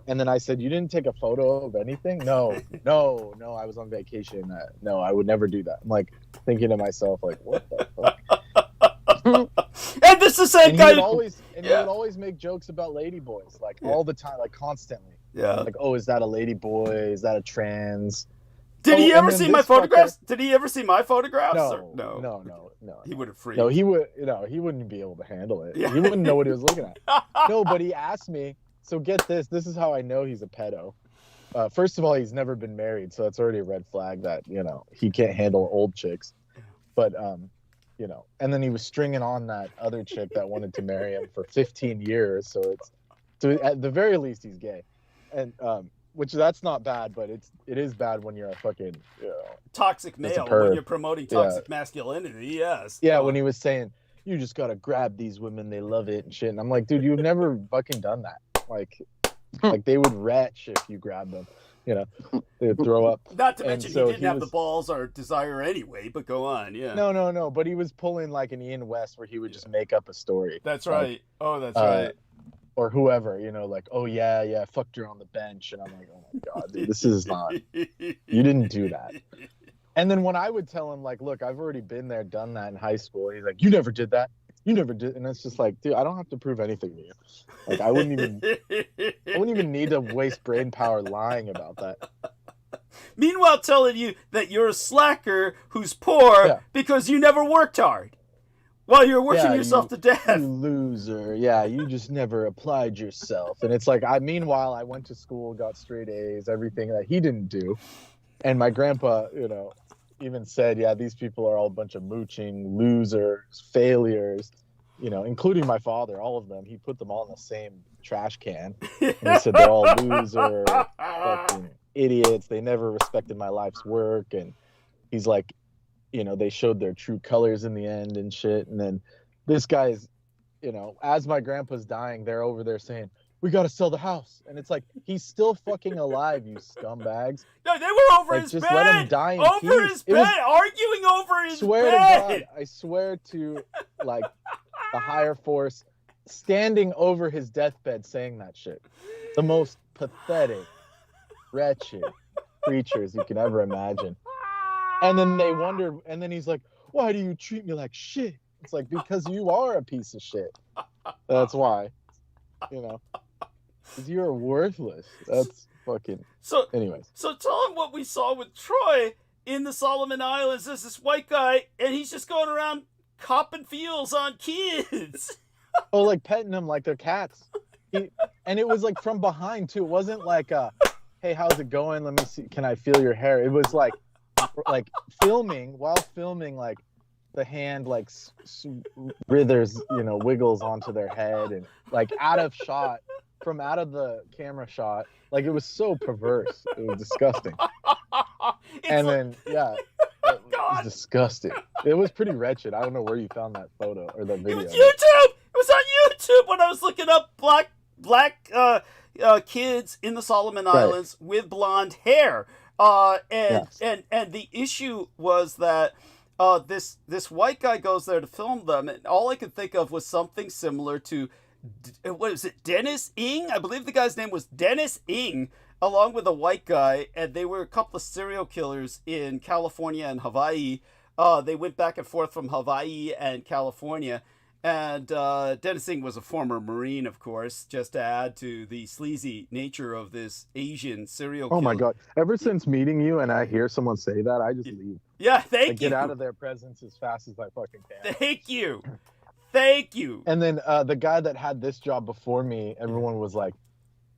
And then I said, you didn't take a photo of anything? No, I was on vacation. No, I would never do that. I'm like thinking to myself, like, what the fuck? And this is the same And guy. he would always make jokes about ladyboys, like all the time, like constantly. Yeah. Like, oh, is that a ladyboy? Is that a trans? Did he and ever then see this my photographs? Did he ever see my photographs? No. He would have freaked. No, he wouldn't be able to handle it. Yeah. He wouldn't know what he was looking at. No, but he asked me. So get this. This is how I know he's a pedo. First of all, he's never been married, so that's already a red flag that he can't handle old chicks. But and then he was stringing on that other chick that wanted to marry him for 15 years. So at the very least he's gay, and which that's not bad, but it is bad when you're a fucking toxic it's a male perv. when you're promoting toxic masculinity. Yes. Yeah, when he was saying you just gotta grab these women, they love it and shit. And I'm like, dude, you've never fucking done that. Like they would retch if you grab them. They would throw up. Not to mention so he didn't have the balls or desire anyway. But go on, yeah. No. But he was pulling like an Ian West where he would just make up a story. That's right. That's right. Or whoever, like, oh yeah, I fucked her on the bench, and I'm like, oh my god, dude, this is not. You didn't do that. And then when I would tell him, like, look, I've already been there, done that in high school. He's like, you never did that. You never did, and it's just like, dude, I don't have to prove anything to you. Like, I wouldn't even need to waste brain power lying about that. Meanwhile, telling you that you're a slacker who's poor because you never worked hard. While you're working yourself to death. You loser. Yeah, you just never applied yourself. And it's like, meanwhile, I went to school, got straight A's, everything that he didn't do. And my grandpa, even said, yeah, these people are all a bunch of mooching losers, failures. including my father, all of them, he put them all in the same trash can. And he said they're all loser, fucking idiots. They never respected my life's work. And he's like, they showed their true colors in the end and shit. And then this guy's, as my grandpa's dying, they're over there saying, we got to sell the house. And it's like, he's still fucking alive, you scumbags. No, they were over Like, his just bed. let him die in over peace. his It bed, was- arguing over his Swear to bed. God, I swear to, like, the higher force, standing over his deathbed saying that shit. The most pathetic, wretched creatures you can ever imagine. And then they wonder, and then he's like, why do you treat me like shit? It's like, because you are a piece of shit. That's why. Because you're worthless. That's fucking... So, Anyways. so tell him what we saw with Troy in the Solomon Islands. There's this white guy, and he's just going around copping feels on kids. Oh, like petting them like they're cats. And it was like from behind too. It wasn't like, hey, how's it going? Let me see. Can I feel your hair? It was like filming, like the hand like withers, wiggles onto their head, and like out of the camera shot. Like, it was so perverse. It was disgusting. And then, yeah, it was disgusting. It was pretty wretched. I don't know where you found that photo or that It video. was YouTube. It was on YouTube when I was looking up black kids in the Solomon Islands with blonde hair. And the issue was that this white guy goes there to film them, and all I could think of was something similar to, what is it, Dennis Ng? I believe the guy's name was Dennis Ng, along with a white guy, and they were a couple of serial killers in California and Hawaii. They went back and forth from Hawaii and California, and Dennis Ng was a former Marine, of course, just to add to the sleazy nature of this Asian serial killer. Oh my God. Ever since meeting you and I hear someone say that, I just leave. Yeah, thank you. Get out of their presence as fast as I fucking can. Thank you. Thank you. And then the guy that had this job before me, everyone was like,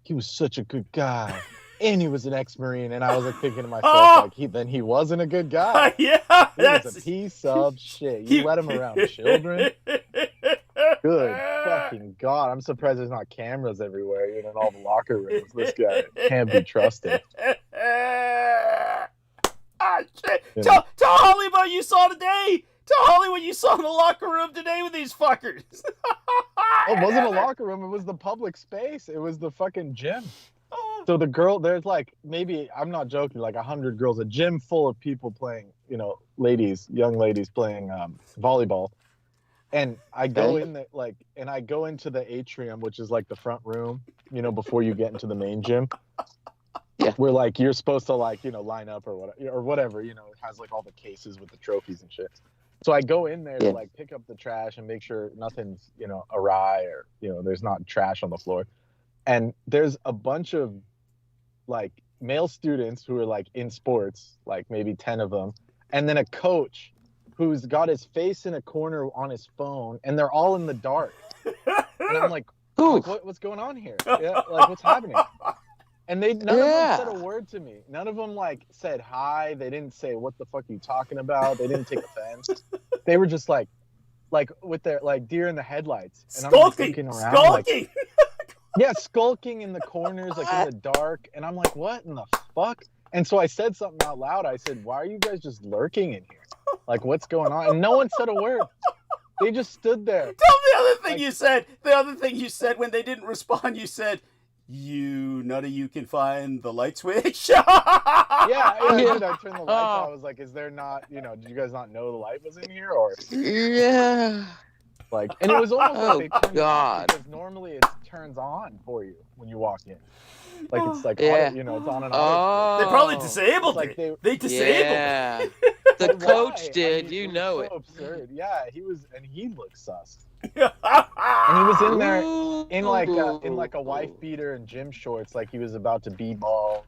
he was such a good guy. And he was an ex-Marine. And I was like thinking to myself, then he wasn't a good guy. Yeah, He was a piece of shit. You let him around children? Good fucking God. I'm surprised there's not cameras everywhere, in all the locker rooms. This guy can't be trusted. Shit. Tell Holly what you saw today. Tell Holly what you saw in the locker room today with these fuckers. It wasn't a locker room. It was the public space. It was the fucking gym. Oh. So the girl, there's like, maybe, I'm not joking, like 100 girls, a gym full of people playing, young ladies playing volleyball. And I go in there, and I go into the atrium, which is like the front room, before you get into the main gym. Yeah. Where like you're supposed to line up or whatever, it has like all the cases with the trophies and shit. So I go in there to like pick up the trash and make sure nothing's, awry or, there's not trash on the floor. And there's a bunch of like male students who are like in sports, like maybe 10 of them. And then a coach who's got his face in a corner on his phone, and they're all in the dark. And I'm like, what's going on here? Yeah, like, what's happening? And none of them said a word to me. None of them like said hi. They didn't say, what the fuck are you talking about? They didn't take offense. They were just like with their like deer in the headlights. And Skulking. I'm like looking around, Skulking. like, skulking in the corners, like in the dark. And I'm like, what in the fuck? And so I said something out loud. I said, why are you guys just lurking in here? Like, what's going on? And no one said a word. They just stood there. Tell them the other thing you said. The other thing you said when they didn't respond, you said, none of you can find the light switch. I turned the lights on. I was like, is there not, did you guys not know the light was in here? Or like, and it was almost like they turned it off, because normally it turns on for you when you walk in. Like, it's like, it's on and off. They probably disabled like it. They disabled it. The coach did, it was know so it. Absurd. Yeah, he looked sus. And he was in there in like a wife beater and gym shorts, like he was about to b-ball,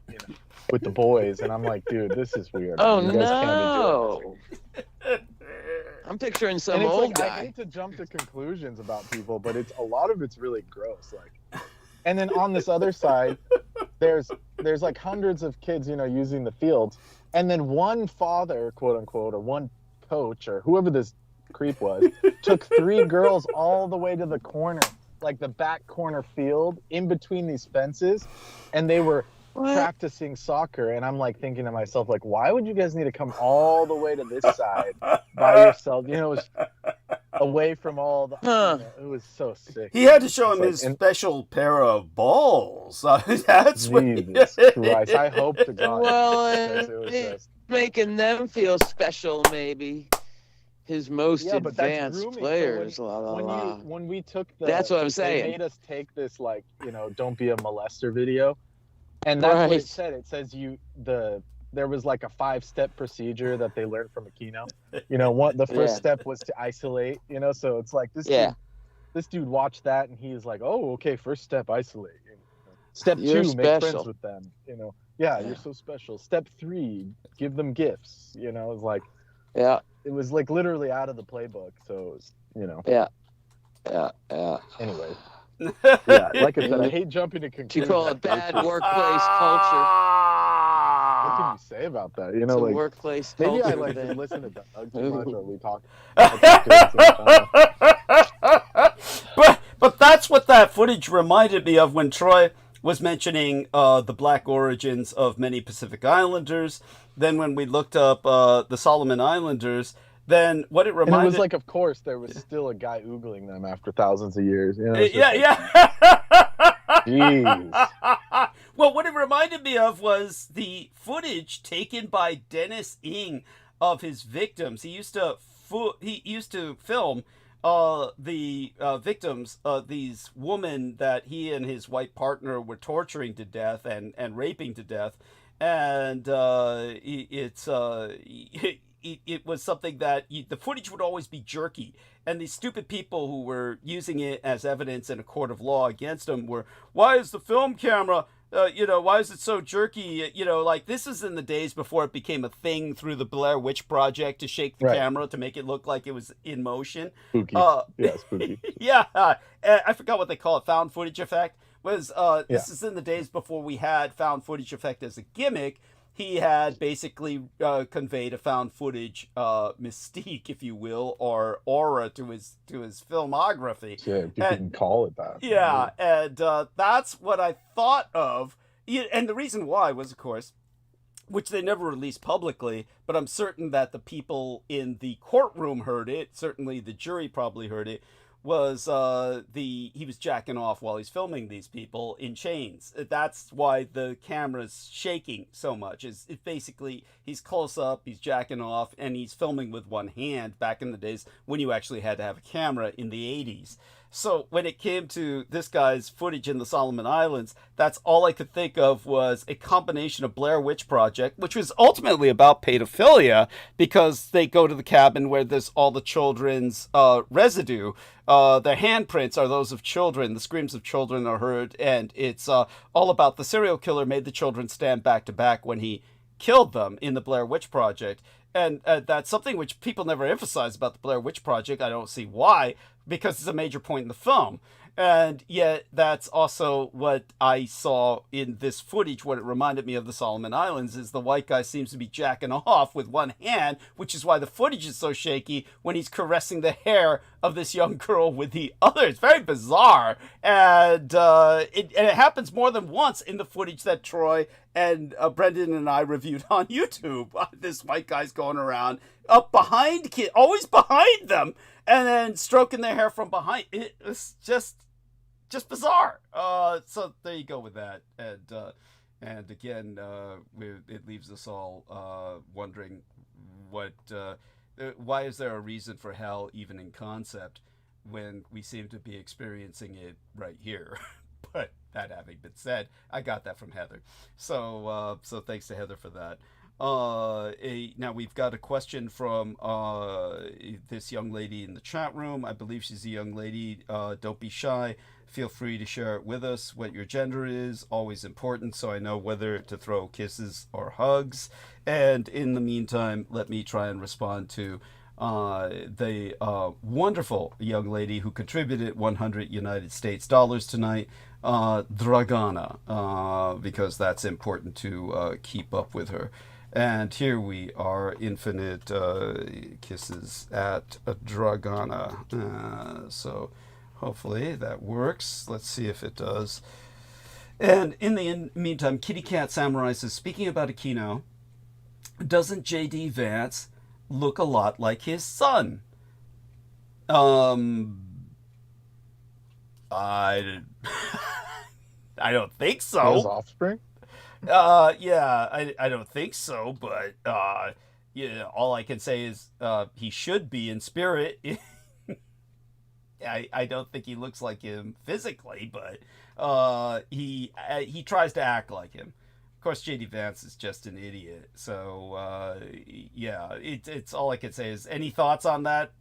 with the boys. And I'm like, dude, this is weird. Oh, you guys can't be doing this. I'm picturing some and it's old like, guy. I hate to jump to conclusions about people, but a lot of it's really gross. Like, and then on this other side, there's like hundreds of kids, using the fields, and then one father, quote unquote, or one coach or whoever this creep was, took 3 girls all the way to the corner, like the back corner field in between these fences, and they were practicing soccer. And I'm like thinking to myself, like, why would you guys need to come all the way to this side by yourself? You know, it was away from all the, it was so sick. He had to show him his special pair of balls. That's what. Jesus Christ! I hope to God. Well, it was just making them feel special, maybe. His most advanced players. So when we took the, that's what I'm saying. They made us take this, like, you know, don't be a molester video, and that's what it said. It says there was like a 5-step procedure that they learned from a keynote. You know, the first step was to isolate. You know, so it's like this. This dude watched that and he's like, oh, okay, first step, isolate. Step 2, make friends with them. You know, you're so special. Step 3, give them gifts. You know, it's like, it was like literally out of the playbook. So, you know. Anyway. Like I said, I hate jumping to conclusions. You call it bad workplace culture. What can you say about that? You know, like workplace maybe culture. I like listen to Doug too much, or we talk. But that's what that footage reminded me of when Troy was mentioning the black origins of many Pacific Islanders. Then when we looked up the Solomon Islanders, then what it reminded... And it was like, of course, there was still a guy oogling them after thousands of years. You know, Jeez. Well, what it reminded me of was the footage taken by Dennis Ng of his victims. He used to film the victims of these women that he and his white partner were torturing to death and raping to death. And it was something that the footage would always be jerky. And these stupid people who were using it as evidence in a court of law against him were, why is the film camera, why is it so jerky? You know, like, this is in the days before it became a thing through the Blair Witch Project to shake the camera to make it look like it was in motion. Spooky. Spooky. I forgot what they call it, found footage effect. This is in the days before we had found footage effect as a gimmick. He had basically conveyed a found footage mystique, if you will, or aura to his filmography. Yeah, you can call it that. Yeah, and that's what I thought of. And the reason why was, of course, which they never released publicly, but I'm certain that the people in the courtroom heard it, certainly the jury probably heard it, was he was jacking off while he's filming these people in chains. That's why the camera's shaking so much. Is it basically he's close up, he's jacking off, and he's filming with one hand back in the days when you actually had to have a camera in the 80s. So when it came to this guy's footage in the Solomon Islands, that's all I could think of was a combination of Blair Witch Project, which was ultimately about pedophilia, because they go to the cabin where there's all the children's residue. Their handprints are those of children. The screams of children are heard, and it's all about the serial killer made the children stand back to back when he killed them in the Blair Witch Project. And that's something which people never emphasize about the Blair Witch Project. I don't see why, because it's a major point in the film. And yet that's also what I saw in this footage. What it reminded me of the Solomon Islands is the white guy seems to be jacking off with one hand, which is why the footage is so shaky when he's caressing the hair of this young girl with the other. It's very bizarre. And it happens more than once in the footage that Troy and Brendan and I reviewed on YouTube. This white guy's going around up behind kids, always behind them, and then stroking their hair from behind. It's just bizarre. So there you go with that. And again, it leaves us all wondering why is there a reason for hell even in concept when we seem to be experiencing it right here. But that having been said, I got that from Heather. So thanks to Heather for that. Now we've got a question from this young lady in the chat room. I believe she's a young lady. Don't be shy. Feel free to share it with us. What your gender is, always important, so I know whether to throw kisses or hugs. And in the meantime, let me try and respond to the wonderful young lady who contributed 100 United States dollars tonight, Dragana, because that's important to keep up with her. And here we are, infinite kisses at a Dragana. So hopefully that works. Let's see if it does. And in the meantime, Kitty Cat Samurai says, speaking about Aquino, doesn't J.D. Vance look a lot like his son? I I don't think so. His offspring? Yeah, I don't think so, but yeah, all I can say is he should be in spirit. I don't think he looks like him physically, but he tries to act like him. Of course, J.D. Vance is just an idiot. So yeah, it's all I can say is, any thoughts on that?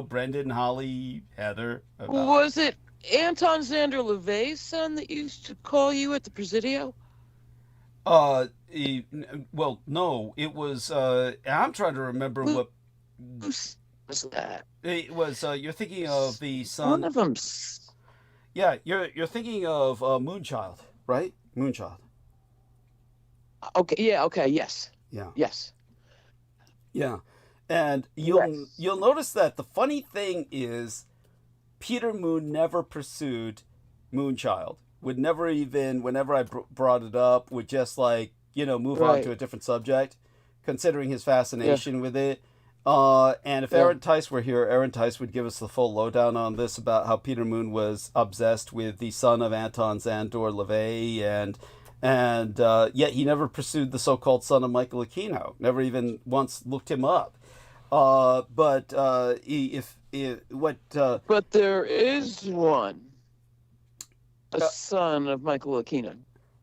Brendan, Holly, Heather. Was it Anton Xander LaVey's son that used to call you at the Presidio? Well, no, it was. I'm trying to remember what. Who was that? It was. You're thinking of the son. One of them. Yeah, you're thinking of Moonchild, right? Moonchild. Okay. Yeah. Okay. Yes. Yeah. Yes. Yeah, and you'll notice that the funny thing is, Peter Moon never pursued Moonchild. Would never even, whenever I brought it up, would just move on to a different subject, considering his fascination with it. And if Aaron Tice were here, Aaron Tice would give us the full lowdown on this, about how Peter Moon was obsessed with the son of Anton Xander LaVey, and yet he never pursued the so-called son of Michael Aquino. Never even once looked him up. But there is one, a son of Michael Aquino.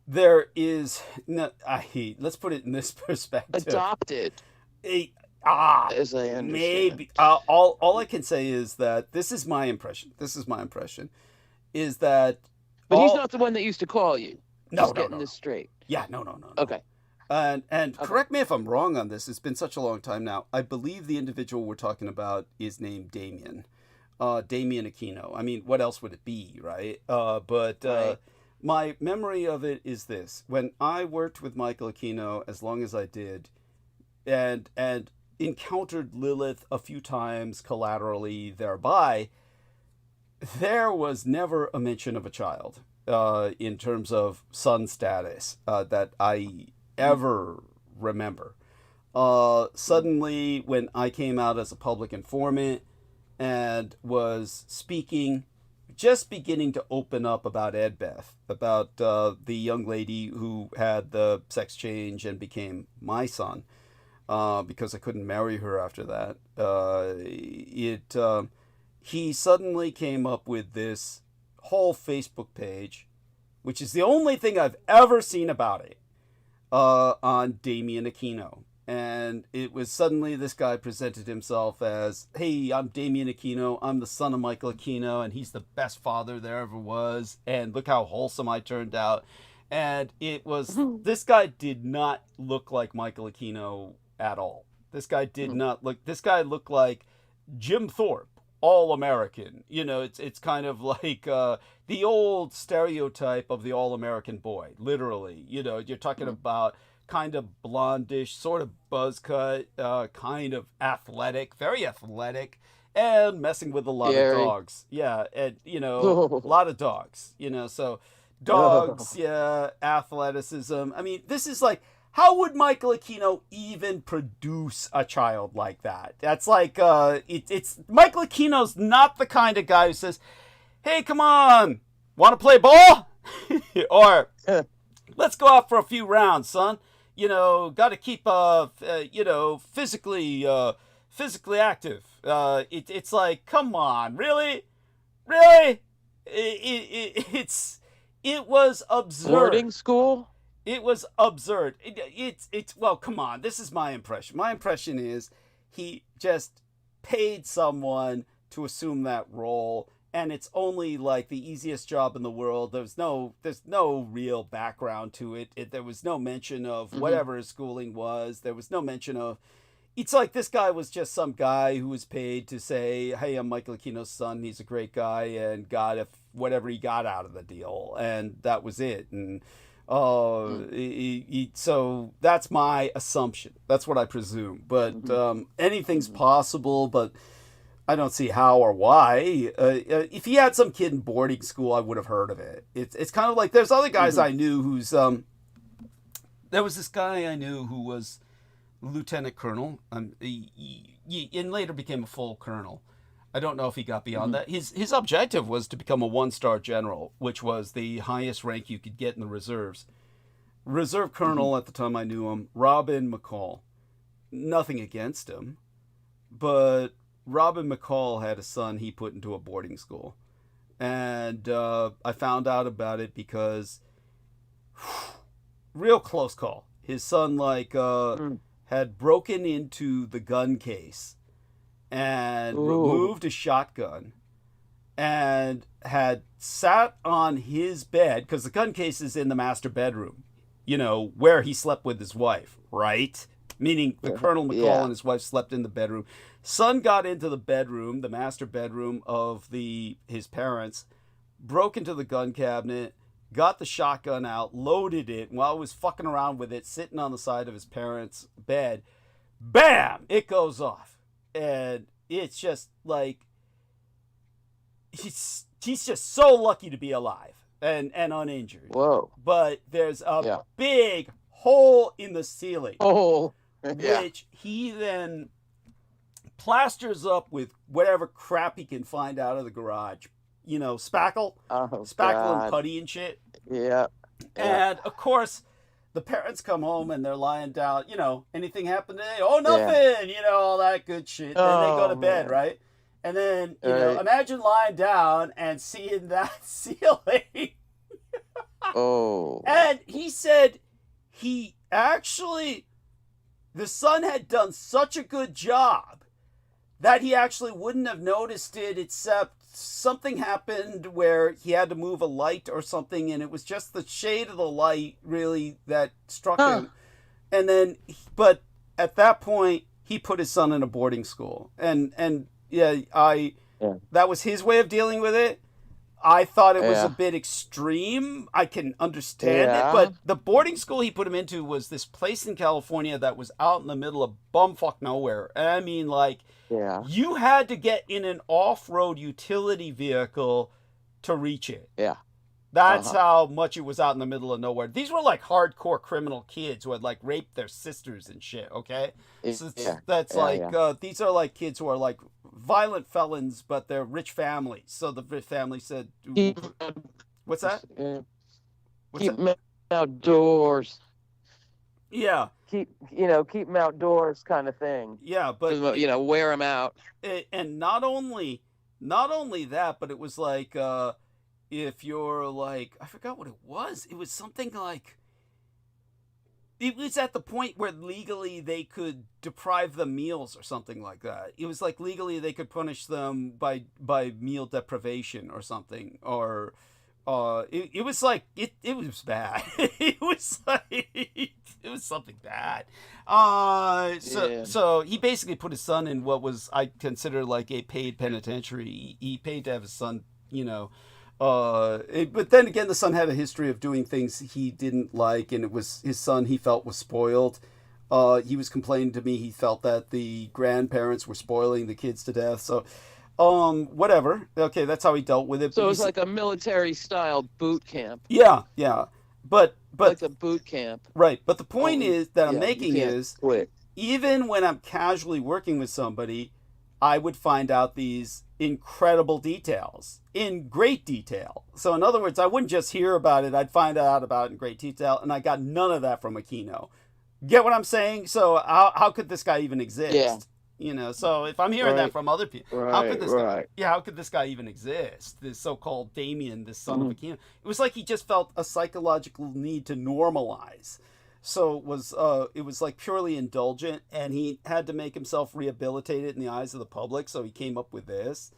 There is no. Let's put it in this perspective. Adopted. As I understand. Maybe. All I can say is that this is my impression. Is that. But he's not the one that used to call you. No, getting this straight. Yeah, no. Okay. And correct me if I'm wrong on this. It's been such a long time now. I believe the individual we're talking about is named Damien. Damien Aquino. I mean, what else would it be, right? But my memory of it is this: when I worked with Michael Aquino as long as I did, and encountered Lilith a few times collaterally thereby, there was never a mention of a child in terms of son status that I ever remember. Suddenly, when I came out as a public informant and was speaking, just beginning to open up about Edbeth, about the young lady who had the sex change and became my son, because I couldn't marry her after that. He suddenly came up with this whole Facebook page, which is the only thing I've ever seen about it, on Damien Aquino. And it was suddenly this guy presented himself as, hey, I'm Damien Aquino, I'm the son of Michael Aquino, and he's the best father there ever was, and look how wholesome I turned out. And it was, this guy did not look like Michael Aquino at all. This guy looked like Jim Thorpe, all-American. It's kind of like the old stereotype of the all-American boy, literally. You're talking about kind of blondish, sort of buzz cut, kind of athletic, very athletic, and messing with a lot of dogs. Yeah, and, a lot of dogs, so dogs, athleticism. I mean, this is like, how would Michael Aquino even produce a child like that? That's like, it's Michael Aquino's not the kind of guy who says, hey, come on, want to play ball? Or, let's go out for a few rounds, son. Got to keep, physically active. It's like, come on, really? It was absurd. Boarding school? It was absurd. Well, come on. This is my impression. My impression is he just paid someone to assume that role, and it's only like the easiest job in the world. There's no real background to it. There was no mention of whatever his schooling was. There was no mention of. It's like this guy was just some guy who was paid to say, hey, I'm Michael Aquino's son. He's a great guy, and got whatever he got out of the deal, and that was it. And So that's my assumption. That's what I presume. But anything's possible, but I don't see how or why. If he had some kid in boarding school, I would have heard of it. It's kind of like there's other guys I knew who's there was this guy I knew who was lieutenant colonel, he and later became a full colonel. I don't know if he got beyond that. His objective was to become a 1-star general, which was the highest rank you could get in the reserves. Reserve colonel at the time I knew him, Robin McCall. Nothing against him, but Robin McCall had a son he put into a boarding school. And I found out about it because real close call. His son had broken into the gun case and removed a shotgun and had sat on his bed, because the gun case is in the master bedroom, where he slept with his wife, right? Meaning the Colonel McCall and his wife slept in the bedroom. Son got into the bedroom, the master bedroom of his parents, broke into the gun cabinet, got the shotgun out, loaded it, and while he was fucking around with it, sitting on the side of his parents' bed, bam! It goes off. And it's just like, he's just so lucky to be alive and uninjured. Whoa. But there's a big hole in the ceiling. Oh. Which he then plasters up with whatever crap he can find out of the garage. Spackle. Spackle and putty and shit. Yeah. And, of course, the parents come home and they're lying down. Anything happened today? Oh, nothing. All that good shit. Then they go to bed, right? And then, imagine lying down and seeing that ceiling. Oh. And he said he actually, the son had done such a good job that he actually wouldn't have noticed it, except something happened where he had to move a light or something, and it was just the shade of the light really that struck him. And then, but at that point, he put his son in a boarding school, and that was his way of dealing with it. I thought it was a bit extreme. I can understand it, but the boarding school he put him into was this place in California that was out in the middle of bumfuck nowhere. And I mean, you had to get in an off-road utility vehicle to reach it. Yeah. That's how much it was out in the middle of nowhere. These were hardcore criminal kids who had raped their sisters and shit, okay? So these are kids who are violent felons, but they're rich families. So the rich family said, what's that? Keep them outdoors. Yeah. Keep them outdoors kind of thing. Yeah, but wear them out. And not only that, but it was if you're I forgot what it was. It was something it was at the point where legally they could deprive them meals or something like that. It was legally they could punish them by meal deprivation or something. Or it was it was bad. It was something bad. So he basically put his son in what was I consider a paid penitentiary. He paid to have his son, but then again, the son had a history of doing things he didn't like, and it was his son he felt was spoiled. He was complaining to me he felt that the grandparents were spoiling the kids to death. So, whatever. Okay, that's how he dealt with it. So it was like a military-style boot camp. Yeah. But like a boot camp. Right. But the point is that I'm making is, quit. Even when I'm casually working with somebody, I would find out these incredible details in great detail. So in other words, I wouldn't just hear about it, I'd find out about it in great detail, and I got none of that from Aquino. Get what I'm saying? So how could this guy even exist? So if I'm hearing that from other people, how could this guy even exist? This so-called Damien, this son of Aquino. It was he just felt a psychological need to normalize. So it was purely indulgent, and he had to make himself rehabilitated in the eyes of the public, so he came up with this.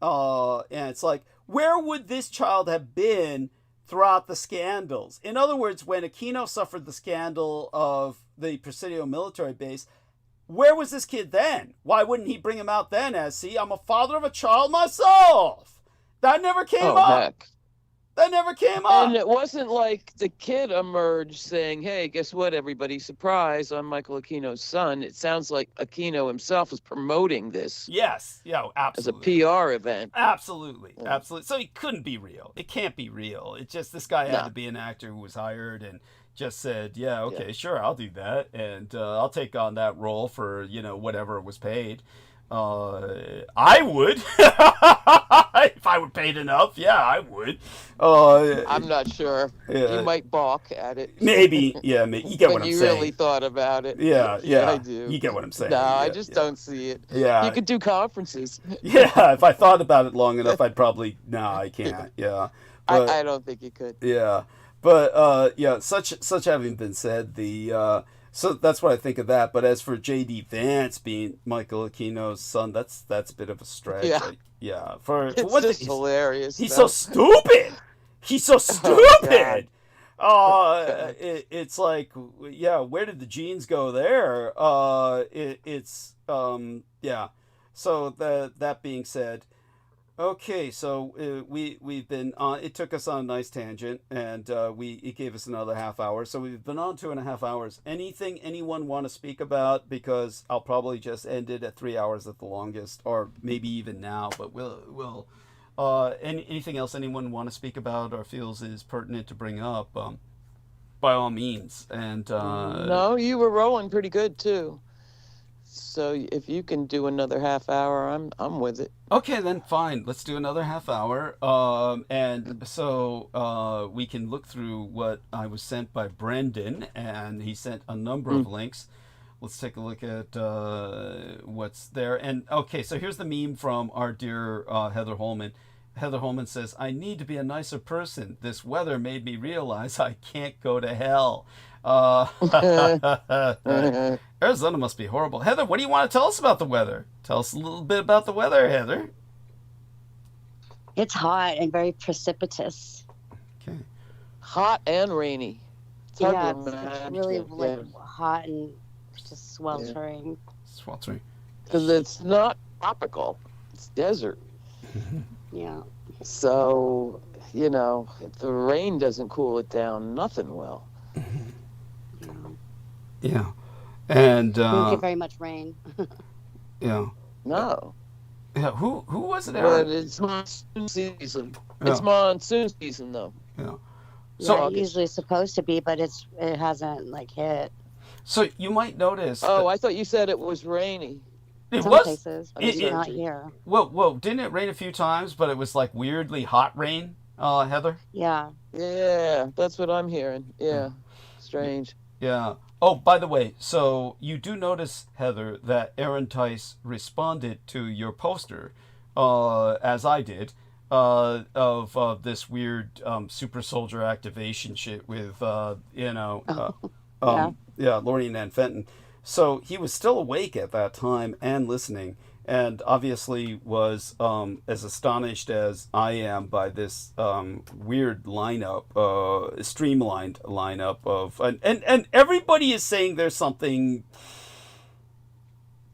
And it's where would this child have been throughout the scandals? In other words, when Aquino suffered the scandal of the Presidio military base, where was this kid then? Why wouldn't he bring him out then as, see, I'm a father of a child myself? That never came up. Heck. That never came And up. it wasn't like the kid emerged saying, hey, guess what, everybody? Surprise, I'm Michael Aquino's son. It sounds like Aquino himself was promoting this Yes. Yeah, as a absolutely. PR event. Absolutely. Yeah. Absolutely. So it couldn't be real. It can't be real. It just, this guy had No. to be an actor who was hired and just said, yeah, okay, sure, I'll do that. And I'll take on that role for, whatever was paid. I would. If I were paid enough, yeah, I would. I'm not sure. Yeah. You might balk at it. Maybe, yeah, you get when what I'm you saying. really thought about it. Yeah, I do. You get what I'm saying. No, Yeah, I just don't see it. Yeah. You could do conferences. Yeah, if I thought about it long enough, I'd probably, I can't. Yeah. But, I don't think you could. yeah. But, such having been said, so that's what I think of that. But as for J.D. Vance being Michael Aquino's son, that's a bit of a stretch. Yeah. Yeah. For It's one just thing, hilarious. he's so stupid. He's so stupid. It's like, yeah, where did the genes go there? Yeah. So that being said, okay, so we've been on. It took us on a nice tangent, and it gave us another half hour. So we've been on 2.5 hours. Anything anyone want to speak about? Because I'll probably just end it at 3 hours at the longest, or maybe even now. But we'll. Anything else anyone want to speak about or feels is pertinent to bring up? By all means. And No, you were rolling pretty good too. So if you can do another half hour, I'm with it. okay, then fine. Let's do another half hour. And so we can look through what I was sent by Brendan, and he sent a number of links. Let's take a look at what's there. And okay, so here's the meme from our dear Heather Holman. Heather Holman says, I need to be a nicer person. This weather made me realize I can't go to hell. Arizona must be horrible. Heather, what do you want to tell us about the weather? Tell us a little bit about the weather, Heather. It's hot and very precipitous. Okay. Hot and rainy. It's hard Yeah, to it's imagine. really hot and just sweltering. Sweltering. Because it's not tropical. It's desert. Yeah. So, if the rain doesn't cool it down, nothing will. Yeah. And We don't get very much rain. yeah. No. Yeah. Who was it, Aaron? But it's monsoon season. Yeah. It's monsoon season, though. Yeah. So usually it's supposed to be, but it hasn't hit. So you might notice. Oh, I thought you said it was rainy. it Some was. places, but it's not here. Well, didn't it rain a few times? But it was like weirdly hot rain, Heather. Yeah. Yeah, that's what I'm hearing. Yeah. Strange. Yeah. Oh, by the way, so you do notice, Heather, that Aaron Tice responded to your poster, as I did, of this weird super soldier activation shit with, Lorraine Ann Fenton. So he was still awake at that time and listening, and obviously was as astonished as I am by this weird lineup, streamlined lineup of, and everybody is saying there's something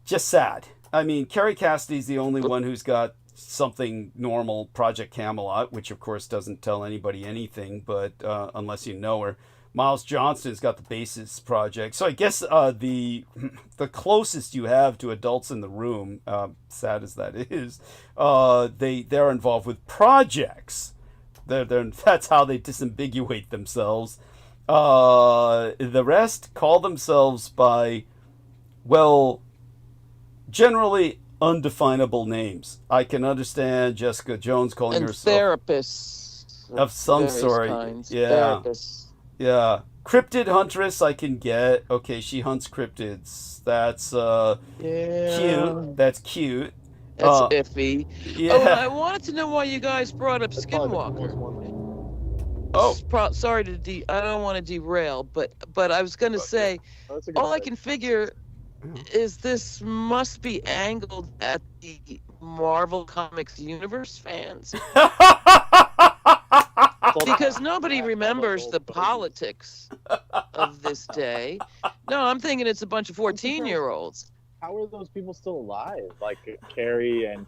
just sad. I mean, Carrie Cassidy's the only one who's got something normal, Project Camelot, which of course doesn't tell anybody anything, but unless you know her. Miles Johnston's got the Basis Project. So I guess the closest you have to adults in the room, sad as that is, they're involved with projects. That's how they disambiguate themselves. The rest call themselves by, well, generally undefinable names. I can understand Jessica Jones calling And herself therapists of some various sort. kinds. Yeah. Therapists. Yeah. Cryptid huntress I can get. Okay, she hunts cryptids. That's cute. That's cute. That's iffy. Yeah. Oh, I wanted to know why you guys brought up Skinwalker. Sorry to I don't want to derail, but I was going to say, all I can figure is this must be angled at the Marvel Comics universe fans. Because nobody remembers the politics of this day. No, I'm thinking it's a bunch of 14-year-olds. How are those people still alive? Like Carrie and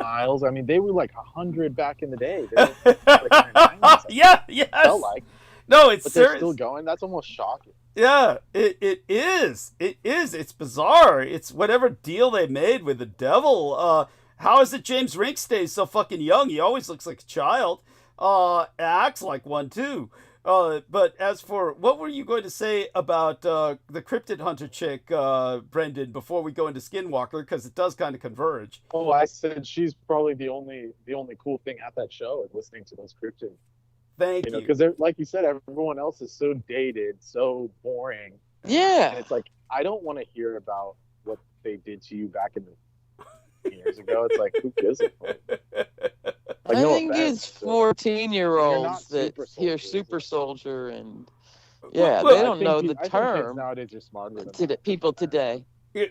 Miles. I mean, they were like 100 back in the day. They were like in their 90s, Yeah, yes. felt like, No, it's but they're serious. still going. That's almost shocking. Yeah, it is. It is. It's bizarre. It's whatever deal they made with the devil. How is it James Rink stays so fucking young? He always looks like a child. Acts like one too. But as for what were you going to say about the cryptid hunter chick, Brendan, before we go into Skinwalker, because it does kind of converge. Oh, I said she's probably the only cool thing at that show is listening to those cryptid. Thank You know, you. because like you said, everyone else is so dated, so boring. And Yeah. it's like, I don't want to hear about what they did to you back in the years ago. It's like, who gives a fuck? Like, I no think offense, it's but 14-year-olds that Super hear Soldiers. Super Soldier and yeah, Well, they I don't think know you- the I think kids term nowadays are smarter than to the people today.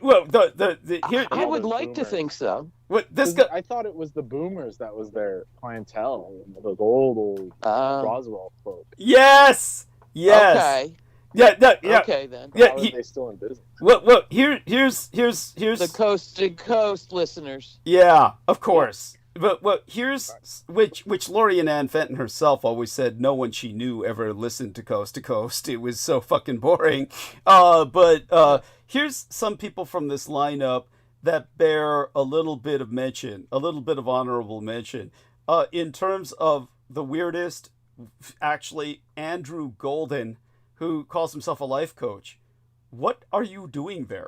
Well, the here. I all would those like to boomers. think so. What this 'Cause guy? I thought it was the boomers that was their clientele, those old Roswell folk. Yes. Yes. Okay. Yeah. No, yeah. Okay then. Yeah. How are they still in business? Well, here's The coast to coast listeners. yeah, of course. But here's which Lori Ann Fenton herself always said no one she knew ever listened to Coast to Coast. It was so fucking boring. But here's some people from this lineup that bear a little bit of mention, a little bit of honorable mention. In terms of the weirdest, actually, Andrew Golden, who calls himself a life coach. What are you doing there?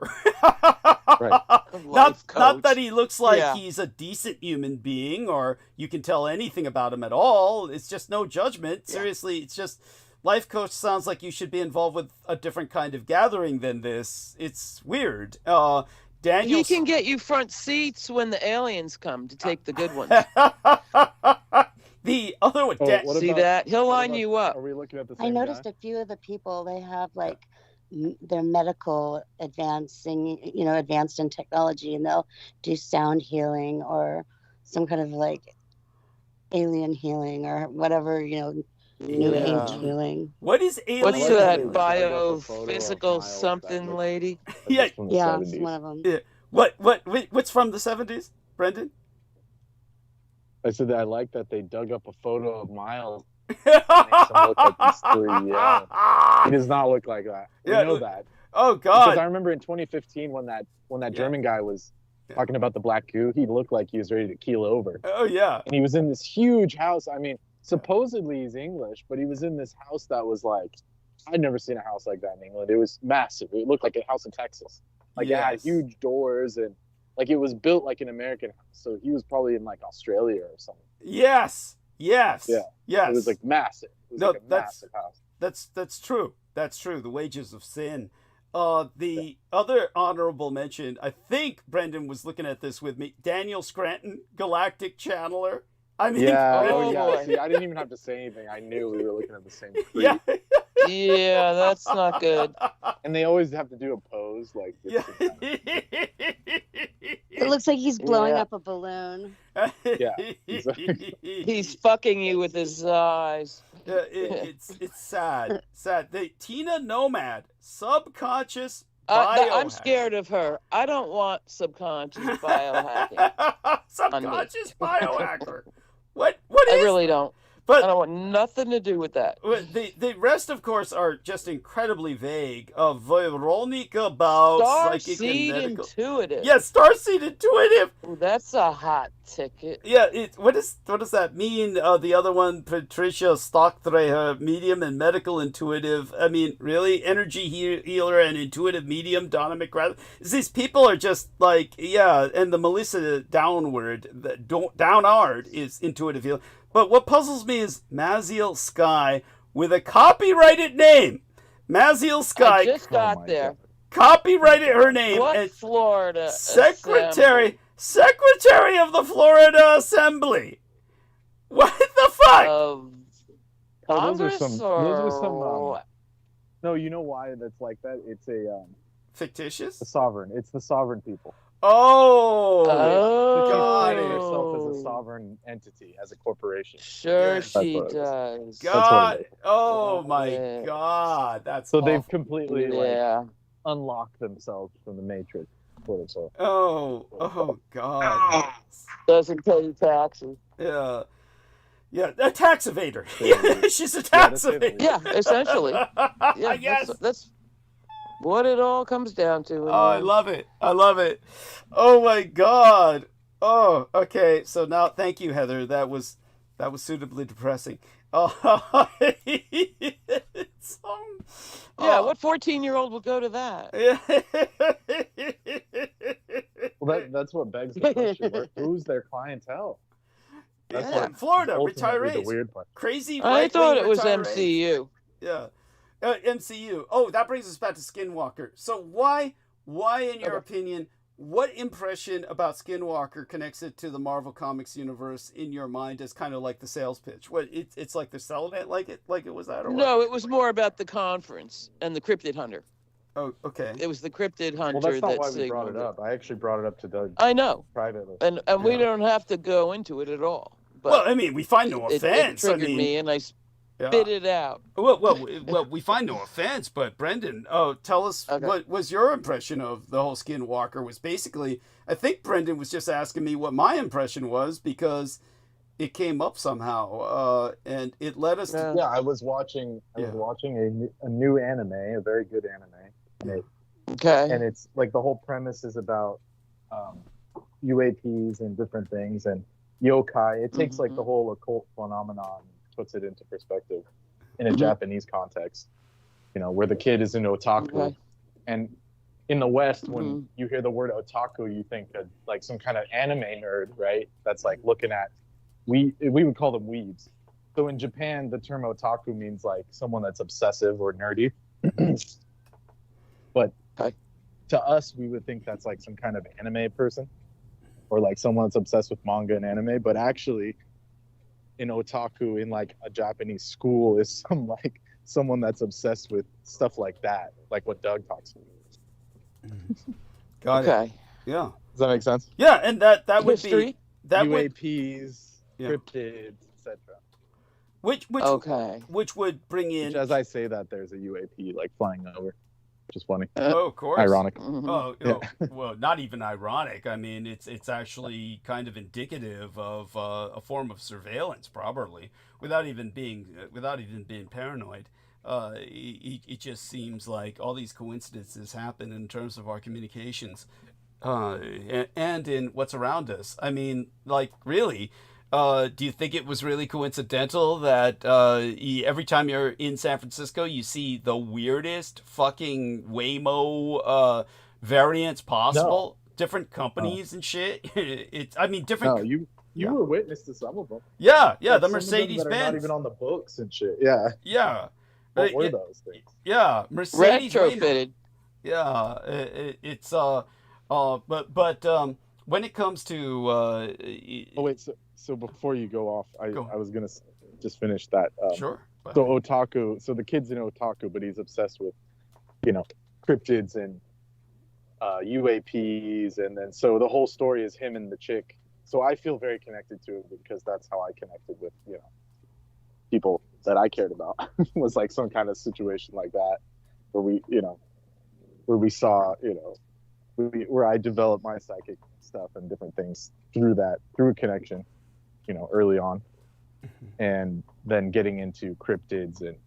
Right. Not that he looks like Yeah. he's a decent human being or you can tell anything about him at all. It's just no judgment. Yeah. Seriously, it's just life coach sounds like you should be involved with a different kind of gathering than this. It's weird. Daniel He can get you front seats when the aliens come to take the good ones. The other one. Oh, what See about- that? He'll what line about- you up. Are we looking at the same I noticed guy? a few of the people, they have like their medical advancing, advanced in technology, and they'll do sound healing or some kind of like alien healing or whatever, new Yeah. age healing. What is alien? What's like that they dug up a photo of biophysical Miles something that was- lady? Yeah. That's from the Yeah, 70s. it's one of them. Yeah. What's from the 70s, Brendan? I said that I like that they dug up a photo of Miles. Makes him look like he's 3 young. He does not look like that. We Yeah, know that. Oh Because I God. remember in 2015 when that Yeah. German guy was Yeah. talking about the black goo, he looked like he was ready to keel over. Oh yeah. And he was in this huge house. I mean, supposedly he's English, but he was in this house that was like, I'd never seen a house like that in England. It was massive. It looked like a house in Texas. Like it had Yes. huge doors and like it was built like an American house. So he was probably in like Australia or something. Yes. Yes. Yeah. Yes. It was like massive. It was No, like a that's- massive house. That's true. That's true. The wages of sin. The other honorable mention, I think Brendan was looking at this with me. Daniel Scranton, Galactic Channeler. I mean, Yeah, Oh, oh, yeah. boy. See, I didn't even have to say anything. I knew we were looking at the same tree. yeah, Yeah, that's not good. And they always have to do a pose like this. yeah. It looks like he's blowing Yeah. up a balloon. Yeah, exactly. He's fucking you with his eyes. Yeah, it's sad. The Tina Nomad, subconscious biohacker. I'm scared of her. I don't want subconscious biohacking. Subconscious biohacker. What I is? really don't. But I don't want nothing to do with that. well, the rest, of course, are just incredibly vague. Veronica Bao, psychic and Starseed medical. intuitive. Yes, Starseed intuitive. Ooh, that's a hot ticket. Yeah, what does that mean? The other one, Patricia Stocktreher, medium and medical intuitive. I mean, really, energy healer and intuitive medium. Donna McGrath. These people are just like, yeah, and the Melissa Downard is intuitive healer. But what puzzles me is Maziel Sky with a copyrighted name. Maziel I Sky, just Oh got my there. God. copyrighted her name. What and Florida Secretary of the Florida Assembly. What the fuck? of Oh, those are Congress some- or those are some, No, you know why that's like that? It's a Fictitious? the sovereign. It's the sovereign people. Oh. Oh. got They it. see herself as a sovereign entity, as a corporation. Sure, Yeah. she That's what it is. does. God. what it is. Oh my Yeah. God. That's So awful. they've completely like Yeah. unlocked themselves from the matrix. what it's all. Oh God. Doesn't pay taxes. Yeah. Yeah, a tax evader. She's a Yeah, tax that's it. evader. Yeah, essentially. Yeah, Yes. that's what it all comes down to. In Oh, I life. love it. I love it. Oh my God. Oh, okay. So now, thank you, Heather. That was suitably depressing. Oh, it's, Yeah, oh. what 14-year-old will go to that? Well, that's what begs the question: who's their clientele? That's Yeah, Florida ultimately the retirees, weird part. crazy. I thought right-wing it was retirees. MCU. Yeah, MCU. Oh, that brings us back to Skinwalker. So why, in your opinion, what impression about Skinwalker connects it to the Marvel Comics universe in your mind as kind of like the sales pitch? What it's like they're selling it like it was that, or No, what? it was more about the conference and the cryptid hunter. Oh, okay. It was the cryptid hunter Well, that's not that why we brought signaled it up. I actually brought it up to Doug I know, privately. and we Yeah. don't have to go into it at all. But Well, I mean, we find no it offense. triggered I mean, me, and I yeah. spit it out. Well, we find no offense, but Brendan, tell us Okay. what was your impression of the whole Skinwalker? Was basically, I think Brendan was just asking me what my impression was because it came up somehow, and it led us to. Yeah, I was watching a new anime, a very good anime, Okay. and it's like the whole premise is about UAPs and different things and yokai. It takes like the whole occult phenomenon, puts it into perspective in a Japanese context. You know, where the kid is an otaku, Okay. and in the West, when you hear the word otaku, you think of like some kind of anime nerd, right? That's like looking at we would call them weebs. So in Japan, the term otaku means like someone that's obsessive or nerdy. But to us, we would think that's like some kind of anime person or like someone that's obsessed with manga and anime. But actually, in otaku in like a Japanese school is someone that's obsessed with stuff like that, like what Doug talks about. Got it. Okay. Yeah. Does that make sense? Yeah, and that would History? be that would UAPs, cryptids, etc. which Okay. which would bring in. Which, as I say that, there's a UAP like flying over, which is funny. Oh, of course. Ironic. Oh, well, not even ironic. I mean, it's actually kind of indicative of a form of surveillance, probably, without even being paranoid. It just seems like all these coincidences happen in terms of our communications, and in what's around us. I mean, like, really. Do you think it was really coincidental that every time you're in San Francisco, you see the weirdest fucking Waymo variants possible? No. Different companies and shit. Different. No, you were witness to some of them. Yeah, Like the Mercedes that are Benz. not even on the books and shit. Yeah. Yeah. What were those things? Yeah, Mercedes Retrofitted. Yeah, it's but when it comes to oh wait, so before you go off, I was gonna just finish that. Sure. So otaku, so the kid's an otaku, but he's obsessed with, cryptids and UAPs, and then so the whole story is him and the chick. So I feel very connected to it because that's how I connected with people that I cared about. Was like some kind of situation like that, where we saw where I developed my psychic stuff and different things through a connection, early on, and then getting into cryptids and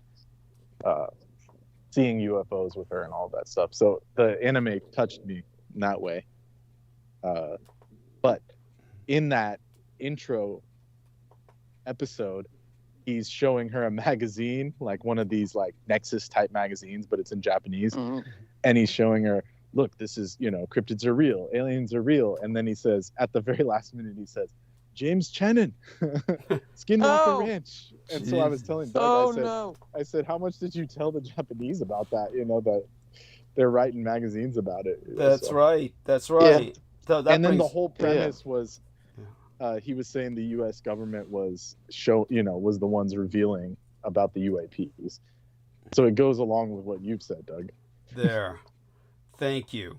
seeing UFOs with her and all that stuff. So the anime touched me in that way. But in that intro episode, he's showing her a magazine, like one of these like Nexus type magazines, but it's in Japanese. And he's showing her, look, this is, cryptids are real, aliens are real. And then he says, at the very last minute, he says, James Chenin, Skinwalker Ranch. And so I was telling Doug, I said, how much did you tell the Japanese about that? That they're writing magazines about it. That's right. That's right. Yeah. So then the whole premise was, he was saying the U.S. government was was the ones revealing about the UAPs. So it goes along with what you've said, Doug. There. Thank you.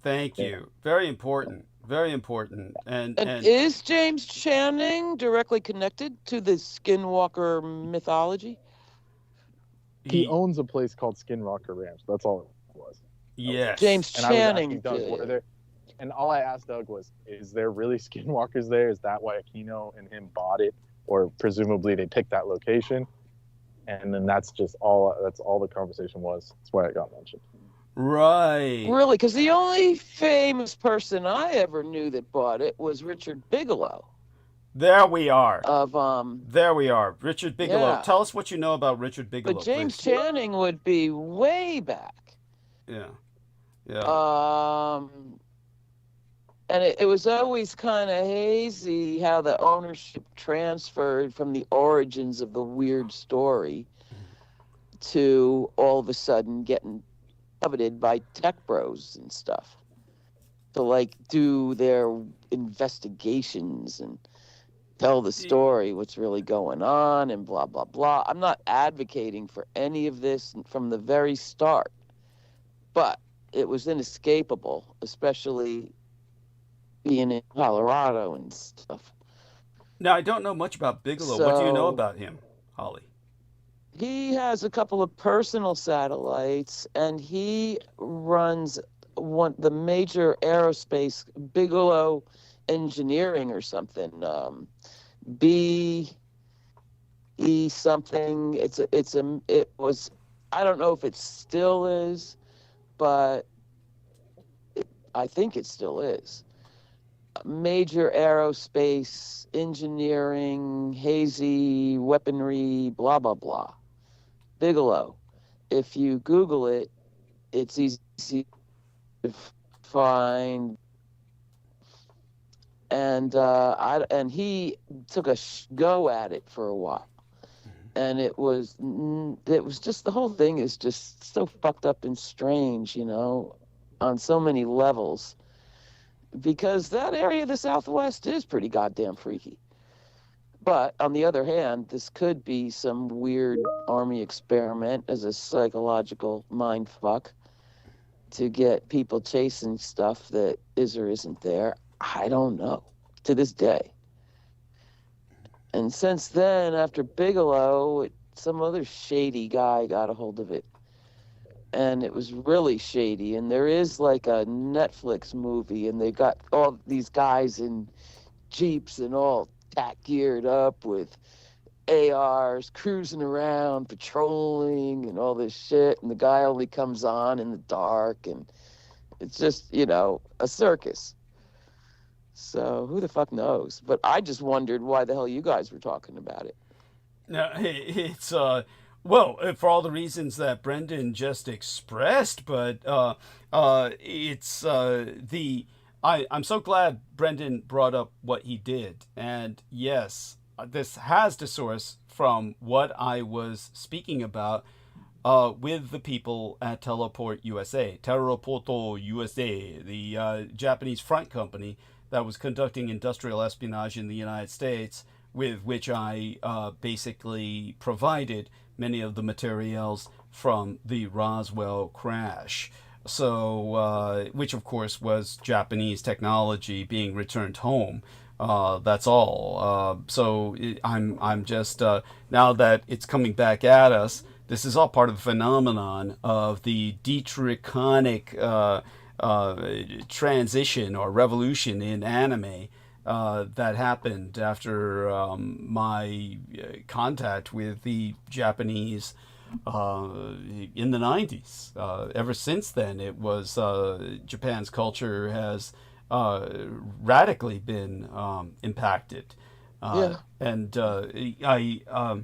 Very important. Very important. And is James Channing directly connected to the Skinwalker mythology? He owns a place called Skinwalker Ranch. That's all it was. Yes. James Channing did. And all I asked Doug was, is there really skinwalkers there? Is that why Aquino and him bought it? Or presumably they picked that location? And then that's all the conversation was. That's why it got mentioned. Right. Really? Because the only famous person I ever knew that bought it was Richard Bigelow. There we are. There we are. Richard Bigelow. Yeah. Tell us what you know about Richard Bigelow. But James please. Channing would be way back. Yeah. Yeah. And it was always kind of hazy how the ownership transferred from the origins of the weird story to all of a sudden getting coveted by tech bros and stuff to like do their investigations and tell the story, what's really going on and blah, blah, blah. I'm not advocating for any of this from the very start, but it was inescapable, especially being in Colorado and stuff. Now, I don't know much about Bigelow. What do you know about him, Holly? He has a couple of personal satellites, and he runs the major aerospace, Bigelow Engineering or something, BE something. It was, I don't know if it still is, but I think it still is. Major aerospace engineering, hazy weaponry, blah, blah, blah. Bigelow. If you Google it, it's easy to find. And he took a go at it for a while. And it was just, the whole thing is just so fucked up and strange, you know, on so many levels. Because that area of the Southwest is pretty goddamn freaky. But on the other hand, this could be some weird army experiment as a psychological mind fuck to get people chasing stuff that is or isn't there. I don't know, to this day. And since then, after Bigelow, some other shady guy got a hold of it. And it was really shady. And there is like a Netflix movie, and they got all these guys in Jeeps and all tack geared up with ARs, cruising around, patrolling, and all this shit. And the guy only comes on in the dark, and it's just, you know, a circus. So who the fuck knows? But I just wondered why the hell you guys were talking about it. No, it's well, for all the reasons that Brendan just expressed, but it's I'm so glad Brendan brought up what he did. And yes, this has to source from what I was speaking about with the people at Teleporto USA, the Japanese front company that was conducting industrial espionage in the United States, with which I basically provided many of the materials from the Roswell crash. So, which of course was Japanese technology being returned home. That's all. So I'm just now that it's coming back at us. This is all part of the phenomenon of the Dietaryic transition or revolution in anime that happened after my contact with the Japanese in the 90s. Ever since then, it was Japan's culture has radically been impacted. And I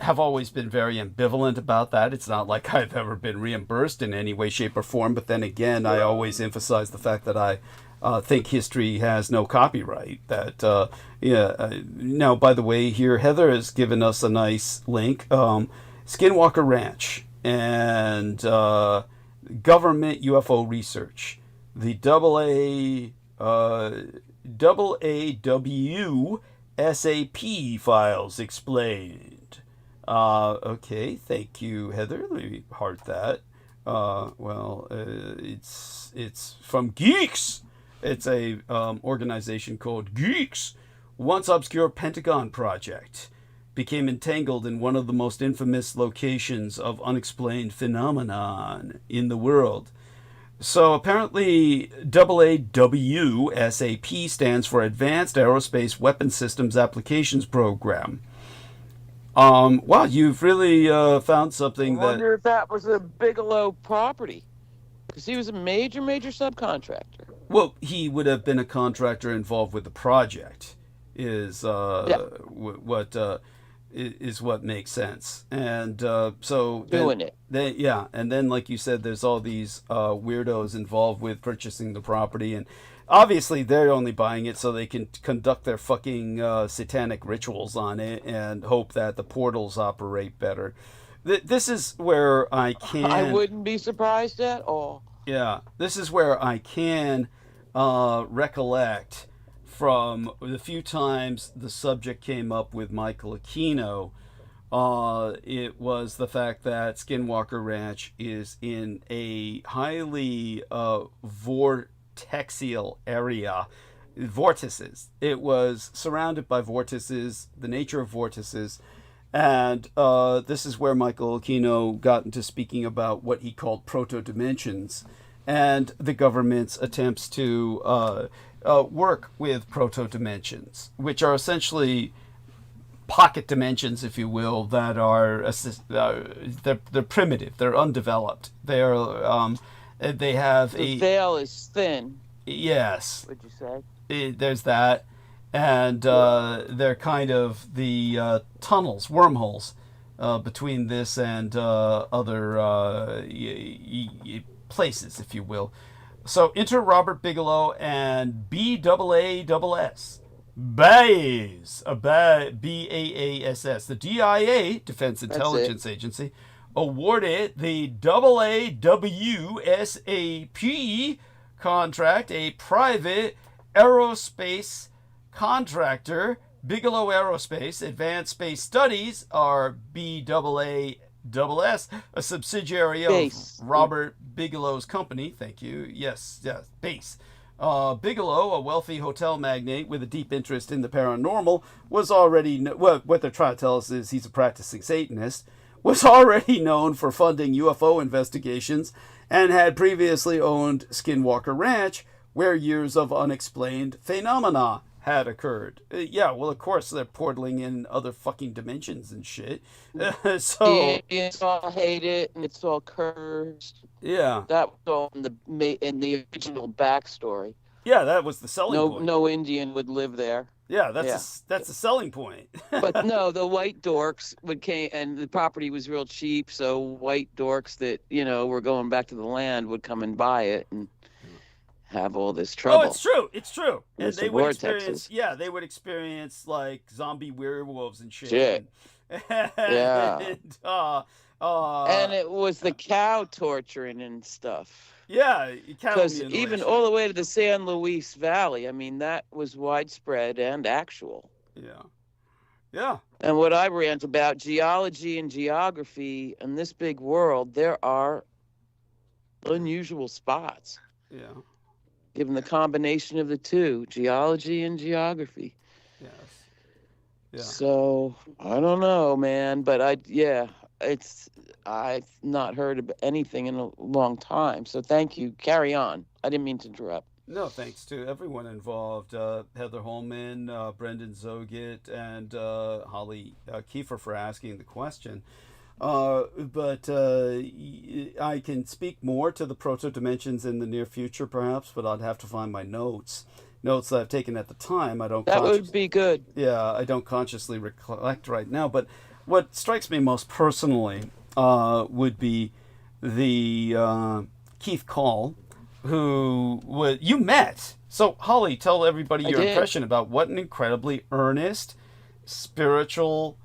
have always been very ambivalent about that. It's not like I've ever been reimbursed in any way, shape, or form. But then again, I always emphasize the fact that I think history has no copyright. That now, by the way, here Heather has given us a nice link. Skinwalker Ranch and government UFO research. The AAWSAP files explained. Okay, thank you, Heather. Let me heart that. It's from Geeks. It's a organization called Geeks. Once obscure Pentagon project became entangled in one of the most infamous locations of unexplained phenomenon in the world. So apparently AAWSAP stands for Advanced Aerospace Weapon Systems Applications Program. Wow, you've really found I something that... wonder if that was a Bigelow property, because he was a major subcontractor. Well, he would have been a contractor involved with the project, is what makes sense. And so Doing it. And then like you said, there's all these weirdos involved with purchasing the property, and obviously they're only buying it so they can conduct their fucking satanic rituals on it and hope that the portals operate better. This is where I can... I wouldn't be surprised at all. Yeah, this is where I can recollect from the few times the subject came up with Michael Aquino. It was the fact that Skinwalker Ranch is in a highly vortexial area. Vortices. It was surrounded by vortices, the nature of vortices. And this is where Michael Aquino got into speaking about what he called proto-dimensions and the government's attempts to work with proto-dimensions, which are essentially pocket dimensions, if you will, that are they're primitive, they're undeveloped, they have the veil is thin. Yes. Would you say? There's that. And they're kind of the tunnels, wormholes, between this and other places, if you will. So enter Robert Bigelow and BAASS. BAASS. BAASS. The DIA, Defense Intelligence Agency, awarded the AAWSAP contract, a private aerospace contractor, Bigelow Aerospace Advanced Space Studies, or BAASS, a subsidiary of Robert Bigelow's company. Thank you. Yes, base. Bigelow, a wealthy hotel magnate with a deep interest in the paranormal, was already... what they're trying to tell us is he's a practicing Satanist, was already known for funding UFO investigations and had previously owned Skinwalker Ranch, where years of unexplained phenomena had occurred. Yeah, well, of course, they're portaling in other fucking dimensions and shit. So it's all hated and it's all cursed. Yeah, that was all in the original backstory. Yeah, that was the selling point. No Indian would live there. Yeah, that's the selling point. But no, the white dorks came, and the property was real cheap, so white dorks that were going back to the land would come and buy it and have all this trouble. Oh, it's true. And they would experience, they would experience like zombie werewolves and shit. Yeah. And it was the cow torturing and stuff. Yeah, because even all the way to the San Luis Valley, I mean, that was widespread and actual. Yeah. And what I rant about, geology and geography in this big world, there are unusual spots. Yeah. Given the combination of the two, geology and geography. Yes. Yeah. So I don't know, man, but I've not heard of anything in a long time. So thank you. Carry on. I didn't mean to interrupt. No, thanks to everyone involved. Heather Holman, Brendan Zogit, and Holly Kiefer for asking the question. But I can speak more to the proto-dimensions in the near future, perhaps, but I'd have to find my notes that I've taken at the time. That would be good. Yeah, I don't consciously recollect right now. But what strikes me most personally would be the Keith Call, who you met. So, Holly, tell everybody your impression about what an incredibly earnest, spiritual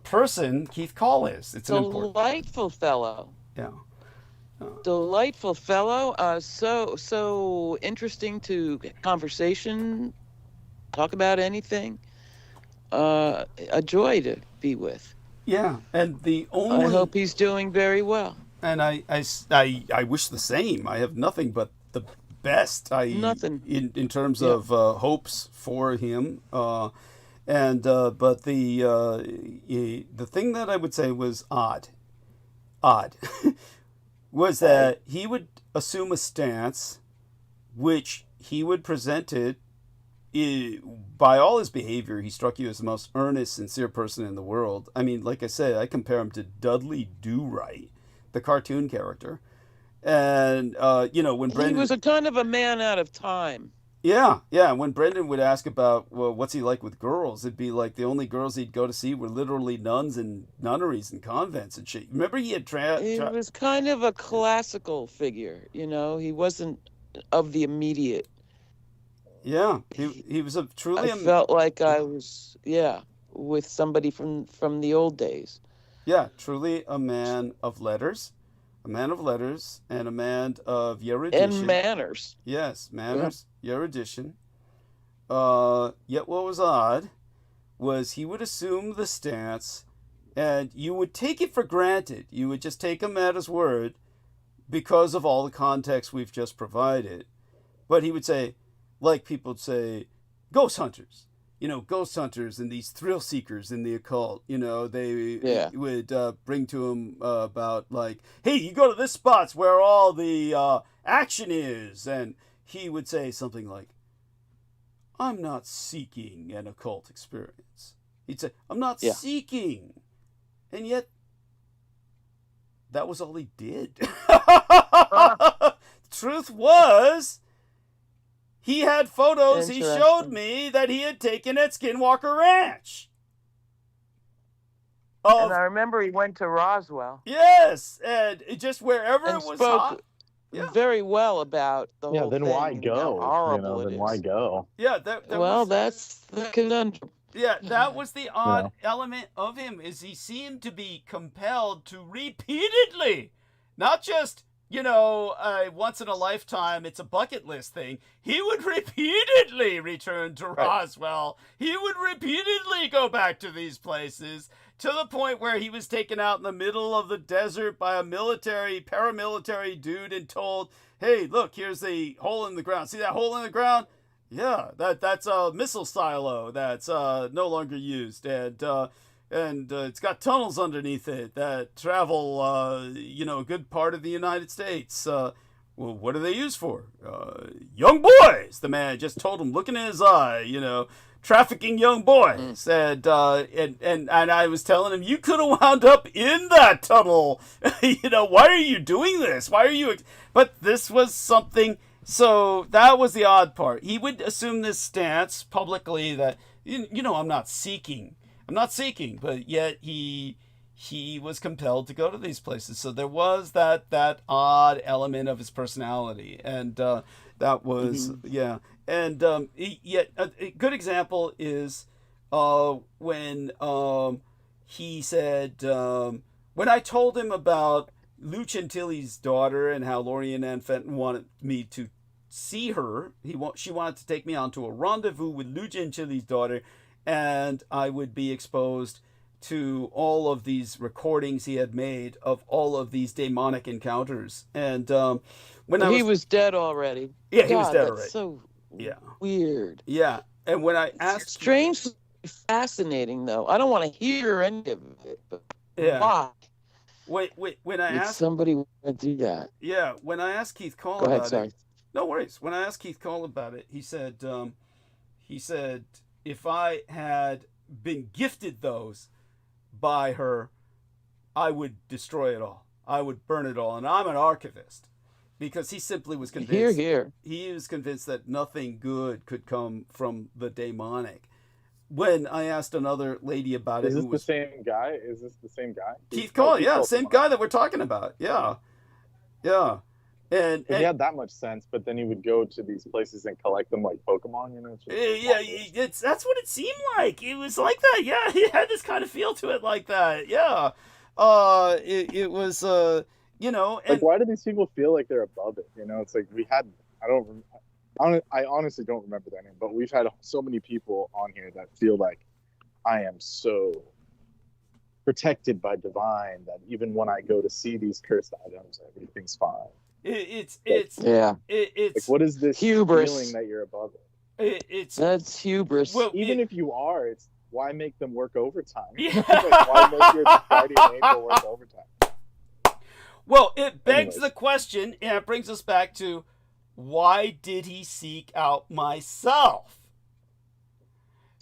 person Keith Call is. It's an delightful fellow. Yeah. Delightful fellow. So interesting to conversation. Talk about anything. A joy to be with. Yeah, and I hope he's doing very well. And I wish the same. I have nothing but the best. Nothing in terms of hopes for him. But the thing that I would say was odd. was that he would assume a stance which he would present it. By all his behavior, he struck you as the most earnest, sincere person in the world. I mean, like I said, I compare him to Dudley Do-Right, the cartoon character. And, when Brendan... He was a kind of a man out of time. Yeah. When Brendan would ask about, well, what's he like with girls, it'd be like the only girls he'd go to see were literally nuns and nunneries and convents and shit. Remember he had... He was kind of a classical figure, He wasn't of the immediate. Yeah, he was truly... I felt like I was, with somebody from the old days. Yeah, truly a man of letters. A man of letters and a man of erudition. And manners. Yes, manners, erudition. Yet what was odd was he would assume the stance and you would take it for granted. You would just take him at his word because of all the context we've just provided. But he would say, like people would say, ghost hunters. Ghost hunters and these thrill seekers in the occult, they would bring to him about like, hey, you go to this spot's where all the action is. And he would say something like, I'm not seeking an occult experience. He'd say, I'm not seeking. And yet, that was all he did. Truth was... he had photos he showed me that he had taken at Skinwalker Ranch. And I remember he went to Roswell. Yes, and just wherever it was hot. Very well about the whole then thing. why go? How horrible it is. Why go? Yeah, that's the conundrum. Yeah, that was the odd element of him, is he seemed to be compelled to repeatedly, not just... once in a lifetime, it's a bucket list thing. He would repeatedly return to Roswell. He would repeatedly go back to these places to the point where he was taken out in the middle of the desert by a paramilitary dude and told, hey, look, here's the hole in the ground. See that hole in the ground? Yeah, that's a missile silo that's no longer used. And it's got tunnels underneath it that travel, a good part of the United States. Well, what are they used for? Young boys, the man just told him, looking in his eye, trafficking young boys. And I was telling him, you could have wound up in that tunnel. Why are you doing this? Why are you... But this was something... So that was the odd part. He would assume this stance publicly that, I'm not seeking, but yet he was compelled to go to these places. So there was that odd element of his personality, and that was And yet a good example is when he said when I told him about Lou Gentili's daughter and how Lorien Ann Fenton wanted me to see her. She wanted to take me on to a rendezvous with Lou Gentili's daughter, and I would be exposed to all of these recordings he had made of all of these demonic encounters. And when he was dead already. Yeah, he was dead already. So weird. Yeah, and when I asked, strangely fascinating though. I don't want to hear any of it. But why? When I asked somebody want to do that. Yeah, when I asked Keith Cole about it. No worries. When I asked Keith Cole about it, he said if I had been gifted those by her, I would destroy it all. I would burn it all. And I'm an archivist, because he simply was convinced. Here. He was convinced that nothing good could come from the demonic. When I asked another lady about it, the same guy? Is this the same guy? Keith Cole, same guy that we're talking about. Yeah. And he had that much sense, but then he would go to these places and collect them like Pokemon, that's what it seemed like. It was like that. Yeah, he had this kind of feel to it, like that. Yeah, it was like, why do these people feel like they're above it? It's like I honestly don't remember their name, but we've had so many people on here that feel like I am so protected by divine that even when I go to see these cursed items, everything's fine. It's like, what is this hubris feeling that you're above it? That's hubris. Well, even if you are, it's why make them work overtime? Like, why make your guardian angel work overtime? Well, it begs Anyways. the question, and it brings us back to, why did he seek out myself?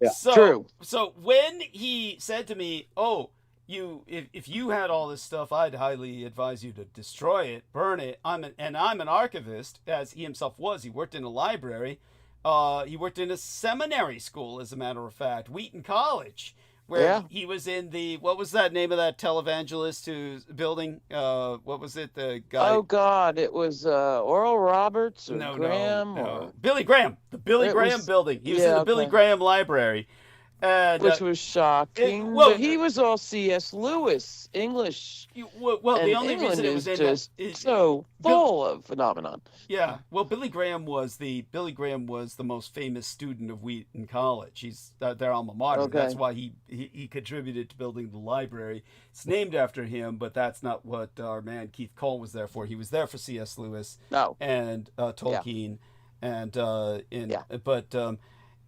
Yeah. True. So when he said to me, "Oh, if you had all this stuff, I'd highly advise you to destroy it, burn it." I'm an archivist, as he himself was. He worked in a library. He worked in a seminary school, as a matter of fact, Wheaton College, where Yeah. he was in the, what was that name of that televangelist who's building? What was it? The guy. Oh God, it was Oral Roberts or No, Graham no, or no. Billy Graham, the Billy It Graham was- building. He was yeah, in the Billy okay. Graham library, and which was shocking. well, but he was all C.S. Lewis English. well, the And only England reason it was is in that just is, so full of phenomenon. yeah. Well, Billy Graham was the most famous student of Wheaton College. He's their alma mater. Okay. That's why he contributed to building the library. It's named after him, but that's not what our man Keith Cole was there for. He was there for C.S. Lewis No. and Tolkien, and Yeah. but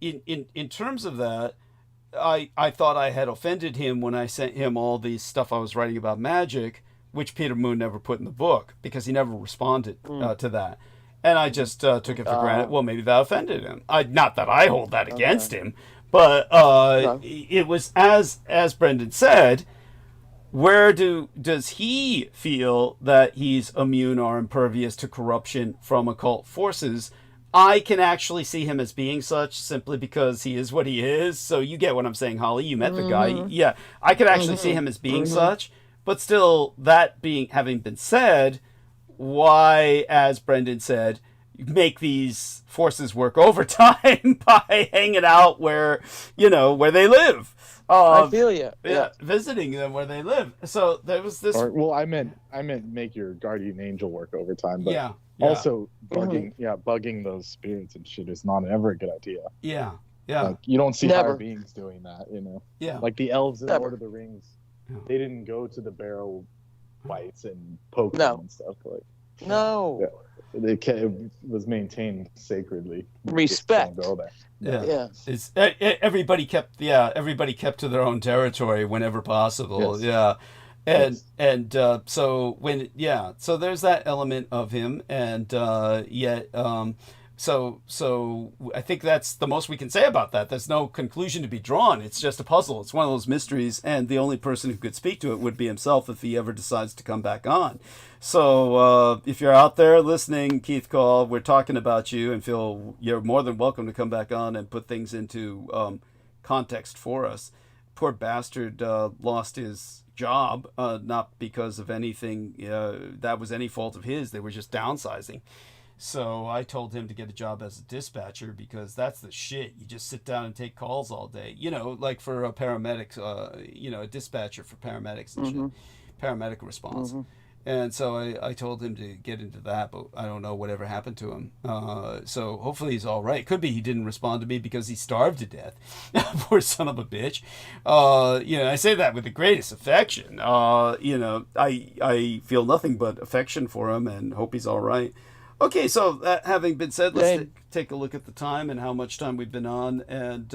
in terms of that, I thought I had offended him when I sent him all the stuff I was writing about magic, which Peter Moon never put in the book because he never responded to that. And I just took it for granted. Well, maybe that offended him. Not that I hold that against him, but it was as Brendan said. Where does he feel that he's immune or impervious to corruption from occult forces? I can actually see him as being such simply because he is what he is. So you get what I'm saying, Holly. You met the guy. Yeah, I could actually see him as being such. But still, that having been said, why, as Brendan said, make these forces work overtime by hanging out where they live? I feel you. Yeah, visiting them where they live. So there was this. Well, I meant make your guardian angel work overtime, but Yeah. also bugging those spirits and shit is not ever a good idea. Yeah. Yeah. Like, you don't see Never. higher beings doing that, Yeah. Like the elves in Never. Lord of the Rings, Yeah. they didn't go to the barrow fights and poke No. them and stuff. Like No. it was maintained sacredly. You just Respect. don't go there. Yeah. Yes. It's everybody kept to their own territory whenever possible. Yes. Yeah. Yes. And so so there's that element of him, and yet so I think that's the most we can say about that. There's no conclusion to be drawn. It's just a puzzle. It's one of those mysteries, and the only person who could speak to it would be himself if he ever decides to come back on. So if you're out there listening, Keith Call, we're talking about you, and feel you're more than welcome to come back on and put things into context for us. Poor bastard lost his job, not because of anything that was any fault of his. They were just downsizing. So I told him to get a job as a dispatcher because that's the shit. You just sit down and take calls all day. Like for a paramedic, a dispatcher for paramedics and shit. Paramedic response. And so I told him to get into that, but I don't know whatever happened to him. So hopefully he's all right. Could be he didn't respond to me because he starved to death. Poor son of a bitch. I say that with the greatest affection. I feel nothing but affection for him and hope he's all right. Okay, so that having been said, let's take a look at the time and how much time we've been on. And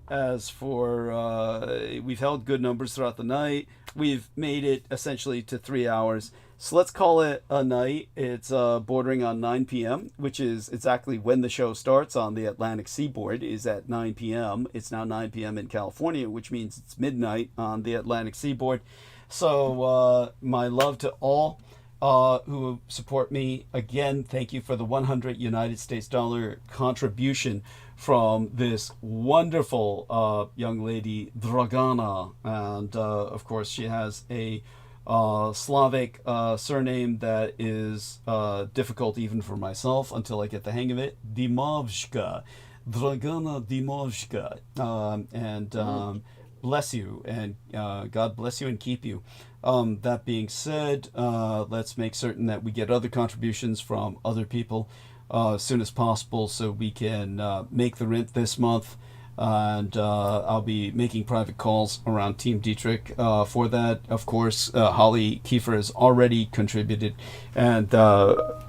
as for, we've held good numbers throughout the night. We've made it essentially to 3 hours. So let's call it a night. It's bordering on 9 p.m., which is exactly when the show starts on the Atlantic seaboard, is at 9 p.m. It's now 9 p.m. in California, which means it's midnight on the Atlantic seaboard. So my love to all who support me. Again, thank you for the 100 United States dollar contribution from this wonderful young lady, Dragana. And of course, she has a Slavic surname that is difficult even for myself until I get the hang of it. Dimovshka. Dragana Dimovshka. Bless you, and God bless you and keep you. That being said, let's make certain that we get other contributions from other people as soon as possible so we can make the rent this month. And I'll be making private calls around Team Dietrich for that. Of course, Holly Kiefer has already contributed and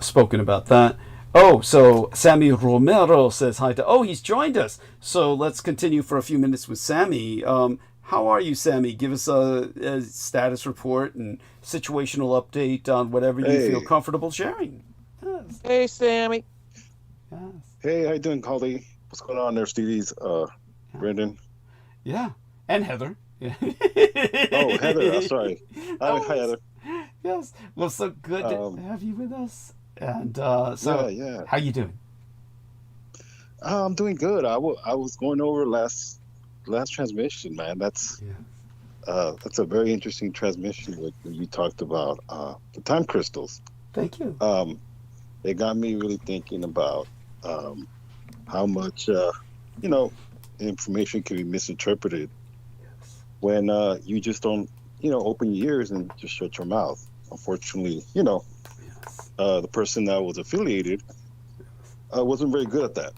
spoken about that. Oh, so Sammy Romero says hi to... Oh, he's joined us. So let's continue for a few minutes with Sammy. How are you, Sammy? Give us a status report and situational update on whatever you feel comfortable sharing. Yes. Hey, Sammy. Yes. Hey, how you doing, Holly? What's going on there, Stevie's? Brendan? Yeah. And Heather. Yeah. Oh, Heather. Sorry. Hi, Heather. Yes. Well, so good to have you with us. And yeah. How you doing? I'm doing good. I was going over last transmission, man. That's a very interesting transmission when you talked about the time crystals. Thank you. It got me really thinking about how much information can be misinterpreted when you just don't open your ears and just shut your mouth. Unfortunately, the person that was affiliated wasn't very good at that.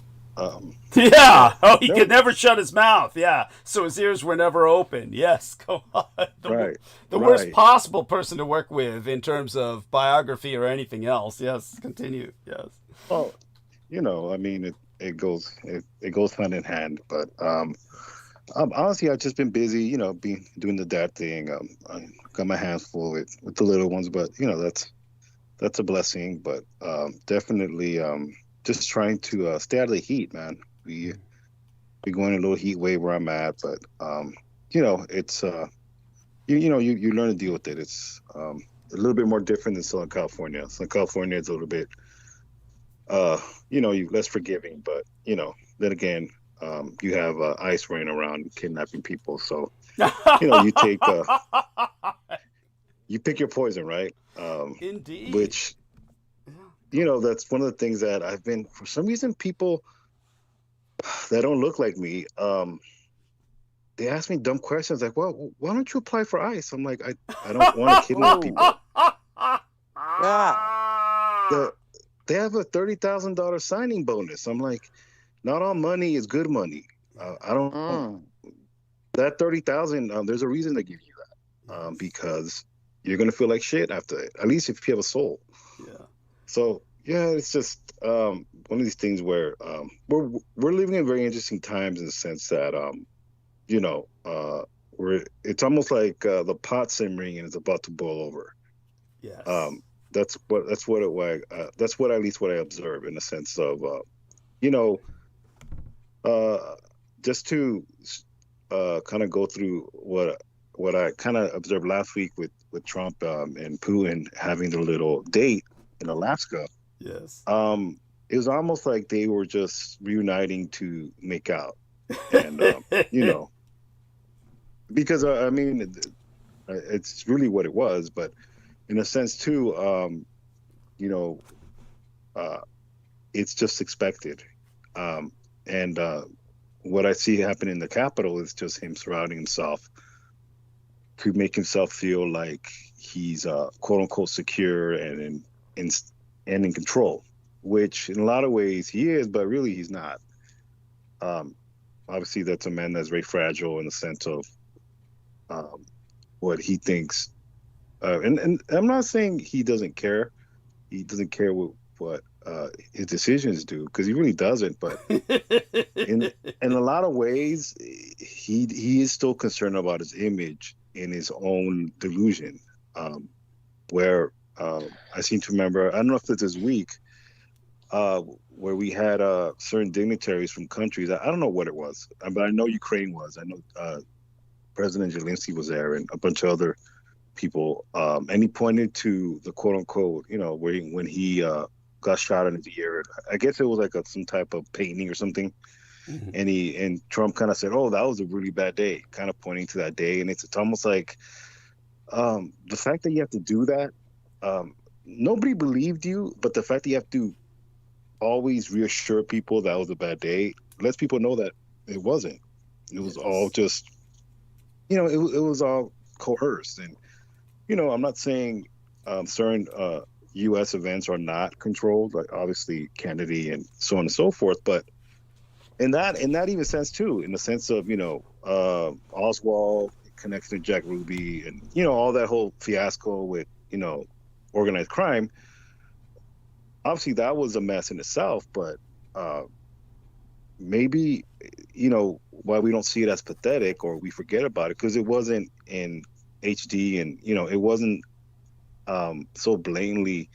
He could never shut his mouth. Yeah, so his ears were never open. Yes, go on. The worst possible person to work with in terms of biography or anything else. Yes, continue. Yes. Well, I mean, it goes hand in hand. But honestly, I've just been busy. Doing the dad thing. I got my hands full with the little ones, but that's a blessing. But definitely. Just trying to stay out of the heat, man. We going a little heat wave where I'm at, but it's you learn to deal with it. It's a little bit more different than Southern California. Southern California is a little bit you less forgiving, but then again, you have ICE running around kidnapping people, so you take you pick your poison, right? Indeed. Which that's one of the things that I've been, for some reason, people that don't look like me, they ask me dumb questions like, well, why don't you apply for ICE? I'm like, I don't want to kidnap people. They have a $30,000 signing bonus. I'm like, not all money is good money. I don't, that $30,000, there's a reason to give you that, because you're going to feel like shit after it, at least if you have a soul. Yeah. So it's just one of these things where we're living in very interesting times in the sense that it's almost like the pot simmering and it's about to boil over. Yes. That's what at least what I observe in the sense of just to kind of go through what I kind of observed last week with Trump and Putin having the little date in Alaska. Yes. It was almost like they were just reuniting to make out, and because I mean, it's really what it was. But in a sense too, it's just expected. And what I see happen in the Capitol is just him surrounding himself to make himself feel like he's quote unquote secure and in control, which in a lot of ways he is, but really he's not. Obviously, that's a man that's very fragile in the sense of what he thinks. And I'm not saying he doesn't care. He doesn't care what his decisions do, because he really doesn't. But in a lot of ways, he is still concerned about his image in his own delusion, where I seem to remember, I don't know if it's this week, where we had certain dignitaries from countries. I don't know what it was, but I know Ukraine was. I know President Zelensky was there and a bunch of other people. And he pointed to the quote unquote, when he got shot in his ear. I guess it was like some type of painting or something. Mm-hmm. And Trump kind of said, "Oh, that was a really bad day," kind of pointing to that day. And it's almost like the fact that you have to do that. Nobody believed you, but the fact that you have to always reassure people that was a bad day lets people know that it wasn't. It was all just, it was all coerced. And, I'm not saying certain U.S. events are not controlled, like obviously Kennedy and so on and so forth, but in that even sense too, in the sense of, Oswald connects to Jack Ruby and, all that whole fiasco with, organized crime. Obviously that was a mess in itself, but maybe, why we don't see it as pathetic or we forget about it, because it wasn't in HD, and it wasn't so blatantly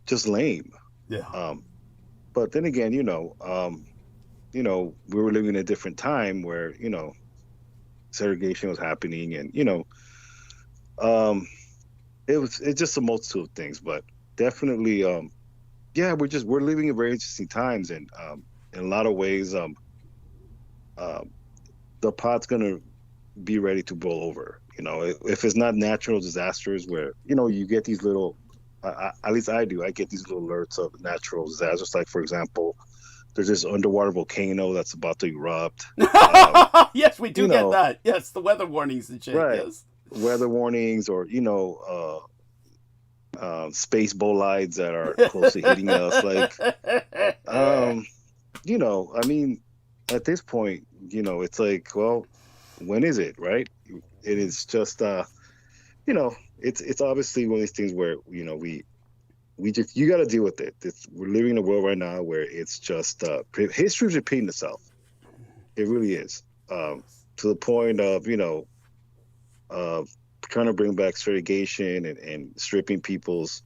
just lame. Yeah. But then again, we were living in a different time where segregation was happening, and it's just a multitude of things. But definitely, we're living in very interesting times, and in a lot of ways, the pot's gonna be ready to boil over. If it's not natural disasters where you get these little, at least I do, I get these little alerts of natural disasters. Like, for example, there's this underwater volcano that's about to erupt. Yes, we do get that. Yes, the weather warnings and shit. Right. Yes. Weather warnings, or space bolides that are close to hitting us. Like, I mean, at this point, it's like, well, when is it, right? It is just, it's obviously one of these things where, we just, you got to deal with it. We're living in a world right now where it's just, history's repeating itself. It really is. To the point of, trying to bring back segregation and stripping people's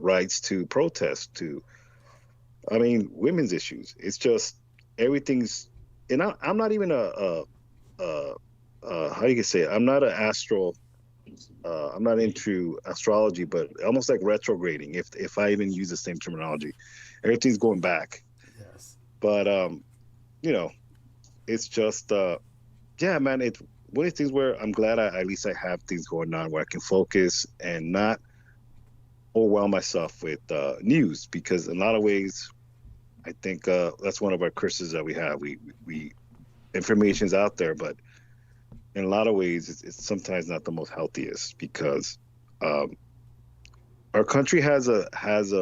rights to protest, to, women's issues. It's just, everything's, and I'm not even how you can say it? I'm not an I'm not into astrology, but almost like retrograding, if I even use the same terminology. Everything's going back. Yes. But it's just man, it's one of the things where I'm glad at least I have things going on where I can focus and not overwhelm myself with news, because in a lot of ways I think that's one of our curses that we have. We information's out there, but in a lot of ways it's sometimes not the most healthiest, because our country has a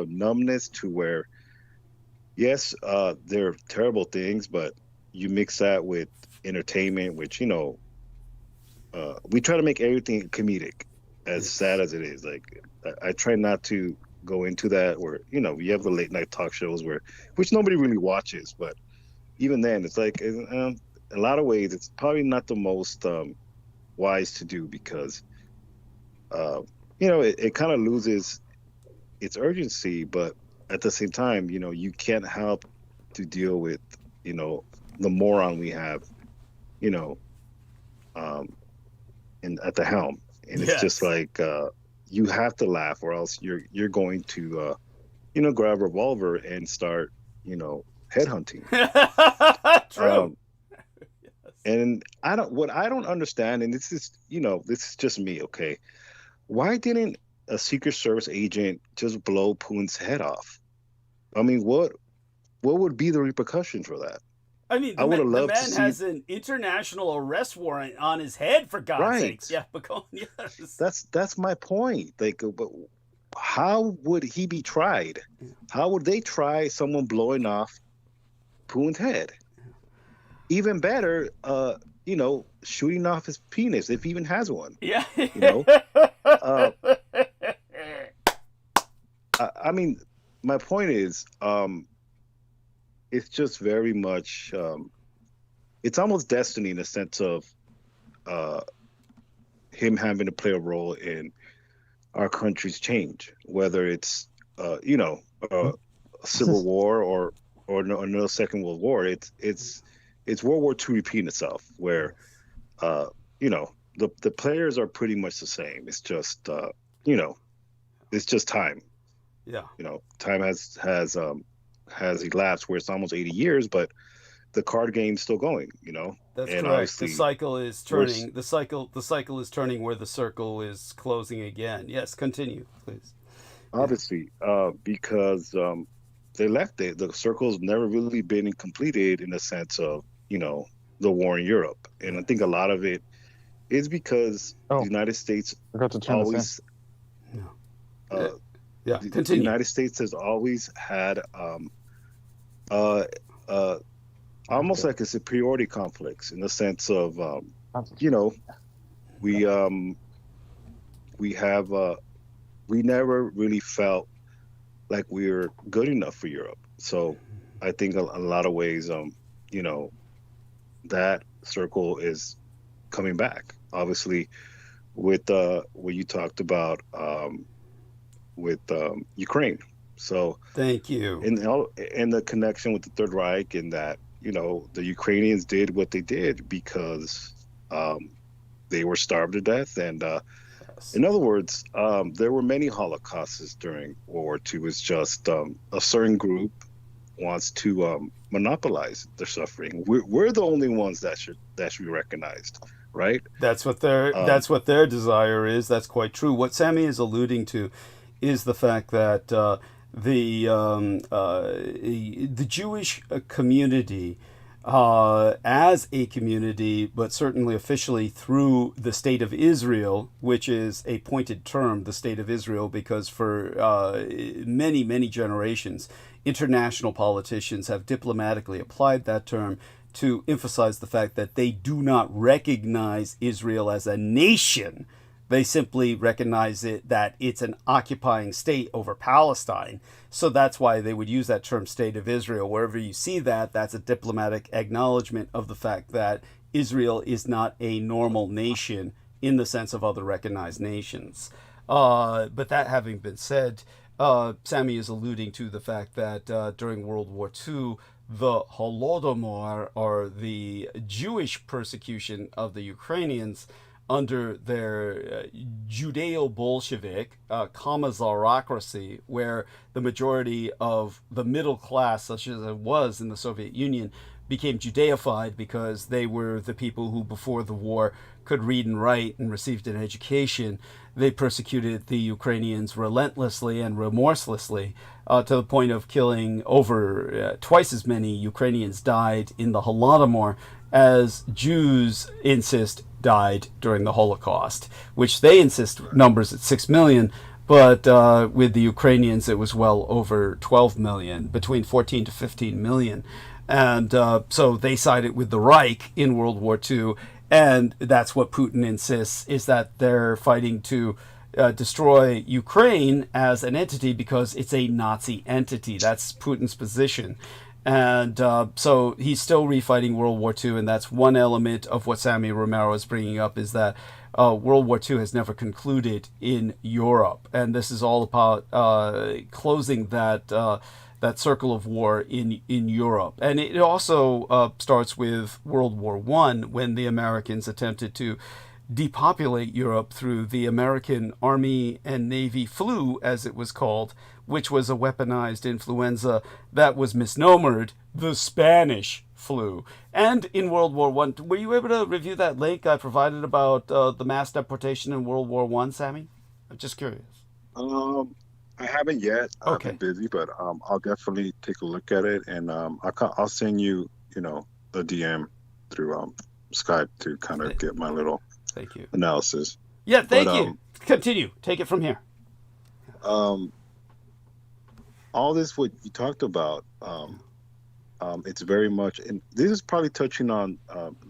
numbness to where, yes, there are terrible things, but you mix that with entertainment, which we try to make everything comedic, as sad as it is. Like, I try not to go into that, where you have the late night talk shows which nobody really watches, but even then it's like, in a lot of ways it's probably not the most wise to do, because it kind of loses its urgency. But at the same time, you can't help to deal with the moron we have at the helm, and it's just like, you have to laugh, or else you're going to grab a revolver and start headhunting. True. And I don't understand, and this is just me, okay? Why didn't a Secret Service agent just blow Poon's head off? I mean, what would be the repercussion for that? I mean, the man has an international arrest warrant on his head, for God's sakes. Yeah, but yes. That's my point. Like, but how would he be tried? How would they try someone blowing off Poon's head? Even better, shooting off his penis, if he even has one. Yeah. I mean, my point is, it's just very much, it's almost destiny, in the sense of him having to play a role in our country's change, whether it's a civil war or another Second World War. It's World War II repeating itself, where the players are pretty much the same. It's just it's just time. Yeah. Time has elapsed, where it's almost 80 years, but the card game's still going. That's and correct. The cycle is turning. The cycle is turning where the circle is closing again. Yes, continue, please. Obviously, because they left it. The circle's never really been completed, in the sense of the war in Europe, and I think a lot of it is because the United States always. Yeah, the continue. United States has always had almost like a superiority complex, in the sense of we never really felt like we were good enough for Europe. So I think a lot of ways you know, that circle is coming back. Obviously, with what you talked about with Ukraine. So Thank you. in the connection with the Third Reich, in that, you know, the Ukrainians did what they did because they were starved to death. And Yes. in other words, there were many Holocausts during World War II. It's just a certain group wants to monopolize their suffering. We're the only ones that should be recognized, right? That's what their desire is. That's quite true. What Sammy is alluding to is the fact that the Jewish community, as a community, but certainly officially through the State of Israel, which is a pointed term, the State of Israel, because for many generations, international politicians have diplomatically applied that term to emphasize the fact that they do not recognize Israel as a nation. They simply recognize that it's an occupying state over Palestine. So that's why they would use that term State of Israel. Wherever you see that, that's a diplomatic acknowledgement of the fact that Israel is not a normal nation in the sense of other recognized nations. But that having been said, Sammy is alluding to the fact that during World War II, the Holodomor, or the Jewish persecution of the Ukrainians, under their Judeo-Bolshevik Commissarocracy, where the majority of the middle class, such as it was in the Soviet Union, became Judaified because they were the people who, before the war, could read and write and received an education. They persecuted the Ukrainians relentlessly and remorselessly, to the point of killing over twice as many Ukrainians died in the Holodomor as Jews insist died during the Holocaust, which they insist numbers at 6 million, but with the Ukrainians it was well over 12 million, between 14 to 15 million. And so they sided with the Reich in World War II, and that's what Putin insists, is that they're fighting to destroy Ukraine as an entity because it's a Nazi entity. That's Putin's position. And so he's still refighting World War II, and that's one element of what Sammy Romero is bringing up, is that World War II has never concluded in Europe, and this is all about closing that circle of war in Europe. And it also starts with World War I, when the Americans attempted to depopulate Europe through the American Army and Navy flu, as it was called, which was a weaponized influenza that was misnomered the Spanish flu. And in World War I, were you able to review that link I provided about the mass deportation in World War I, Sammy? I'm just curious. I haven't yet. Okay. I've been busy, but I'll definitely take a look at it, and I'll send you, a DM through Skype to kind of get my little Thank you. analysis. Yeah, thank you. Continue. Take it from here. All this, what you talked about, it's very much, and this is probably touching on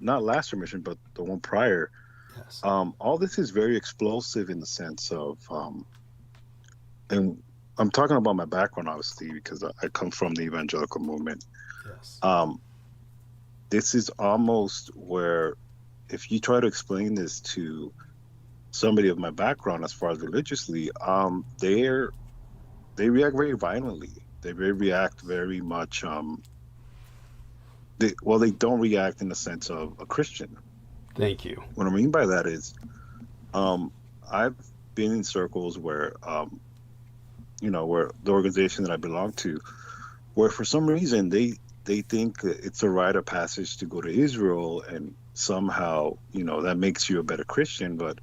not last remission, but the one prior. Yes. All this is very explosive in the sense of, and I'm talking about my background, obviously, because I come from the evangelical movement. Yes. This is almost where, if you try to explain this to somebody of my background as far as religiously, they react very violently. They react very much. They don't react in the sense of a Christian. Thank you. What I mean by that is, I've been in circles where, where the organization that I belong to, where for some reason they think it's a rite of passage to go to Israel, and somehow, that makes you a better Christian. But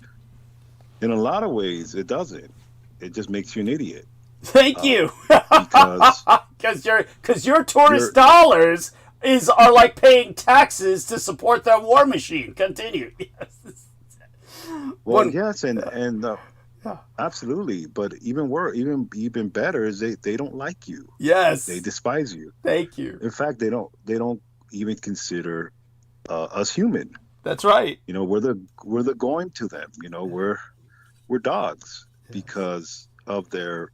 in a lot of ways, it doesn't. It just makes you an idiot. Thank you. Because your tourist dollars are like paying taxes to support that war machine. Continue. Yes. Well, yes, and absolutely. But even better is they don't like you. Yes. They despise you. Thank you. In fact, they don't even consider us human. That's right. We're the going to them. We're dogs, yes, because of their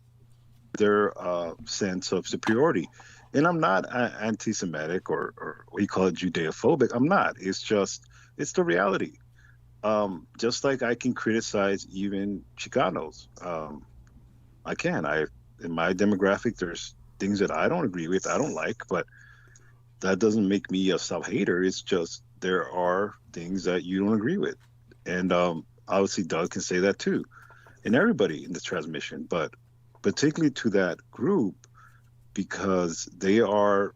sense of superiority. And I'm not anti-Semitic or we call it Judeophobic. I'm not. It's the reality. Just like I can criticize even Chicanos. I can. In my demographic, there's things that I don't agree with, I don't like, but that doesn't make me a self-hater. It's just there are things that you don't agree with. And obviously Doug can say that too. And everybody in the transmission, but particularly to that group, because they are,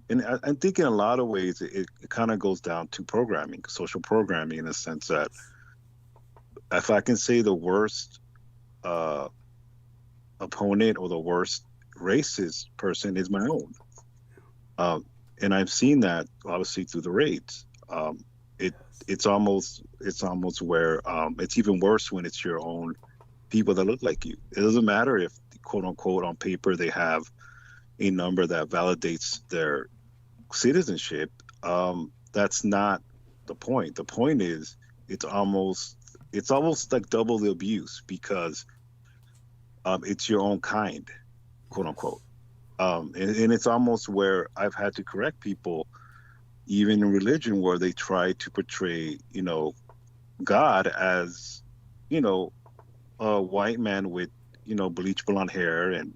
and I think in a lot of ways it kind of goes down to programming, social programming, in the sense that if I can say the worst opponent or the worst racist person is my own. And I've seen that obviously through the raids. It's almost where it's even worse when it's your own people that look like you. It doesn't matter if, quote unquote, on paper they have a number that validates their citizenship. That's not the point. The point is it's almost like double the abuse, because it's your own kind, quote unquote. And it's almost where I've had to correct people, even in religion, where they try to portray, God as, a white man with, bleach blonde hair and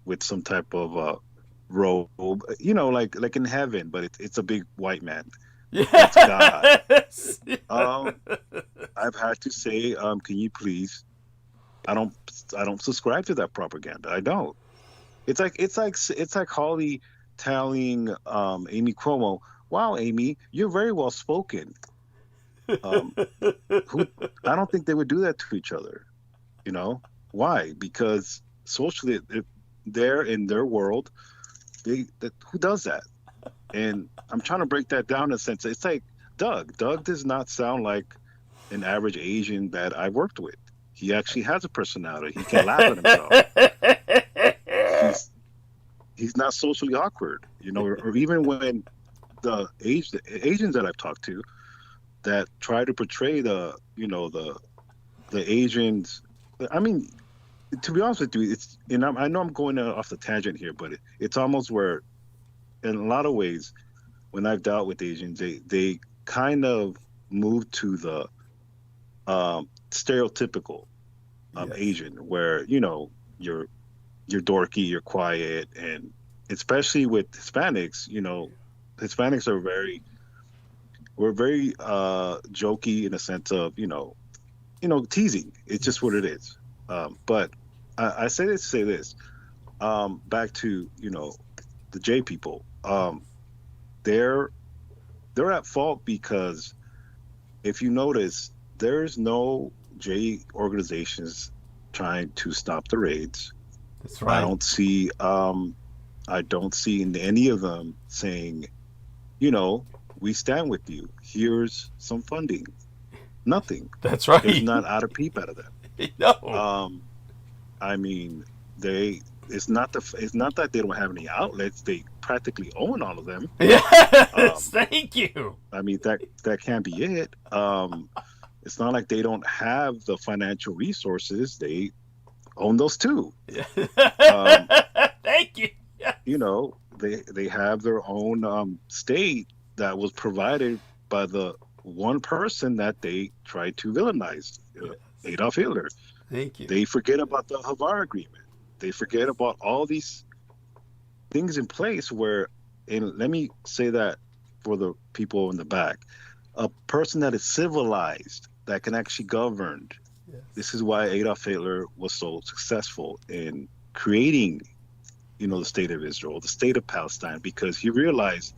with some type of robe, like in heaven, but it's a big white man. That's God. I've had to say, can you please? I don't subscribe to that propaganda. I don't. It's like Holly telling Amy Cuomo, "Wow, Amy, you're very well spoken." I don't think they would do that to each other. Why? Because socially, they're in their world. Who does that? And I'm trying to break that down in a sense. It's like Doug. Doug does not sound like an average Asian that I worked with. He actually has a personality. He can laugh at himself. He's not socially awkward, or even when the Asians that I've talked to that try to portray the Asians. I mean, to be honest with you, I know I'm going off the tangent here, but it's almost where, in a lot of ways, when I've dealt with Asians, they kind of move to the stereotypical Asian, where you're dorky, you're quiet, and especially with Hispanics, Hispanics are we're very jokey in a sense of teasing. It's just what it is. But I say this to say this. Back to the J people. They're at fault because if you notice, there's no J organizations trying to stop the raids. That's right. I don't see in any of them saying, we stand with you. Here's some funding. Nothing. That's right. There's not out a peep out of them. No. I mean, it's not that they don't have any outlets. They practically own all of them. Yes. Thank you. I mean, that can't be it. It's not like they don't have the financial resources. They own those too. Thank you. They have their own state that was provided by the one person that they tried to villainize, Adolf Hitler. Thank you. They forget about the Havara Agreement. They forget about all these things in place where, and let me say that for the people in the back, a person that is civilized, that can actually govern. Yes. This is why Adolf Hitler was so successful in creating, the state of Israel, the state of Palestine, because he realized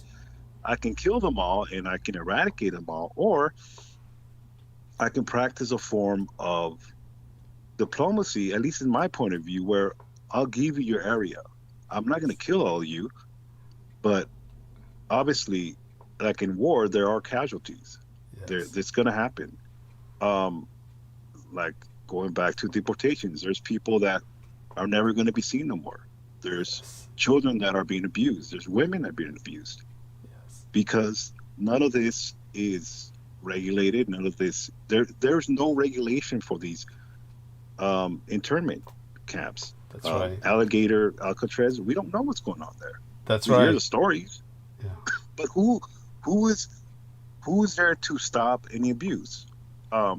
I can kill them all and I can eradicate them all, or I can practice a form of diplomacy, at least in my point of view, where I'll give you your area. I'm not going to kill all of you, but obviously, like in war, there are casualties. Yes. It's going to happen. Like going back to deportations, there's people that are never going to be seen no more. There's children that are being abused. There's women that are being abused. Yes. Because none of this is regulated. None of this, there's no regulation for these internment camps. That's right. Alligator, Alcatraz. We don't know what's going on there. That's We hear the right. stories, Yeah. but who is there to stop any abuse? A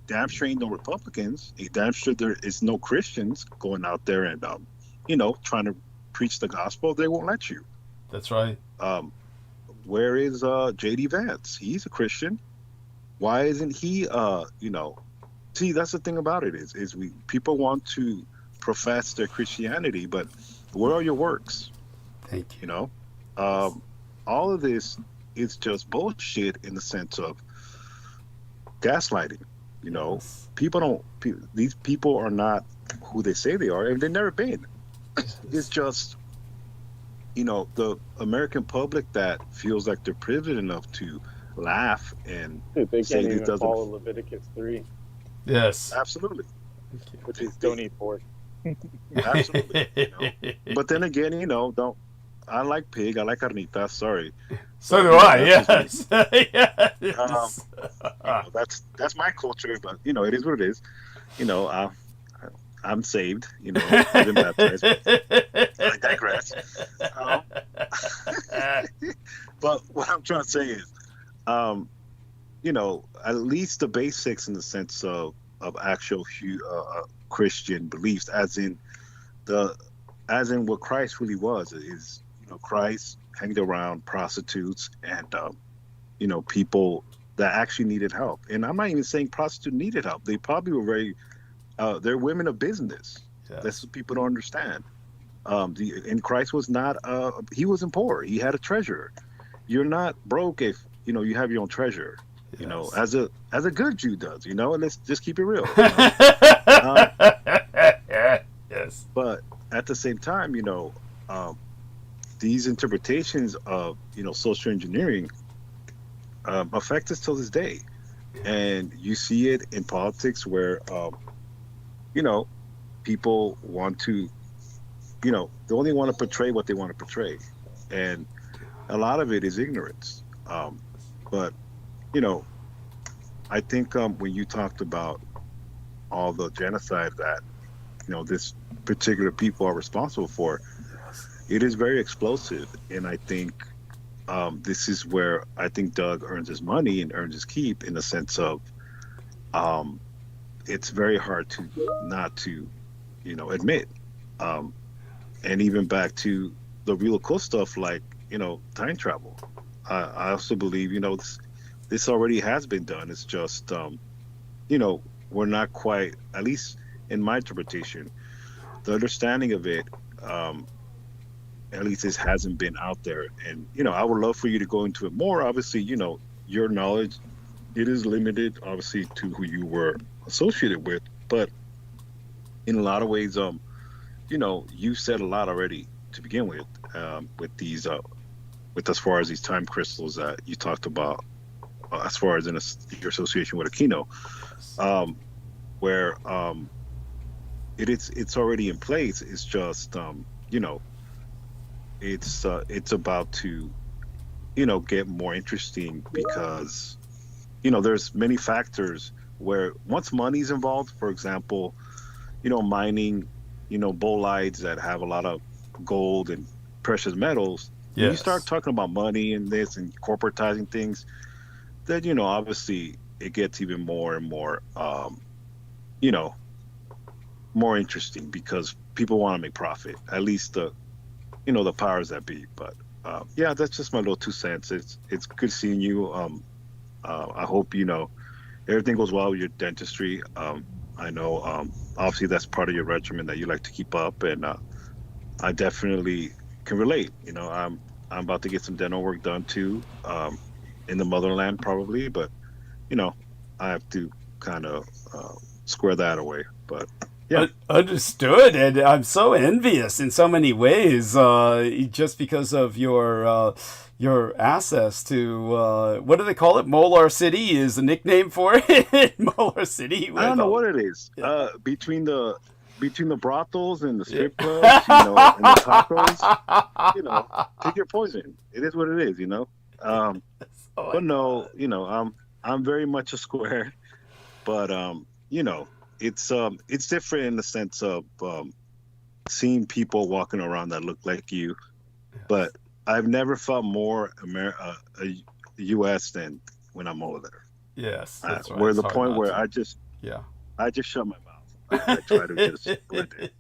damn sure ain't no Republicans. A damn sure there is no Christians going out there and trying to preach the gospel. They won't let you. That's right. Where is JD Vance? He's a Christian. Why isn't he see, that's the thing about it is people want to profess their Christianity, but where are your works? Thank you. All of this is just bullshit in the sense of gaslighting. Yes. These people are not who they say they are, and they've never been. It's just the American public that feels like they're privileged enough to laugh and Dude, they say can't this even doesn't. follow Leviticus 3, Yes. Absolutely. which is don't eat pork. Absolutely. But then again, don't. I like pig. I like carnitas. Sorry. So do I. Yes. Yes. That's my culture. But it is what it is. I'm saved. I've been baptized. I digress. But what I'm trying to say is, at least the basics in the sense of actual Christian beliefs, as in what Christ really was, is Christ hanged around prostitutes and people that actually needed help. And I'm not even saying prostitutes needed help. They probably were they're women of business. Yes. That's what people don't understand. And Christ was not he wasn't poor. He had a treasure. You're not broke if you have your own treasure. Yes. As a good Jew does. And let's just keep it real. Yes. But at the same time, these interpretations of social engineering affect us till this day, and you see it in politics where people want to they only want to portray what they want to portray, and a lot of it is ignorance. But I think when you talked about all the genocide that this particular people are responsible for, it is very explosive. And I think this is where I think Doug earns his money and earns his keep, in the sense of it's very hard to not to admit. And even back to the real cool stuff like time travel. I also believe this already has been done. It's just we're not quite, at least in my interpretation, the understanding of it, at least this hasn't been out there. And I would love for you to go into it more. Obviously, your knowledge, it is limited, obviously, to who you were associated with. But in a lot of ways, you said a lot already to begin with these, with as far as these time crystals that you talked about, as far as your association with Aquino, where it's already in place. It's just it's about to get more interesting, because there's many factors where once money's involved, for example, mining bolides that have a lot of gold and precious metals. Yes. When you start talking about money and this and corporatizing things, then obviously it gets even more and more more interesting, because people want to make profit, at least the powers that be. But yeah, that's just my little 2 cents. It's good seeing you. I hope everything goes well with your dentistry. I know obviously that's part of your regimen that you like to keep up, and I definitely can relate. I'm about to get some dental work done too, in the motherland probably, but I have to kind of square that away. But yeah, Understood. And I'm so envious in so many ways, just because of your access to what do they call it? Molar City is the nickname for it. Molar City. I don't know what it is. Yeah. Between the brothels and the strip clubs, and the tacos, pick your poison. It is what it is, But no, I'm very much a square, but it's different in the sense of seen people walking around that look like you, but I've never felt more U.S. than when I'm over there. Yes, that's right. We're It's the hard point not where to. I just Yeah. shut my mouth. I try to just blend it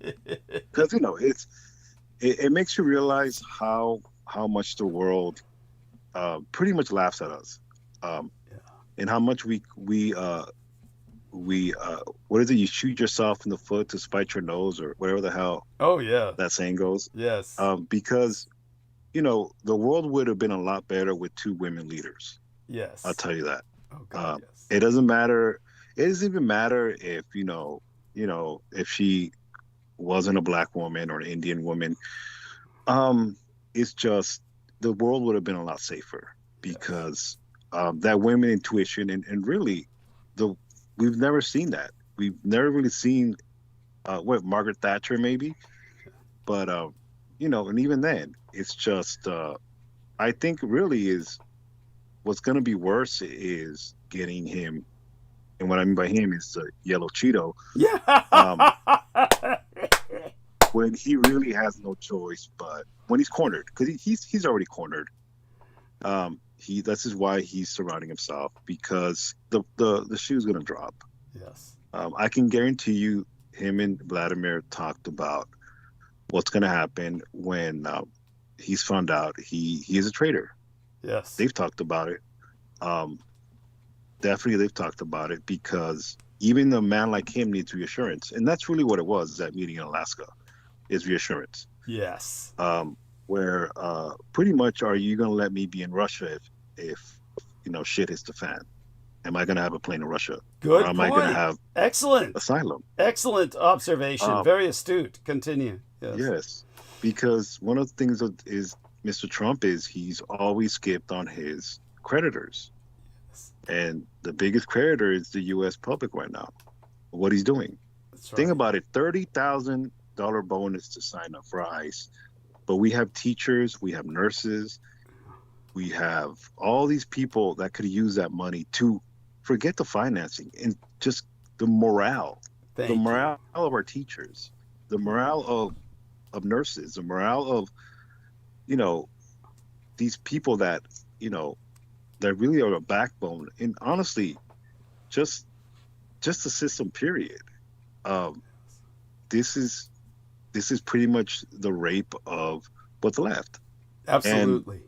because it makes you realize how much the world pretty much laughs at us, and how much we what is it? You shoot yourself in the foot to spite your nose, or whatever the hell. Oh yeah. That saying goes. Yes. Because the world would have been a lot better with 2 women leaders. Yes. I'll tell you that. Oh God, yes. It doesn't matter. It doesn't even matter if if she wasn't a black woman or an Indian woman. It's just the world would have been a lot safer because that women intuition and really we've never seen that. We've never really seen Margaret Thatcher maybe, but and even then it's just I think really is what's going to be worse is getting him, and what I mean by him is the yellow Cheeto. Yeah. When he really has no choice, but when he's cornered, because he's already cornered. This is why he's surrounding himself, because the shoe's gonna drop. Yes. I can guarantee you, him and Vladimir talked about what's gonna happen when he's found out he is a traitor. Yes. They've talked about it. Definitely, they've talked about it because even a man like him needs reassurance, and that's really what it was. That meeting in Alaska is reassurance. Yes. Where pretty much, are you going to let me be in Russia if shit hits the fan? Am I going to have a plane in Russia? Good or am point. I going to have excellent asylum? Excellent observation. Very astute. Continue. Yes, because one of the things is Mr. Trump is he's always skipped on his creditors. Yes. And the biggest creditor is the U.S. public right now. What he's doing. That's right. Think about it, $30,000 bonus to sign up for ICE. But we have teachers, we have nurses, we have all these people that could use that money to forget the financing and just the morale. The morale of our teachers, the morale of nurses, the morale of, these people that, that really are a backbone. And honestly, just the system, period. This is pretty much the rape of what's left. Absolutely.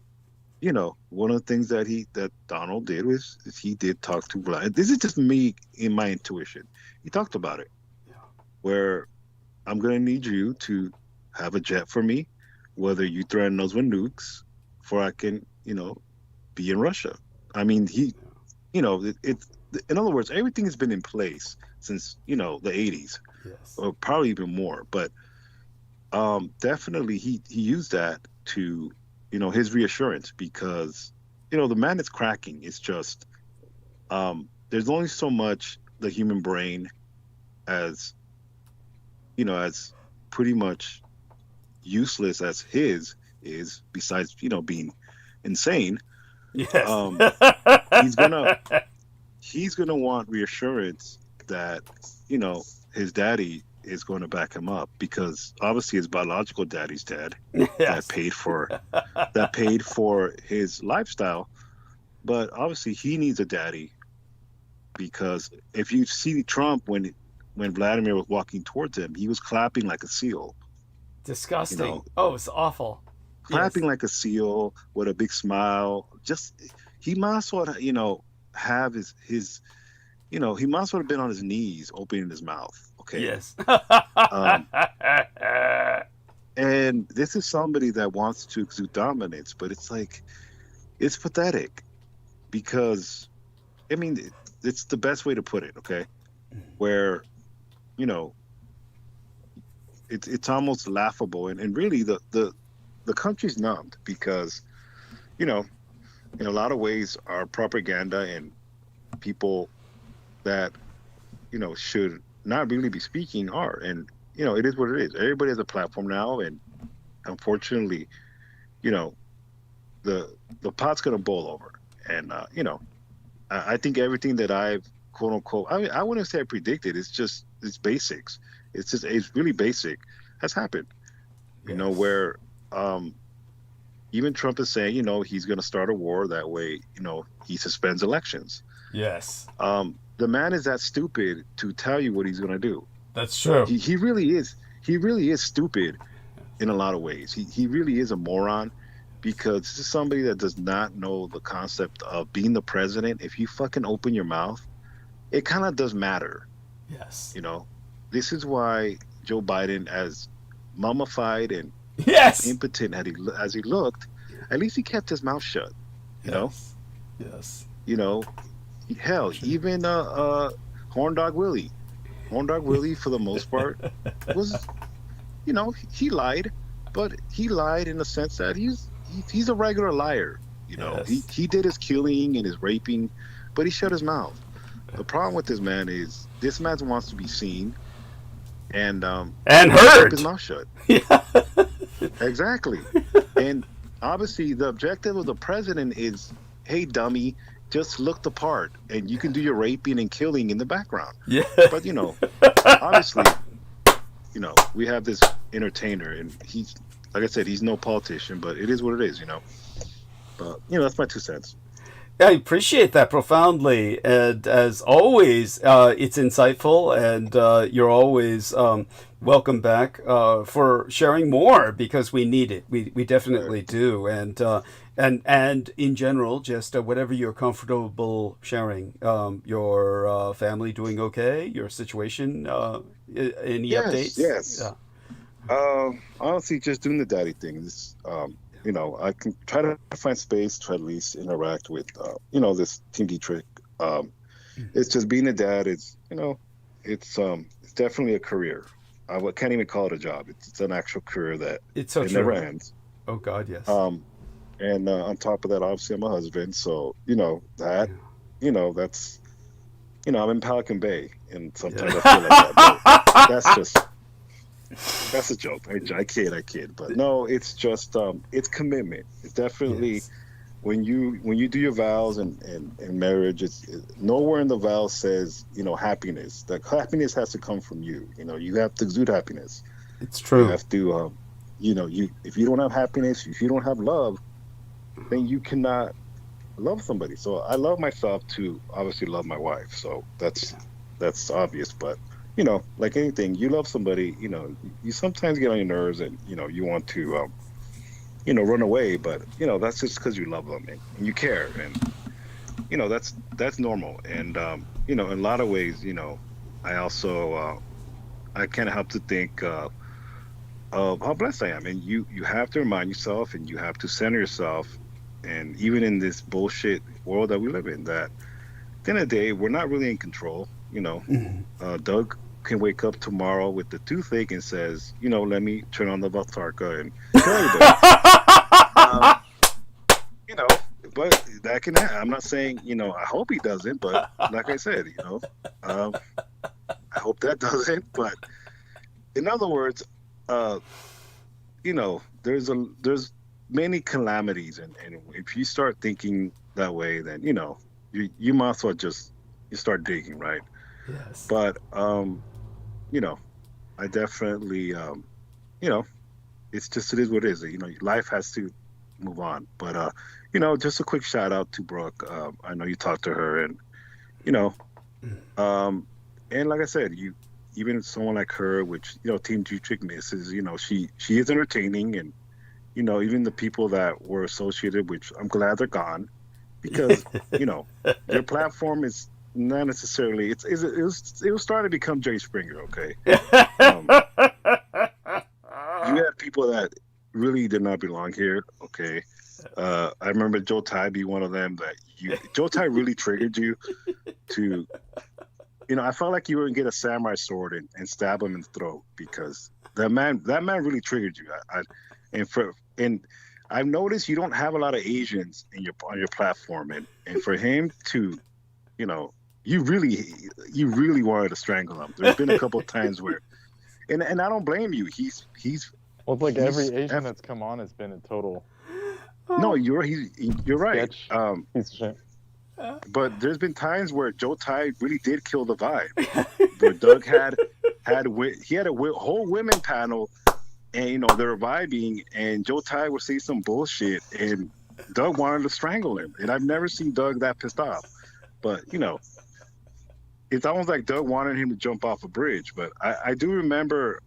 And, one of the things that Donald did was he did talk to Vlad. This is just me in my intuition. He talked about it. Yeah. Where I'm going to need you to have a jet for me, whether you threaten us with nukes, for I can, be in Russia. I mean, in other words, everything has been in place since, the 80s. Yes. Or probably even more. But definitely he used that to, his reassurance, because, the man is cracking. It's just, there's only so much the human brain as pretty much useless as his is, besides, being insane. Yes. He's gonna want reassurance that, his daddy is going to back him up, because obviously his biological daddy's dead. Yes. that paid for his lifestyle, but obviously he needs a daddy, because if you see Trump when Vladimir was walking towards him, he was clapping like a seal. Disgusting. Oh, it's awful. Clapping like a seal with a big smile. Just, he might as well, have his he might as well have been on his knees opening his mouth. Okay. Yes. And this is somebody that wants to exude dominance, but it's like, it's pathetic, because, I mean, it's the best way to put it. Okay. Where, it's almost laughable, and really the country's numbed, because, in a lot of ways, our propaganda and people that, should not really be speaking are, and, it is what it is. Everybody has a platform now, and unfortunately, the pot's going to boil over. And, I think everything that I've, quote unquote, I wouldn't say I predicted. It's basics. It's really basic. has happened. You know, Yes. where even Trump is saying, you know, he's going to start a war. That way, you know, he suspends elections. Yes. The man is that stupid to tell you what he's going to do. That's true. He really is. He really is stupid in a lot of ways. He really is a moron, because this is somebody that does not know the concept of being the president. If you fucking open your mouth, it kind of does matter. Yes. You know, this is why Joe Biden, as mummified and Yes. impotent as he looked, at least he kept his mouth shut. You know, Yes. you know, hell, even Horn Dog Willie, for the most part, was, you know, he lied, but he lied in the sense that he's a regular liar. You know, Yes. he did his killing and his raping, but he shut his mouth. The problem with this man is this man wants to be seen and keep heard. his mouth shut. Yeah. Exactly. And obviously the objective of the president is, hey, dummy, just look the part and you can do your raping and killing in the background. Yeah. But, you know, obviously, you know, we have this entertainer, and he's, like I said, he's no politician, but it is what it is, you know. But, you know, that's my 2 cents. I appreciate that profoundly, and as always, it's insightful, and you're always welcome back for sharing more, because we need it. We definitely do, and in general, just whatever you're comfortable sharing. Your family doing okay? Your situation? Any updates? Yes. Yeah. Honestly, just doing the daddy thing. This, you know, I can try to find space to at least interact with, you know, this Team Dietrich. It's just being a dad. It's, you know, it's definitely a career. I can't even call it a job. It's an actual career that It's so it true. never ends. Oh God, yes. And on top of that, obviously, I'm a husband. So, you know, that, you know, that's, you know, I'm in Pelican Bay, and sometimes I feel like that. But that's a joke. I kid. But no, it's just, it's commitment. It's definitely, Yes. when you do your vows and marriage, it's nowhere in the vows says, you know, happiness. That happiness has to come from you. You know, you have to exude happiness. It's true. You have to, you know, if you don't have happiness, if you don't have love, then you cannot love somebody. So I love myself to obviously love my wife. So that's obvious. But, you know, like anything, you love somebody, you know, you sometimes get on your nerves, and, you know, you want to, you know, run away. But, you know, that's just because you love them and you care. And, you know, that's normal. And, you know, in a lot of ways, you know, I also, I can't help to think of how blessed I am. And you have to remind yourself, and you have to center yourself. And even in this bullshit world that we live in, that at the end of the day, we're not really in control. You know, Doug can wake up tomorrow with the toothache and says, you know, let me turn on the Valtarka and kill everybody. You know, but that can happen. I'm not saying, you know, I hope he doesn't, but like I said, you know, I hope that doesn't. But in other words, you know, there's many calamities, and if you start thinking that way, then, you know, you might as well just start digging, right? Yes. But you know, I definitely, you know, it's just, it is what it is. You know, life has to move on. But you know, just a quick shout out to Brooke. I know you talked to her, and, you know, and like I said, even someone like her, which, you know, Team Dietrich misses, you know, she is entertaining, and, you know, even the people that were associated, which I'm glad they're gone, because, you know, their platform is not necessarily, it was starting to become Jay Springer, okay? You had people that really did not belong here, okay? I remember Joe Ty be one of them that Joe Ty really triggered you to, you know, I felt like you were gonna get a samurai sword and stab him in the throat, because that man really triggered you. And I've noticed you don't have a lot of Asians on your platform, and for him to, you know, you really wanted to strangle him. There's been a couple of times where, and I don't blame you. He's Well, it's like every Asian that's come on has been a total. No, you're right. Sketch. Piece of shit. But there's been times where Joe Ty really did kill the vibe. Where Doug had a whole women panel and they're vibing, and Joe Ty would say some bullshit, and Doug wanted to strangle him, and I've never seen Doug that pissed off. But it's almost like Doug wanted him to jump off a bridge. But I do remember,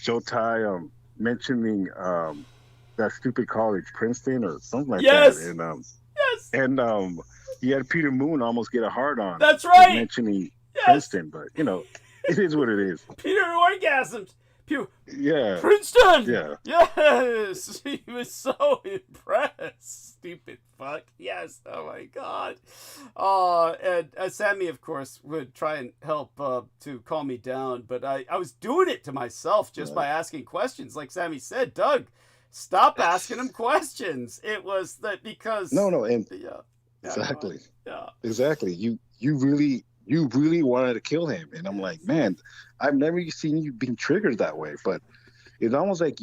Joe Ty mentioning that stupid college, Princeton or something like Yes. that, and Yes. and he had Peter Moon almost get a hard on. That's right. Mentioning Yes. Princeton, but it is what it is. Peter orgasmed. Yeah. Princeton. Yeah. Yes. He was so impressed. Stupid fuck. Yes. Oh my God. And Sammy, of course, would try and help to calm me down, but I was doing it to myself just by asking questions. Like Sammy said, Doug, stop asking him questions. It was that because No, and yeah. exactly. Yeah. Exactly. You really wanted to kill him, and I'm like, man, I've never seen you being triggered that way. But it's almost like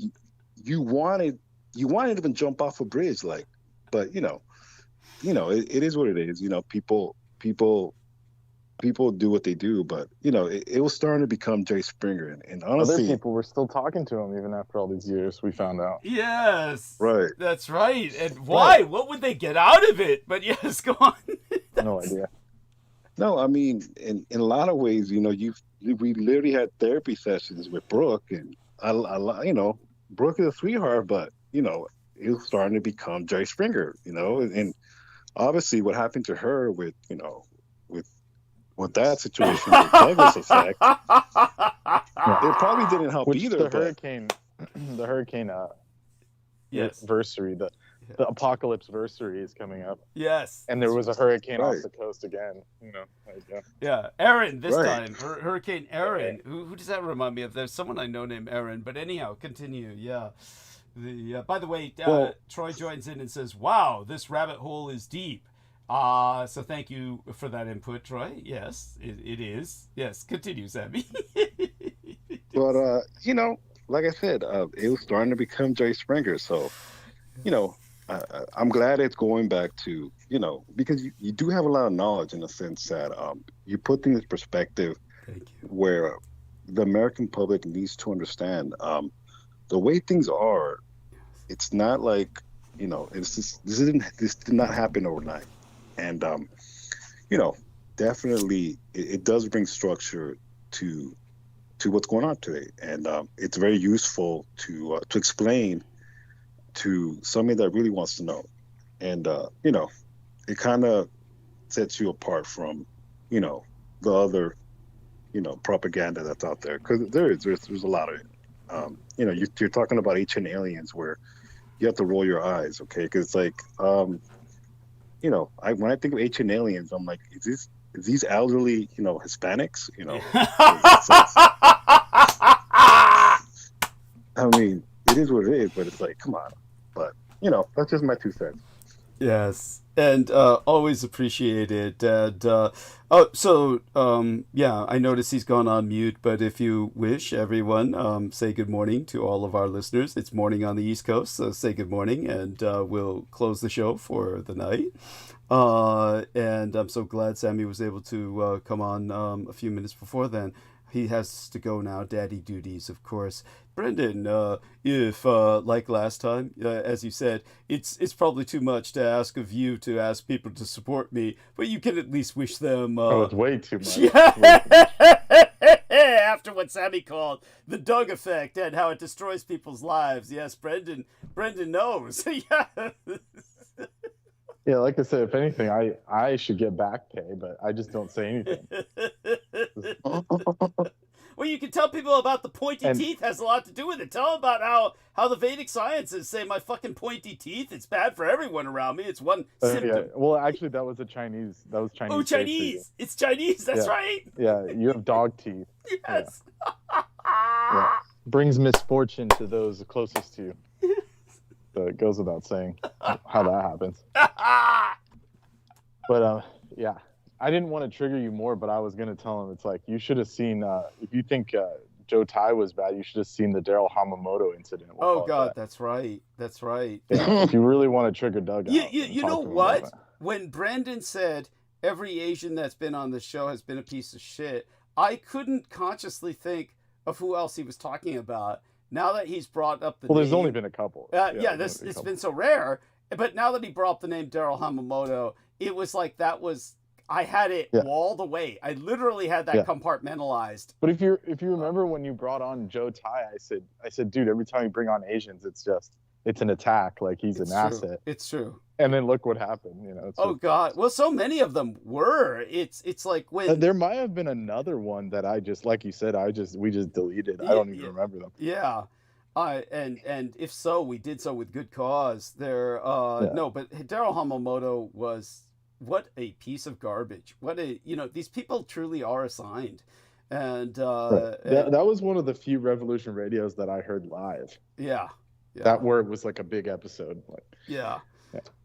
you wanted to even jump off a bridge, like. But it is what it is. People do what they do. But it was starting to become Jay Springer, and honestly, other people were still talking to him even after all these years. We found out. Yes. Right. That's right. And why? Right. What would they get out of it? But yes, go on. No idea. No, I mean, in a lot of ways, we literally had therapy sessions with Brooke, and Brooke is a sweetheart, but it was starting to become Jerry Springer, and obviously what happened to her with that situation with Douglas effect, it probably didn't help either. The hurricane yes. Versary, the apocalypse versary is coming up. Yes. And there was a hurricane off the coast again. Yeah, Aaron this time. Hurricane Aaron. Who does that remind me of? There's someone I know named Aaron, but anyhow, continue. Yeah. By the way, Troy joins in and says, "Wow, this rabbit hole is deep." So thank you for that input, Troy. Yes, it is. Yes, continue, Sammy. But like I said, it was starting to become Jay Springer. So, I'm glad it's going back to because you do have a lot of knowledge in the sense that you put things in perspective where the American public needs to understand the way things are. It's not like it's just, this did not happen overnight, and definitely it does bring structure to what's going on today, and it's very useful to explain to somebody that really wants to know, and it kind of sets you apart from the other propaganda that's out there, because there's a lot of it. You're talking about ancient aliens where you have to roll your eyes, okay? Because it's like, when I think of ancient aliens, I'm like, is these elderly, Hispanics? I mean, it is what it is, but it's like, come on. But that's just my 2 cents. Yes, and always appreciated. And I notice he's gone on mute, but if you wish, everyone, say good morning to all of our listeners. It's morning on the East Coast, so say good morning, and we'll close the show for the night. And I'm so glad Sammy was able to come on a few minutes before then. He has to go now, daddy duties, of course. Brendan, if, like last time, as you said, it's probably too much to ask of you to ask people to support me, but you can at least wish them... it's way too much. After what Sammy called the Doug effect and how it destroys people's lives. Yes, Brendan knows. Yeah. Yeah, like I said, if anything, I should get back pay, but I just don't say anything. Well, you can tell people about the pointy teeth has a lot to do with it. Tell them about how the Vedic sciences say my fucking pointy teeth, it's bad for everyone around me. It's one symptom. Yeah. Well, actually, that was Chinese. Oh, Chinese. It's Chinese. That's right. Yeah, you have dog teeth. Yes. Yeah. Brings misfortune to those closest to you. So it goes without saying how that happens. But I didn't want to trigger you more, but I was going to tell him, it's like, you should have seen, if you think Joe Tai was bad, you should have seen the Daryl Hamamoto incident. Oh, God, that's right. That's right. Yeah, if you really want to trigger Doug out. You know what? When Brandon said every Asian that's been on the show has been a piece of shit, I couldn't consciously think of who else he was talking about. now that he's brought up the Well, there's name, only been a couple. it's been so rare. But now that he brought up the name Daryl Hamamoto, it was like I had it walled away. I literally had that compartmentalized. But if you remember when you brought on Joe Tai, I said, dude, every time you bring on Asians, it's an attack. Like he's an asset. It's true. And then look what happened. You know. Oh God! Well, so many of them were. It's like when there might have been another one that I just, like you said, we just deleted. I don't even remember them. Yeah. And if so, we did so with good cause. No, but Daryl Hamamoto was, what a piece of garbage. These people truly are assigned. And that was one of the few Revolution radios that I heard live. Yeah. That word was like a big episode. Yeah,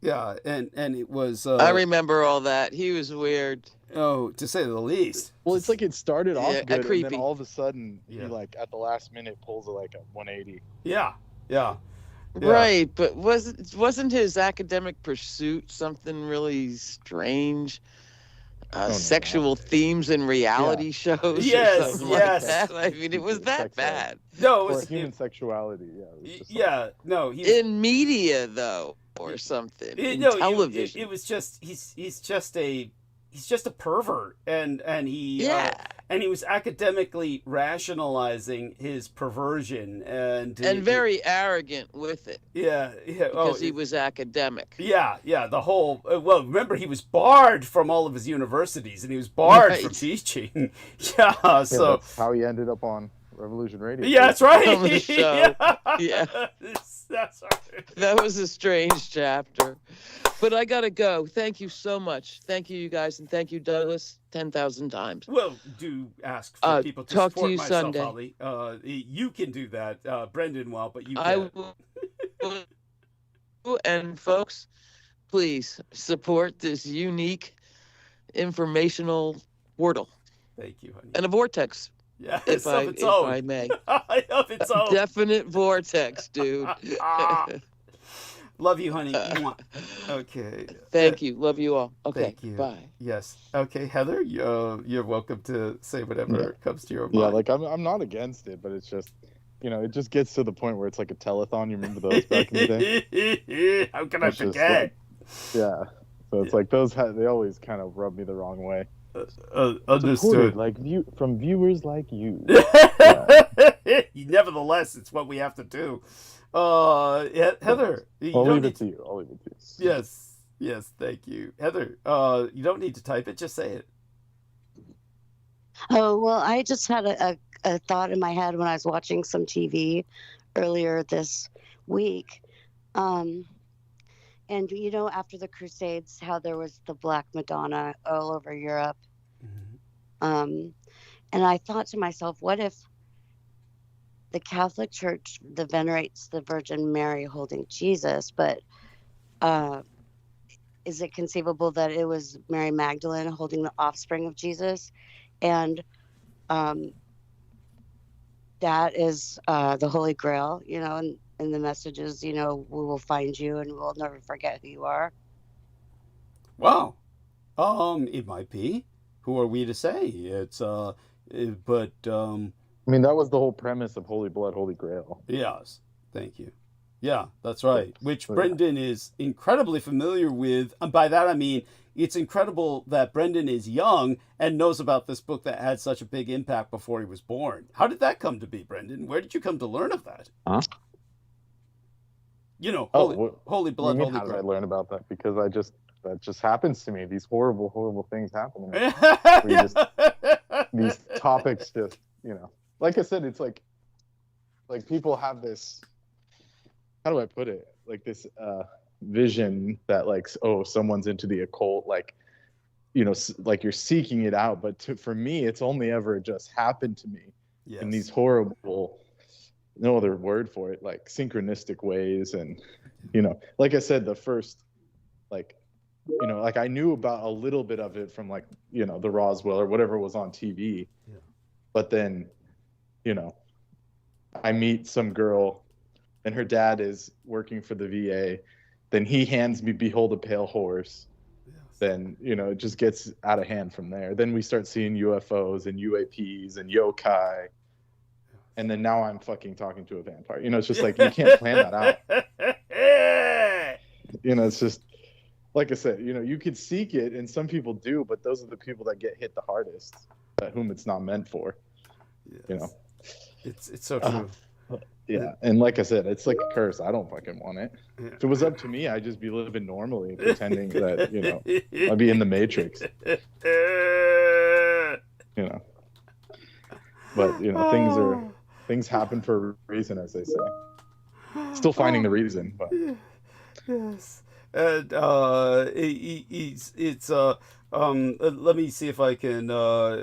and it was. I remember all that. He was weird. Oh, to say the least. Well, it's like it started off good, creepy. and then all of a sudden, he like at the last minute pulls like a 180. Yeah. Right, but wasn't his academic pursuit something really strange? Sexual themes in reality shows. Yes. Like that. I mean, it was that bad. No, it was human sexuality. No, in media though, or something. In television. It was just he's just a pervert, and he was academically rationalizing his perversion and very arrogant with it. Yeah. Because he was academic. Yeah. The whole remember, he was barred from all of his universities, and he was barred from teaching. So that's how he ended up on Revolution Radio. Yeah, that's right. On the show. Yeah. That's right. That was a strange chapter. But I gotta go. Thank you so much. Thank you, you guys, and thank you, Douglas, 10,000 times. Well, do ask for people to talk support to you myself, Sunday. Holly. You can do that, Brendan. Well, but you. I will. And folks, please support this unique informational portal. Thank you, honey. And a vortex. Yeah, if I may. Of its own. Definite vortex, dude. Love you, honey. Okay. Thank you. Love you all. Okay. Thank you. Bye. Yes. Okay, Heather, you're welcome to say whatever comes to your mind. Yeah, like I'm not against it, but it's just, it just gets to the point where it's like a telethon. You remember those back in the day? How can I forget? So it's like they always kind of rub me the wrong way. Understood. Like from viewers like you. Nevertheless, it's what we have to do. Heather, I'll leave it to you. Yes, thank you, Heather. You don't need to type it; just say it. Oh well, I just had a thought in my head when I was watching some TV earlier this week. And after the Crusades, how there was the Black Madonna all over Europe. Mm-hmm. And I thought to myself, what if the Catholic Church venerates the Virgin Mary holding Jesus, but is it conceivable that it was Mary Magdalene holding the offspring of Jesus? And that is the Holy Grail, and the message is, we will find you and we'll never forget who you are. Wow. It might be. Who are we to say? It's but I mean, that was the whole premise of Holy Blood, Holy Grail. Yes. Thank you. Yeah, that's right. Which Brendan is incredibly familiar with. And by that I mean it's incredible that Brendan is young and knows about this book that had such a big impact before he was born. How did that come to be, Brendan? Where did you come to learn of that? Huh? Holy Blood, Holy Grail. How did I learn about that? Because that just happens to me. These horrible, horrible things happen to me. These topics just, like I said, it's like people have this, how do I put it? Like this vision that someone's into the occult, like you're seeking it out. But for me, it's only ever just happened to me in these horrible, no other word for it, like synchronistic ways. And, like I said, the first, I knew about a little bit of it from the Roswell or whatever was on TV. Yeah. But then, I meet some girl and her dad is working for the VA. Then he hands me Behold a Pale Horse. Yes. Then, it just gets out of hand from there. Then we start seeing UFOs and UAPs and yokai. and then now I'm fucking talking to a vampire. You know, it's just like you can't plan that out. You know, it's just like I said. You know, you could seek it, and some people do, but those are the people that get hit the hardest, whom it's not meant for. Yes. You know, it's so true. Yeah, and like I said, it's like a curse. I don't fucking want it. If it was up to me, I'd just be living normally, pretending that, you know, I'd be in the Matrix. You know, but you know, things happen for a reason, as they say. Still finding the reason, but yes, and let me see if I can now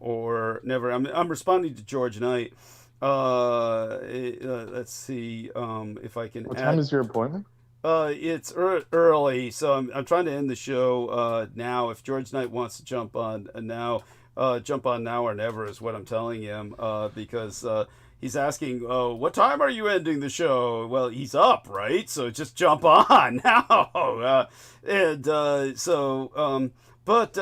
or never. I'm responding to George Knight. Let's see if I can. What time is your appointment? It's early, so I'm trying to end the show now. If George Knight wants to jump on now or never is what I'm telling him, because he's asking, what time are you ending the show? Well, he's up, right? So just jump on now. But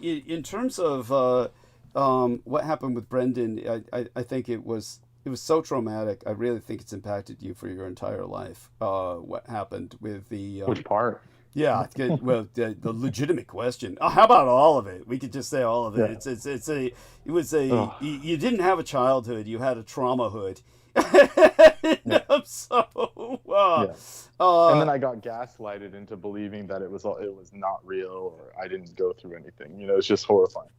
in terms of what happened with Brendan, I think it was so traumatic. I really think it's impacted you for your entire life. What happened with the which part? Yeah, well, the legitimate question. How about all of it? We could just say all of it. Yeah. You didn't have a childhood. You had a traumahood. And then I got gaslighted into believing that it was not real, or I didn't go through anything. You know, it's just horrifying.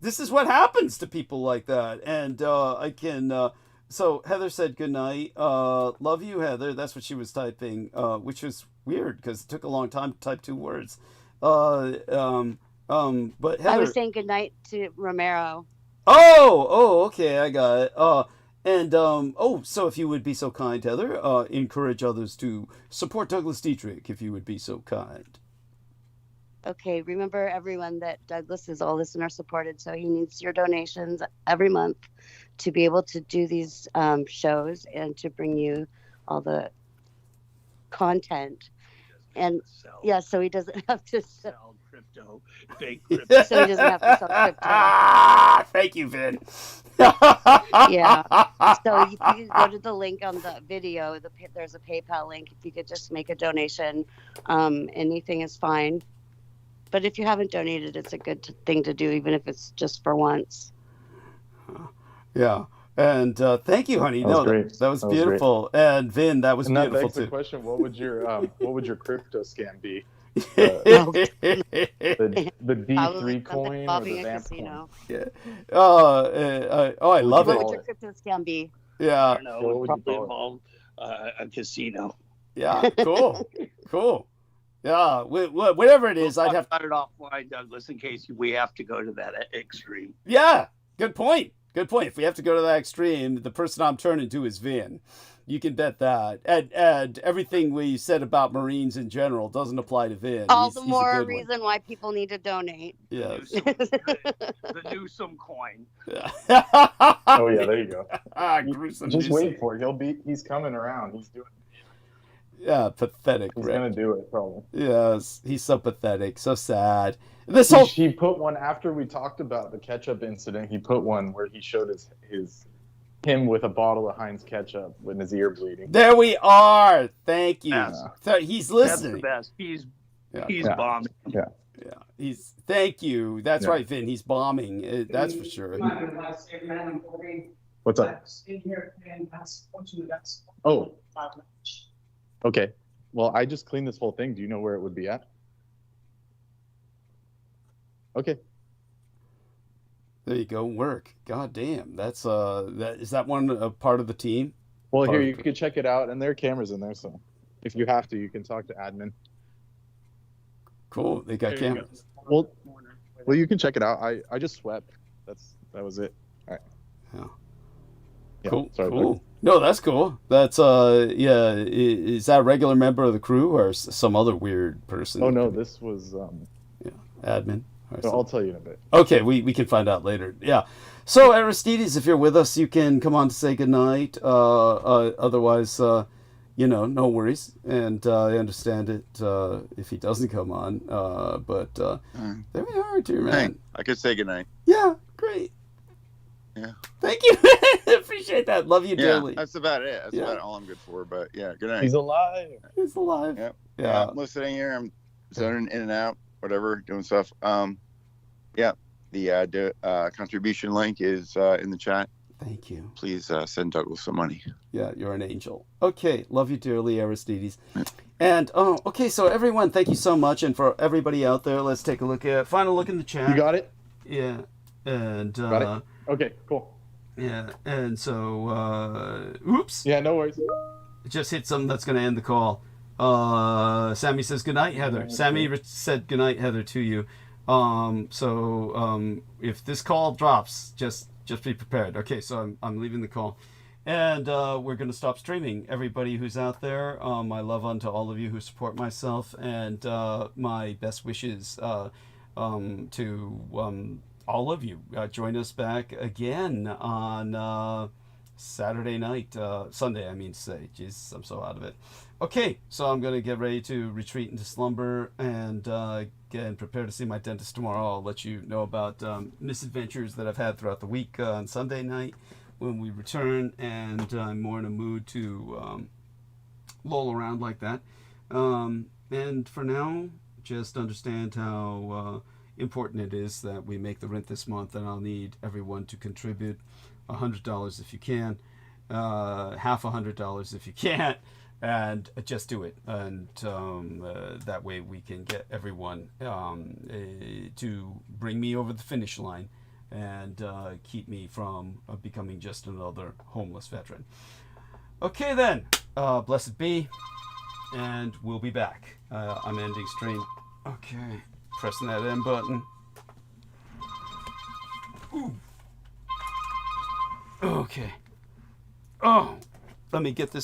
This is what happens to people like that, and I can. So Heather said good night. Love you, Heather. That's what she was typing, which was weird because it took a long time to type 2 words. But Heather, I was saying good night to Romero. Oh, okay, I got it. So if you would be so kind, Heather, encourage others to support Douglas Dietrich, if you would be so kind. Okay, remember everyone that Douglas is all listener supported, so he needs your donations every month to be able to do these shows and to bring you all the content. And so he doesn't have to sell crypto, fake crypto. So he doesn't have to sell crypto. Thank you, Vin. Yeah. So if you can go to the link on the video, there's a PayPal link. If you could just make a donation, anything is fine. But if you haven't donated, it's a good thing to do, even if it's just for once. Yeah. And thank you, honey. That was beautiful. Great. And Vin, that was beautiful begs too. The question: what would your crypto scam be? The D3 coin or the vamp casino. Coin? Yeah. I love it. What would your crypto scam be? Yeah. I don't know. It would probably involve a casino. Yeah. Cool. Yeah. Whatever it is, I'd have to cut it offline, Douglas, in case we have to go to that extreme. Yeah. Good point. If we have to go to that extreme, the person I'm turning to is Vin. You can bet that. And everything we said about Marines in general doesn't apply to Vin. All the more reason why people need to donate. Yes. The Newsom coin. Yeah. Oh yeah, there you go. Gruesome. Just wait for it. He's coming around. He's doing it. Yeah, pathetic. He's gonna do it probably. Yes, he's so pathetic, so sad. He put one after we talked about the ketchup incident. He put one where he showed him with a bottle of Heinz ketchup with his ear bleeding. There we are. Thank you. Yes. So he's listening. That's the best. He's bombing. Yeah. Thank you. That's right, Vin. He's bombing. That's for sure. What's up? Oh. Okay. Well, I just cleaned this whole thing. Do you know where it would be at? Okay. There you go. Work. God damn. That's is that one a part of the team? Well, here you could check it out, and there are cameras in there. So, if you have to, you can talk to admin. Cool. They got cameras. Well, you can check it out. I just swept. That was it. All right. Yeah. Cool. Sorry, cool. No, that's cool. That's is that a regular member of the crew or some other weird person? Oh no, this was admin. So I'll tell you in a bit. Okay, we can find out later. Yeah. So Aristides, if you're with us, you can come on to say goodnight. Otherwise, no worries. And I understand it if he doesn't come on. But there we are, dear man. I could say goodnight. Yeah, great. Yeah. Thank you. Appreciate that. Love you Yeah, dearly. that's about it. That's Yeah. about all I'm good for. But yeah, good night. He's alive. He's alive. Yep. Yeah. I'm listening here. I'm zoning in and out, whatever, doing stuff. Yeah. The contribution link is in the chat. Thank you. Please send Douglas some money. Yeah, you're an angel. Okay, love you dearly, Aristides. And okay, so everyone, thank you so much, and for everybody out there, let's take a look at final look in the chat. You got it? Yeah, and Got it? Okay, cool. yeah, and so oops, Yeah, no worries. just hit something that's going to end the call. Sammy says goodnight, Heather. Sammy said goodnight, Heather, to you. So if this call drops, just be prepared. Okay, so I'm leaving the call. And we're going to stop streaming. Everybody who's out there, my love unto all of you who support myself, and my best wishes to all of you. Join us back again on Saturday night, Sunday, I mean to say. Jesus, I'm so out of it. Okay, so I'm going to get ready to retreat into slumber and get prepared to see my dentist tomorrow. I'll let you know about misadventures that I've had throughout the week on Sunday night when we return, and I'm more in a mood to loll around like that. And for now, just understand how important it is that we make the rent this month, and I'll need everyone to contribute $100 if you can, half $100 if you can't, and just do it. And that way we can get everyone to bring me over the finish line and keep me from becoming just another homeless veteran. Okay then, blessed be, and we'll be back. I'm ending stream. Okay, pressing that end button. Ooh. Okay. Oh, let me get this.